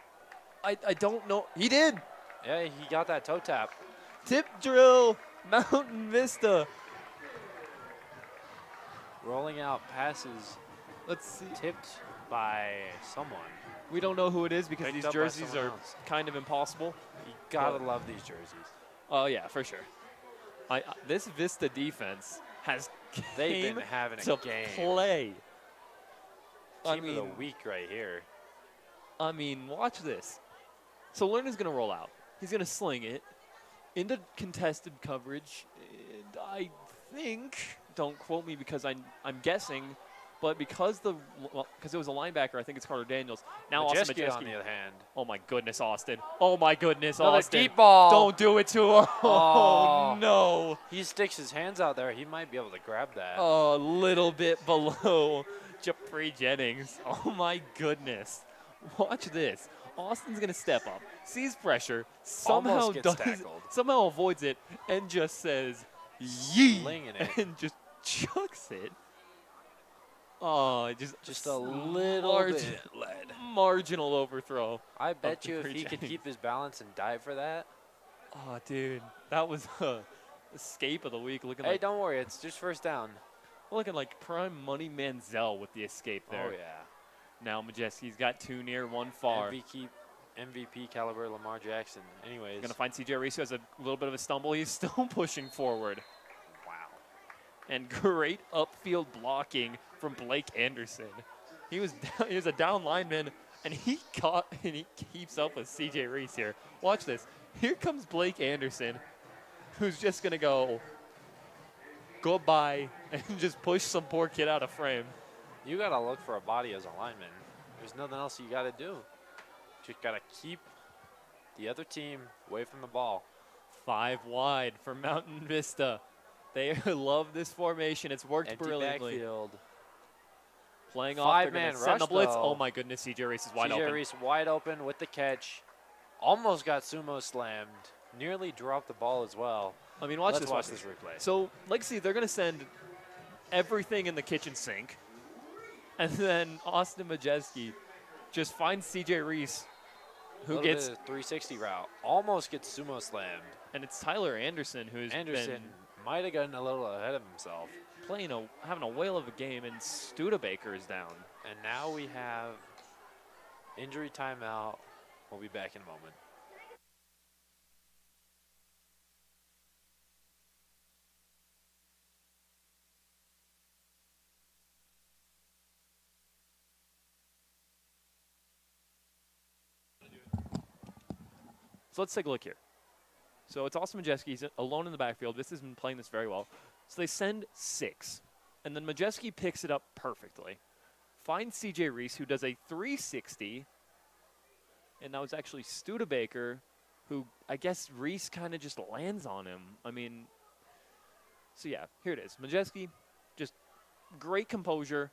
I don't know. He did. Yeah, he got that toe tap. Tip drill, Mountain Vista. Rolling out passes Let's see. tipped by someone. We don't know who it is because Picked these up by jerseys someone are else. kind of impossible. You gotta love these jerseys. Oh yeah, for sure. This Vista defense has They've came been having a to game. play. Team of the week right here. I mean, watch this. So Lerna's gonna roll out. He's gonna sling it into contested coverage. And I think, don't quote me because I'm guessing, but because it was a linebacker, I think it's Carter Daniels. Now Austin Majeski on Majeski. the other hand. Oh my goodness, Austin. Oh my goodness, Another Austin. deep ball. Don't do it to him. Oh. Oh no. He sticks his hands out there. He might be able to grab that. A little bit below Japri Jennings. Oh my goodness. Watch this. Austin's gonna step up, sees pressure, somehow Almost gets does tackled. somehow avoids it, and just says yee Slinging it. and just chucks it. Oh, Just a little large- bit lead. marginal overthrow. I bet the you if free he could Jennings. keep his balance and dive for that. Oh, dude, that was a escape of the week. Hey, don't worry. It's just first down. Looking like prime money Manziel with the escape there. Oh, yeah. Now Majeski's got 2 near, 1 far. MVP caliber Lamar Jackson. Anyways. Gonna find CJ Reese, who has a little bit of a stumble. He's still pushing forward. Wow. And great upfield blocking from Blake Anderson. He was a down lineman, and he caught and he keeps up with CJ Reese here. Watch this. Here comes Blake Anderson, who's just gonna go by and just push some poor kid out of frame. You got to look for a body as a lineman. There's nothing else you got to do. Just got to keep the other team away from the ball. 5 wide for Mountain Vista. They love this formation. It's worked Empty brilliantly. backfield. Playing off. They're Five-man gonna send the rush, blitz. though. Oh my goodness, CJ Reese is wide CJ open. Reese wide open with the catch. Almost got sumo slammed. Nearly dropped the ball as well. I mean, watch Let's this. watch this replay. So, Legacy, they're going to send everything in the kitchen sink. And then Austin Majeski just finds CJ Reese, who Little gets, bit of 360 route. Almost gets sumo slammed. and it's Tyler Anderson who's Anderson might have gotten a little ahead of himself. been having a whale of a game, and Studebaker is down. And now we have injury timeout. We'll be back in a moment. So let's take a look here. So it's Austin Majeski. He's alone in the backfield. This has been playing this very well. So they send 6. And then Majeski picks it up perfectly. Finds C.J. Reese, who does a 360. And that was actually Studebaker, who I guess Reese kind of just lands on him. I mean, so yeah, here it is. Majeski, just great composure,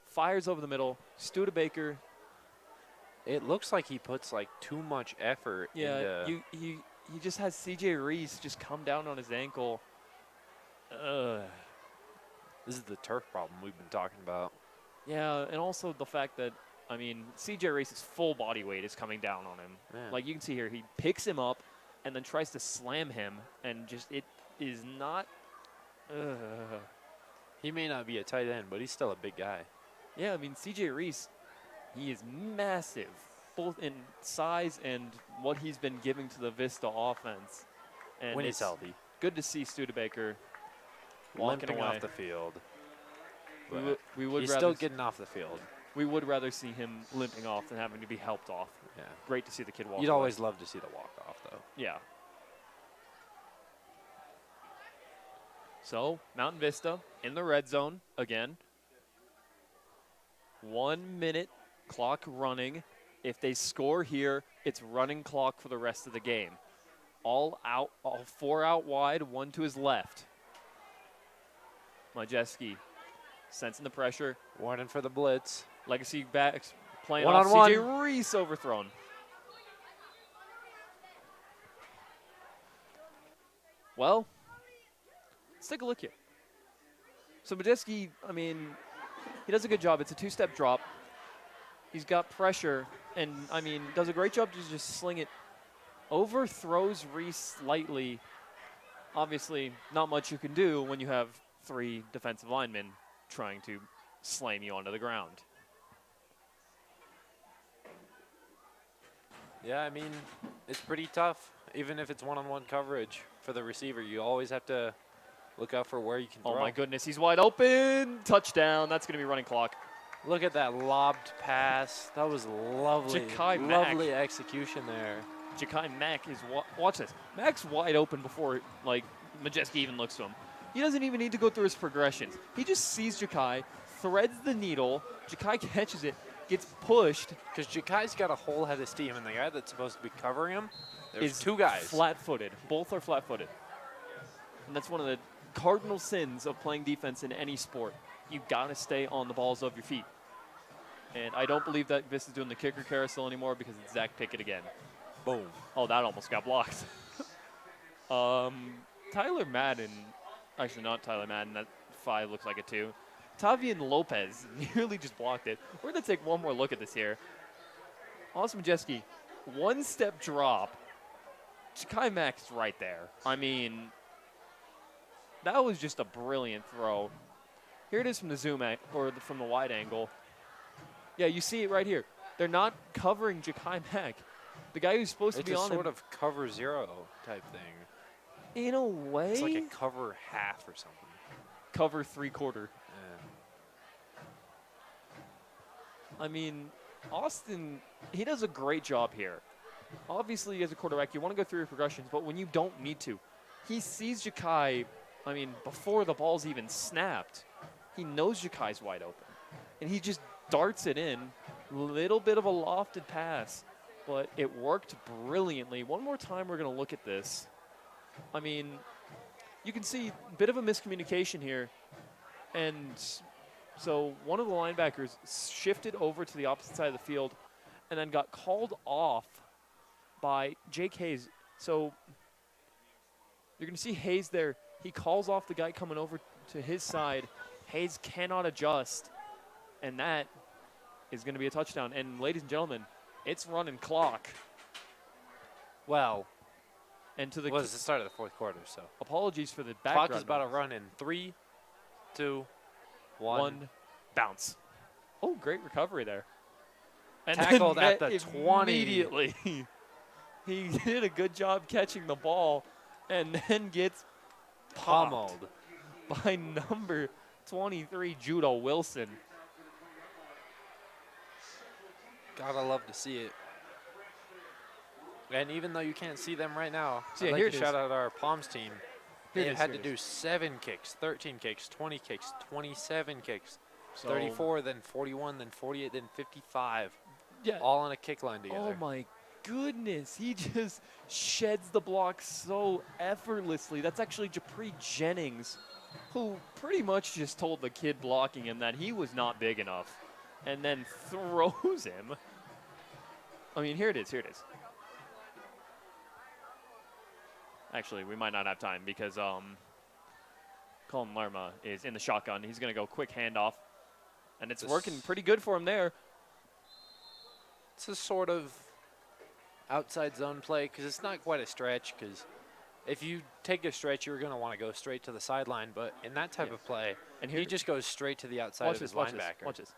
fires over the middle. Studebaker. It looks like he puts like too much effort into. He just has C.J. Reese just come down on his ankle. This is the turf problem we've been talking about. Yeah, and also the fact that, I mean, C.J. Reese's full body weight is coming down on him. Yeah. Like you can see here, he picks him up and then tries to slam him, and just it is not. He may not be a tight end, but he's still a big guy. Yeah, I mean, C.J. Reese, he is massive, both in size and what he's been giving to the Vista offense. And When he's it's healthy. good to see Studebaker walking Limping away. off the field. We would He's rather still getting off the field. we would rather see him limping off than having to be helped off. Yeah. Great to see the kid walk You'd away. always love to see the walk-off, though. Yeah. So, Mountain Vista in the red zone again. 1 minute clock running. If they score here, it's running clock for the rest of the game. All 4 out wide, 1 to his left. Majeski sensing the pressure. Warning for the blitz. Legacy backs playing One-on-one. off. C.J. Reese overthrown. Well, let's take a look here. So Majeski, I mean, he does a good job. It's a 2-step drop. He's got pressure, and, I mean, does a great job to just sling it. Overthrows Reese slightly. Obviously, not much you can do when you have 3 defensive linemen trying to slam you onto the ground. Yeah, I mean, it's pretty tough. Even if it's one-on-one coverage for the receiver, you always have to look out for where you can throw. Oh, my goodness. He's wide open. Touchdown. That's going to be running clock. Look at that lobbed pass. That was lovely. Ja'Kai Mack. Lovely execution there. Ja'Kai Mack is, watch this. Mack's wide open before, like, Majeski even looks to him. He doesn't even need to go through his progressions. He just sees Ja'Kai, threads the needle. Ja'Kai catches it, gets pushed. Because Ja'Kai's got a whole head of steam, and the guy that's supposed to be covering him, there's is 2 guys. Flat-footed. Both are flat-footed. And that's one of the cardinal sins of playing defense in any sport. You got to stay on the balls of your feet. And I don't believe that Vista's doing the kicker carousel anymore because it's Zach Pickett again. Boom. Oh, that almost got blocked. Tyler Madden, actually not Tyler Madden, that 5 looks like a 2. Tavian Lopez nearly just blocked it. We're going to take one more look at this here. Austin Majeski, 1-step drop. Ja'Kai Mack's right there. I mean, that was just a brilliant throw. Here it is from the zoom from the wide angle. Yeah, you see it right here. They're not covering Ja'Kai Mack. The guy who's supposed to be on It's a sort him. of cover 0 type thing. In a way. It's like a cover half or something. Cover 3/4. Yeah. I mean, Austin, he does a great job here. Obviously, as a quarterback, you want to go through your progressions, but when you don't need to, he sees Ja'Kai, I mean, before the ball's even snapped, he knows Ja'Kai's wide open. And he just darts it in. Little bit of a lofted pass, but it worked brilliantly. One more time, we're going to look at this. I mean, you can see a bit of a miscommunication here. And so one of the linebackers shifted over to the opposite side of the field and then got called off by Jake Hayes. So you're going to see Hayes there. He calls off the guy coming over to his side. Hayes cannot adjust, and that is going to be a touchdown. And ladies and gentlemen, it's running clock. Well, And to the it was the start of the 4th quarter, so. apologies for the background. Clock is about to noise. run in 3, 2, 1. Bounce. Oh, great recovery there. And Tackled then at the 20. Immediately. He did a good job catching the ball and then gets pommelled Pummeled. by number 23, Judah Wilson. Gotta love to see it. And even though you can't see them right now, So yeah, I'd here like it to is. shout out our Palms team. Here They it is, had here to it do is. 7 kicks, 13 kicks, 20 kicks, 27 kicks, So, 34, then 41, then 48, then 55, yeah. all on a kick line Oh together. my goodness, he just sheds the block so effortlessly. That's actually Japri Jennings, who pretty much just told the kid blocking him that he was not big enough and then throws him. I mean, here it is, here it is. Actually, we might not have time because Colin Lerma is in the shotgun. He's going to go quick handoff, and it's working pretty good for him there. It's a sort of outside zone play because it's not quite a stretch, because if you take a stretch, you're going to want to go straight to the sideline. But in that type of play, And here he just goes straight to the outside of his watch linebacker. this, watch this.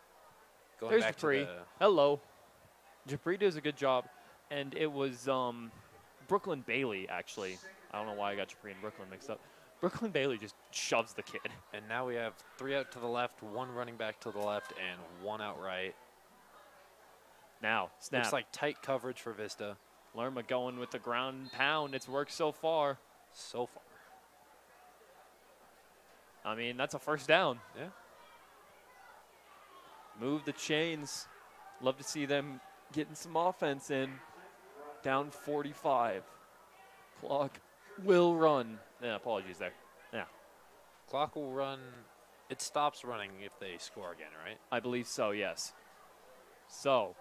Going There's back Japri. to the Hello. Japri does a good job, and it was Brooklyn Bailey, actually. I don't know why I got Japri and Brooklyn mixed up. Brooklyn Bailey just shoves the kid. And now we have 3 out to the left, 1 running back to the left, and 1 out right. Now, snap. Looks like tight coverage for Vista Lerma going with the ground pound. It's worked so far. so far. I mean, that's a first down. Yeah. Move the chains. Love to see them getting some offense in. Down 45. Clock will run. Yeah, apologies there. Yeah, Clock will run. It stops running if they score again, right? I believe so, yes. So,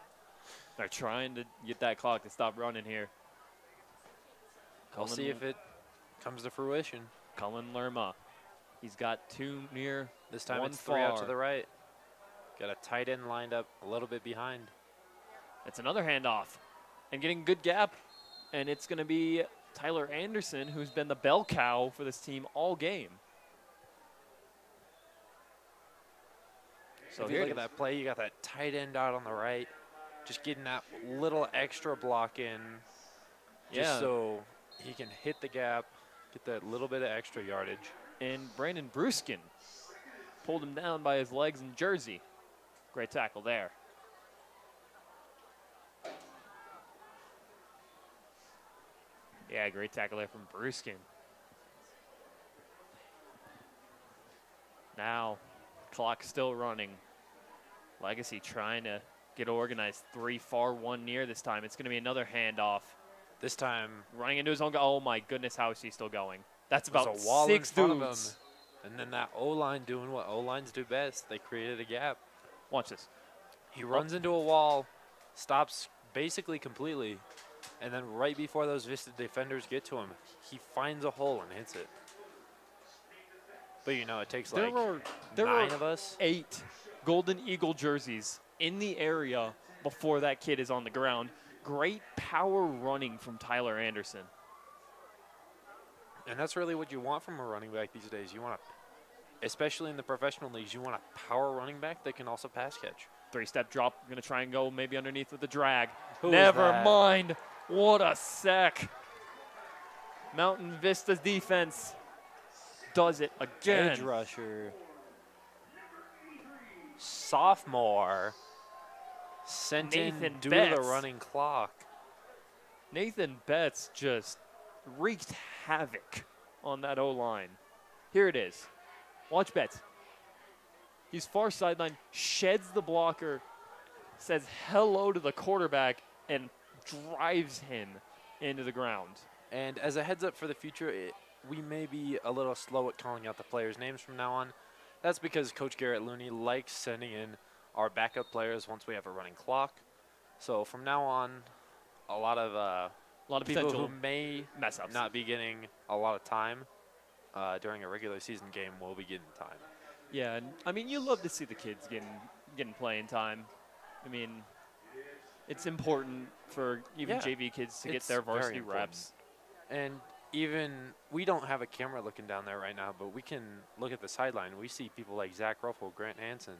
they're trying to get that clock to stop running here. We'll see if it comes to fruition. Cullen Lerma. He's got 2 near. This time 1 it's 3 out to far. the right. Got a tight end lined up a little bit behind. It's another handoff. And getting good gap. And it's going to be Tyler Anderson, who's been the bell cow for this team all game. So If you here look it at is. that play, you got that tight end out on the right. Just getting that little extra block in. Just Yeah. so he can hit the gap, get that little bit of extra yardage. And Brandon Bruskin pulled him down by his legs and jersey. Great tackle there. Yeah, great tackle there from Bruskin. Now, clock still running. Legacy trying to get organized. 3 far, 1 near this time. It's going to be another handoff. This time, Running into his own goal. Oh my goodness, how is he still going? That's there's about a wall 6 in front of dudes. him. And then that O-line doing what O-lines do best. They created a gap. Watch this. He runs into a wall, stops basically completely, and then right before those Vista defenders get to him, he finds a hole and hits it. But you know, it takes like There 9 are of us. 8 Golden Eagle jerseys in the area before that kid is on the ground. Great power running from Tyler Anderson. And that's really what you want from a running back these days. You want to, especially in the professional leagues, you want a power running back that can also pass catch. 3-step drop. Going to try and go maybe underneath with the drag. Who is Never that? mind. What a sec. Mountain Vista's defense does it again. Edge rusher. Sophomore. Sent Nathan in due to the Betts. running clock. Nathan Betts just wreaked havoc on that O-line. Here it is. Watch Betts. He's far sideline, sheds the blocker, says hello to the quarterback, and drives him into the ground. And as a heads up for the future, we may be a little slow at calling out the players' names from now on. That's because Coach Garrett Looney likes sending in our backup players once we have a running clock. So from now on, a lot of people potential who may mess ups. not be getting a lot of time during a regular season game will be getting time. Yeah, and I mean, you love to see the kids getting playing time. I mean, it's important for even Yeah, JV kids to get it's their very varsity important. reps. And even, we don't have a camera looking down there right now, but we can look at the sideline. We see people like Zach Ruffle, Grant Hansen.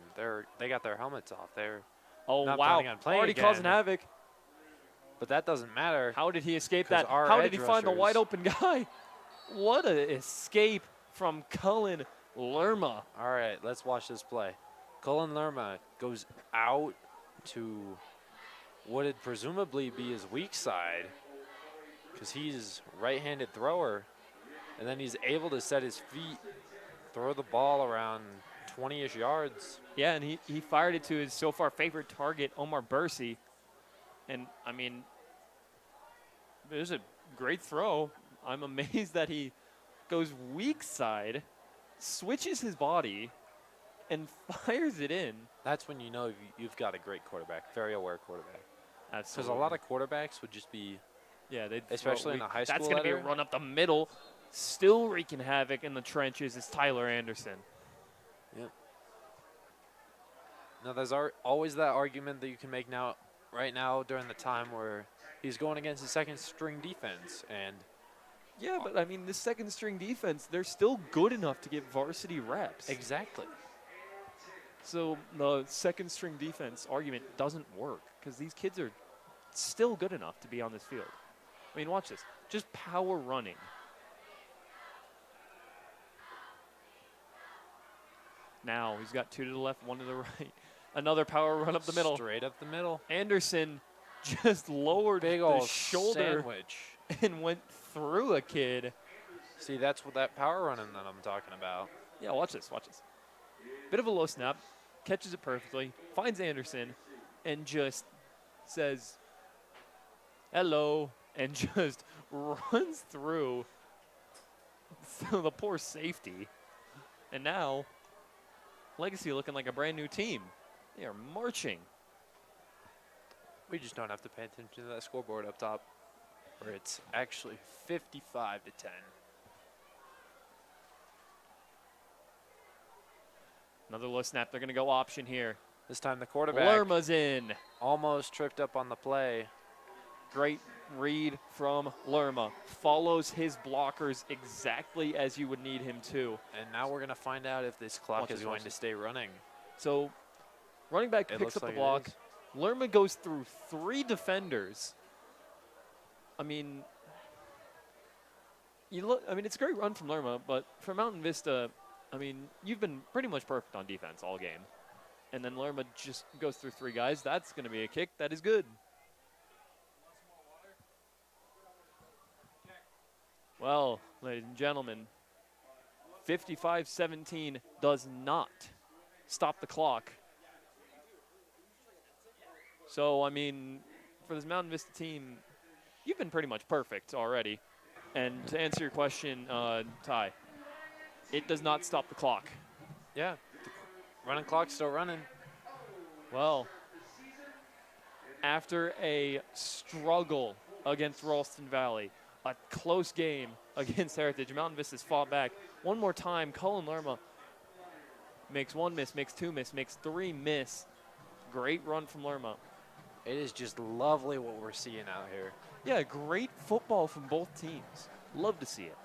They got their helmets off. They're Oh, not wow. planning on playing Already again. causing havoc. But that doesn't matter. How did he escape 'Cause that? our How did edge he find the wide rushers- open guy? What an escape from Cullen Lerma. All right, let's watch this play. Cullen Lerma goes out to what would presumably be his weak side. because he's right-handed thrower, and then he's able to set his feet, throw the ball around 20-ish yards. Yeah, and he fired it to his so far favorite target, Omar Bursey. And, I mean, it was a great throw. I'm amazed that he goes weak side, switches his body, and fires it in. That's when you know you've got a great quarterback, very aware quarterback. Because Absolutely. a lot of quarterbacks would just be, yeah, they especially in the high school That's going to be a letter. run up the middle. Still wreaking havoc in the trenches is Tyler Anderson. Yep. Now, there's always that argument that you can make now, right now, during the time where he's going against his second-string defense, and Yeah, but I mean, this second string defense, they're still good enough to get varsity reps. exactly. So the second string defense argument doesn't work because these kids are still good enough to be on this field. I mean, watch this. Just power running. Now he's got 2 to the left, 1 to the right. Another power run up the middle. Straight up the middle. Anderson just lowered Big the old shoulder sandwich. and went through a kid. See, that's what that power running that I'm talking about. Yeah, watch this, watch this. Bit of a low snap, catches it perfectly, finds Anderson, and just says, hello, and just runs through the poor safety. And now, Legacy looking like a brand new team. They are marching. We just don't have to pay attention to that scoreboard up top, where it's actually 55 to 10. Another low snap. They're going to go option here. This time the quarterback Lerma's in. almost tripped up on the play. Great read from Lerma. Follows his blockers exactly as you would need him to. And now we're going to find out if this clock Watch is this, going watch to this. stay running. So running back It picks looks up like the it block. is. Lerma goes through 3 defenders. I mean, it's a great run from Lerma, but for Mountain Vista, I mean, you've been pretty much perfect on defense all game. And then Lerma just goes through 3 guys. That's going to be a kick. That is good. Well, ladies and gentlemen, 55-17 does not stop the clock. So, I mean, for this Mountain Vista team, you've been pretty much perfect already. And to answer your question, Ty, it does not stop the clock. Yeah, the running clock's still running. Well, after a struggle against Ralston Valley, a close game against Heritage, Mountain Vista's fought back. One more time, Cullen Lerma makes 1 miss, makes 2 miss, makes 3 miss. Great run from Lerma. It is just lovely what we're seeing out here. Yeah, great football from both teams. Love to see it.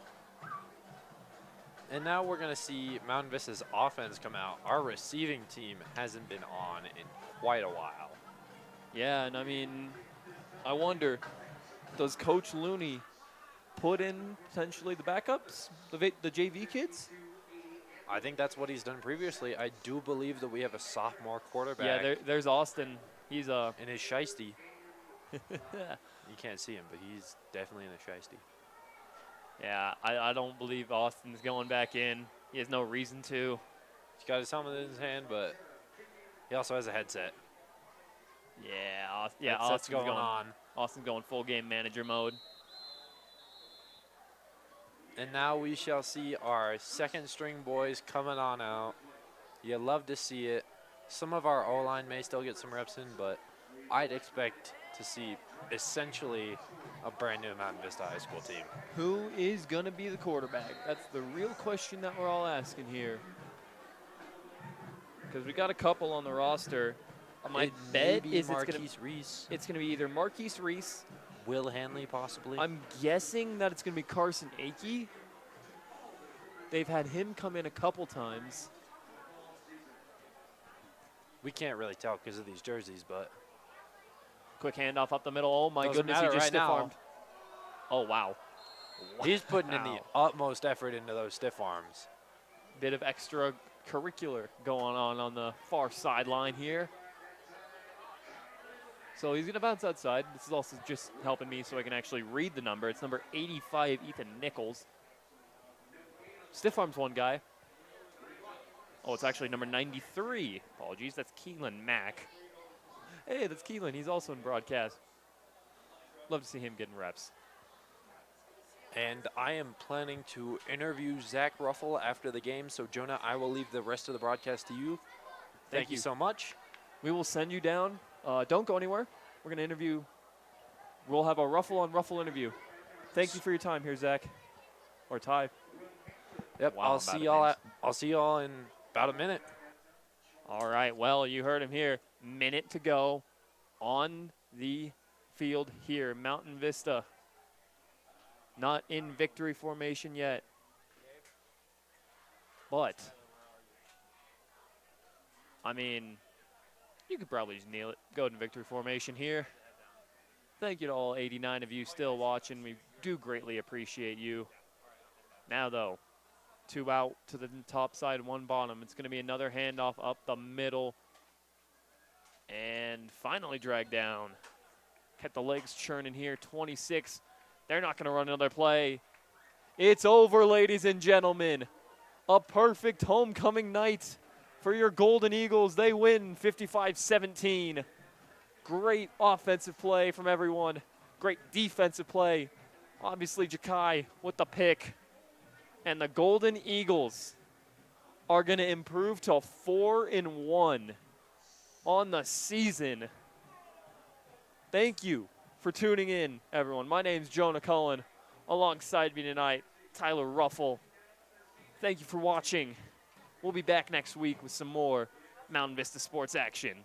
And now we're going to see Mountain Vista's offense come out. Our receiving team hasn't been on in quite a while. Yeah, and I mean, I wonder, does Coach Looney put in potentially the backups, the JV kids? I think that's what he's done previously. I do believe that we have a sophomore quarterback. Yeah, there's Austin. He's in his shiesty. You can't see him, but he's definitely in a shiesty. Yeah, I don't believe Austin's going back in. He has no reason to. He's got his helmet in his hand, but he also has a headset. Yeah, Headset's Austin's going on. Austin's going full game manager mode. And now we shall see our second string boys coming on out. You love to see it. Some of our O-line may still get some reps in, but I'd expect to see essentially a brand new Mountain Vista High School team. Who is going to be the quarterback? That's the real question that we're all asking here. Because we got a couple on the roster. My bet is Marquise Reese. it's going to be either Marquise Reese. Will Hanley possibly. I'm guessing that it's going to be Carson Akey. They've had him come in a couple times. We can't really tell because of these jerseys, but Quick handoff up the middle. Oh, my Doesn't goodness, he matter just right now. stiff-armed. Oh, wow. he's putting in the Wow. utmost effort into those stiff arms. Bit of extracurricular going on the far sideline here. So he's going to bounce outside. This is also just helping me so I can actually read the number. It's number 85, Ethan Nichols. Stiff arms one guy. Oh, it's actually number 93. Apologies. That's Keelan Mack. Hey, that's Keelan. He's also in broadcast. Love to see him getting reps. And I am planning to interview Zach Ruffle after the game. So, Jonah, I will leave the rest of the broadcast to you. Thank you so much. We will send you down. Don't go anywhere. We're going to interview. We'll have a Ruffle on Ruffle interview. Thank you for your time here, Zach. Or Ty. Yep, Wow, I'll see y'all in about a minute. All right, well, you heard him here. Minute to go on the field here. Mountain Vista. Not in victory formation yet. But, I mean, you could probably just kneel it. Go to victory formation here. Thank you to all 89 of you still watching. We do greatly appreciate you. Now, though, 2 out to the top side, 1 bottom. It's going to be another handoff up the middle. And finally dragged down. Kept the legs churning here, 26. They're not going to run another play. It's over, ladies and gentlemen. A perfect homecoming night for your Golden Eagles. They win 55-17. Great offensive play from everyone. Great defensive play. Obviously, Jakai with the pick. And the Golden Eagles are going to improve to 4-1 on the season. Thank you for tuning in, everyone. My name's Jonah Cullen. Alongside me tonight, Tyler Ruffle. Thank you for watching. We'll be back next week with some more Mountain Vista sports action.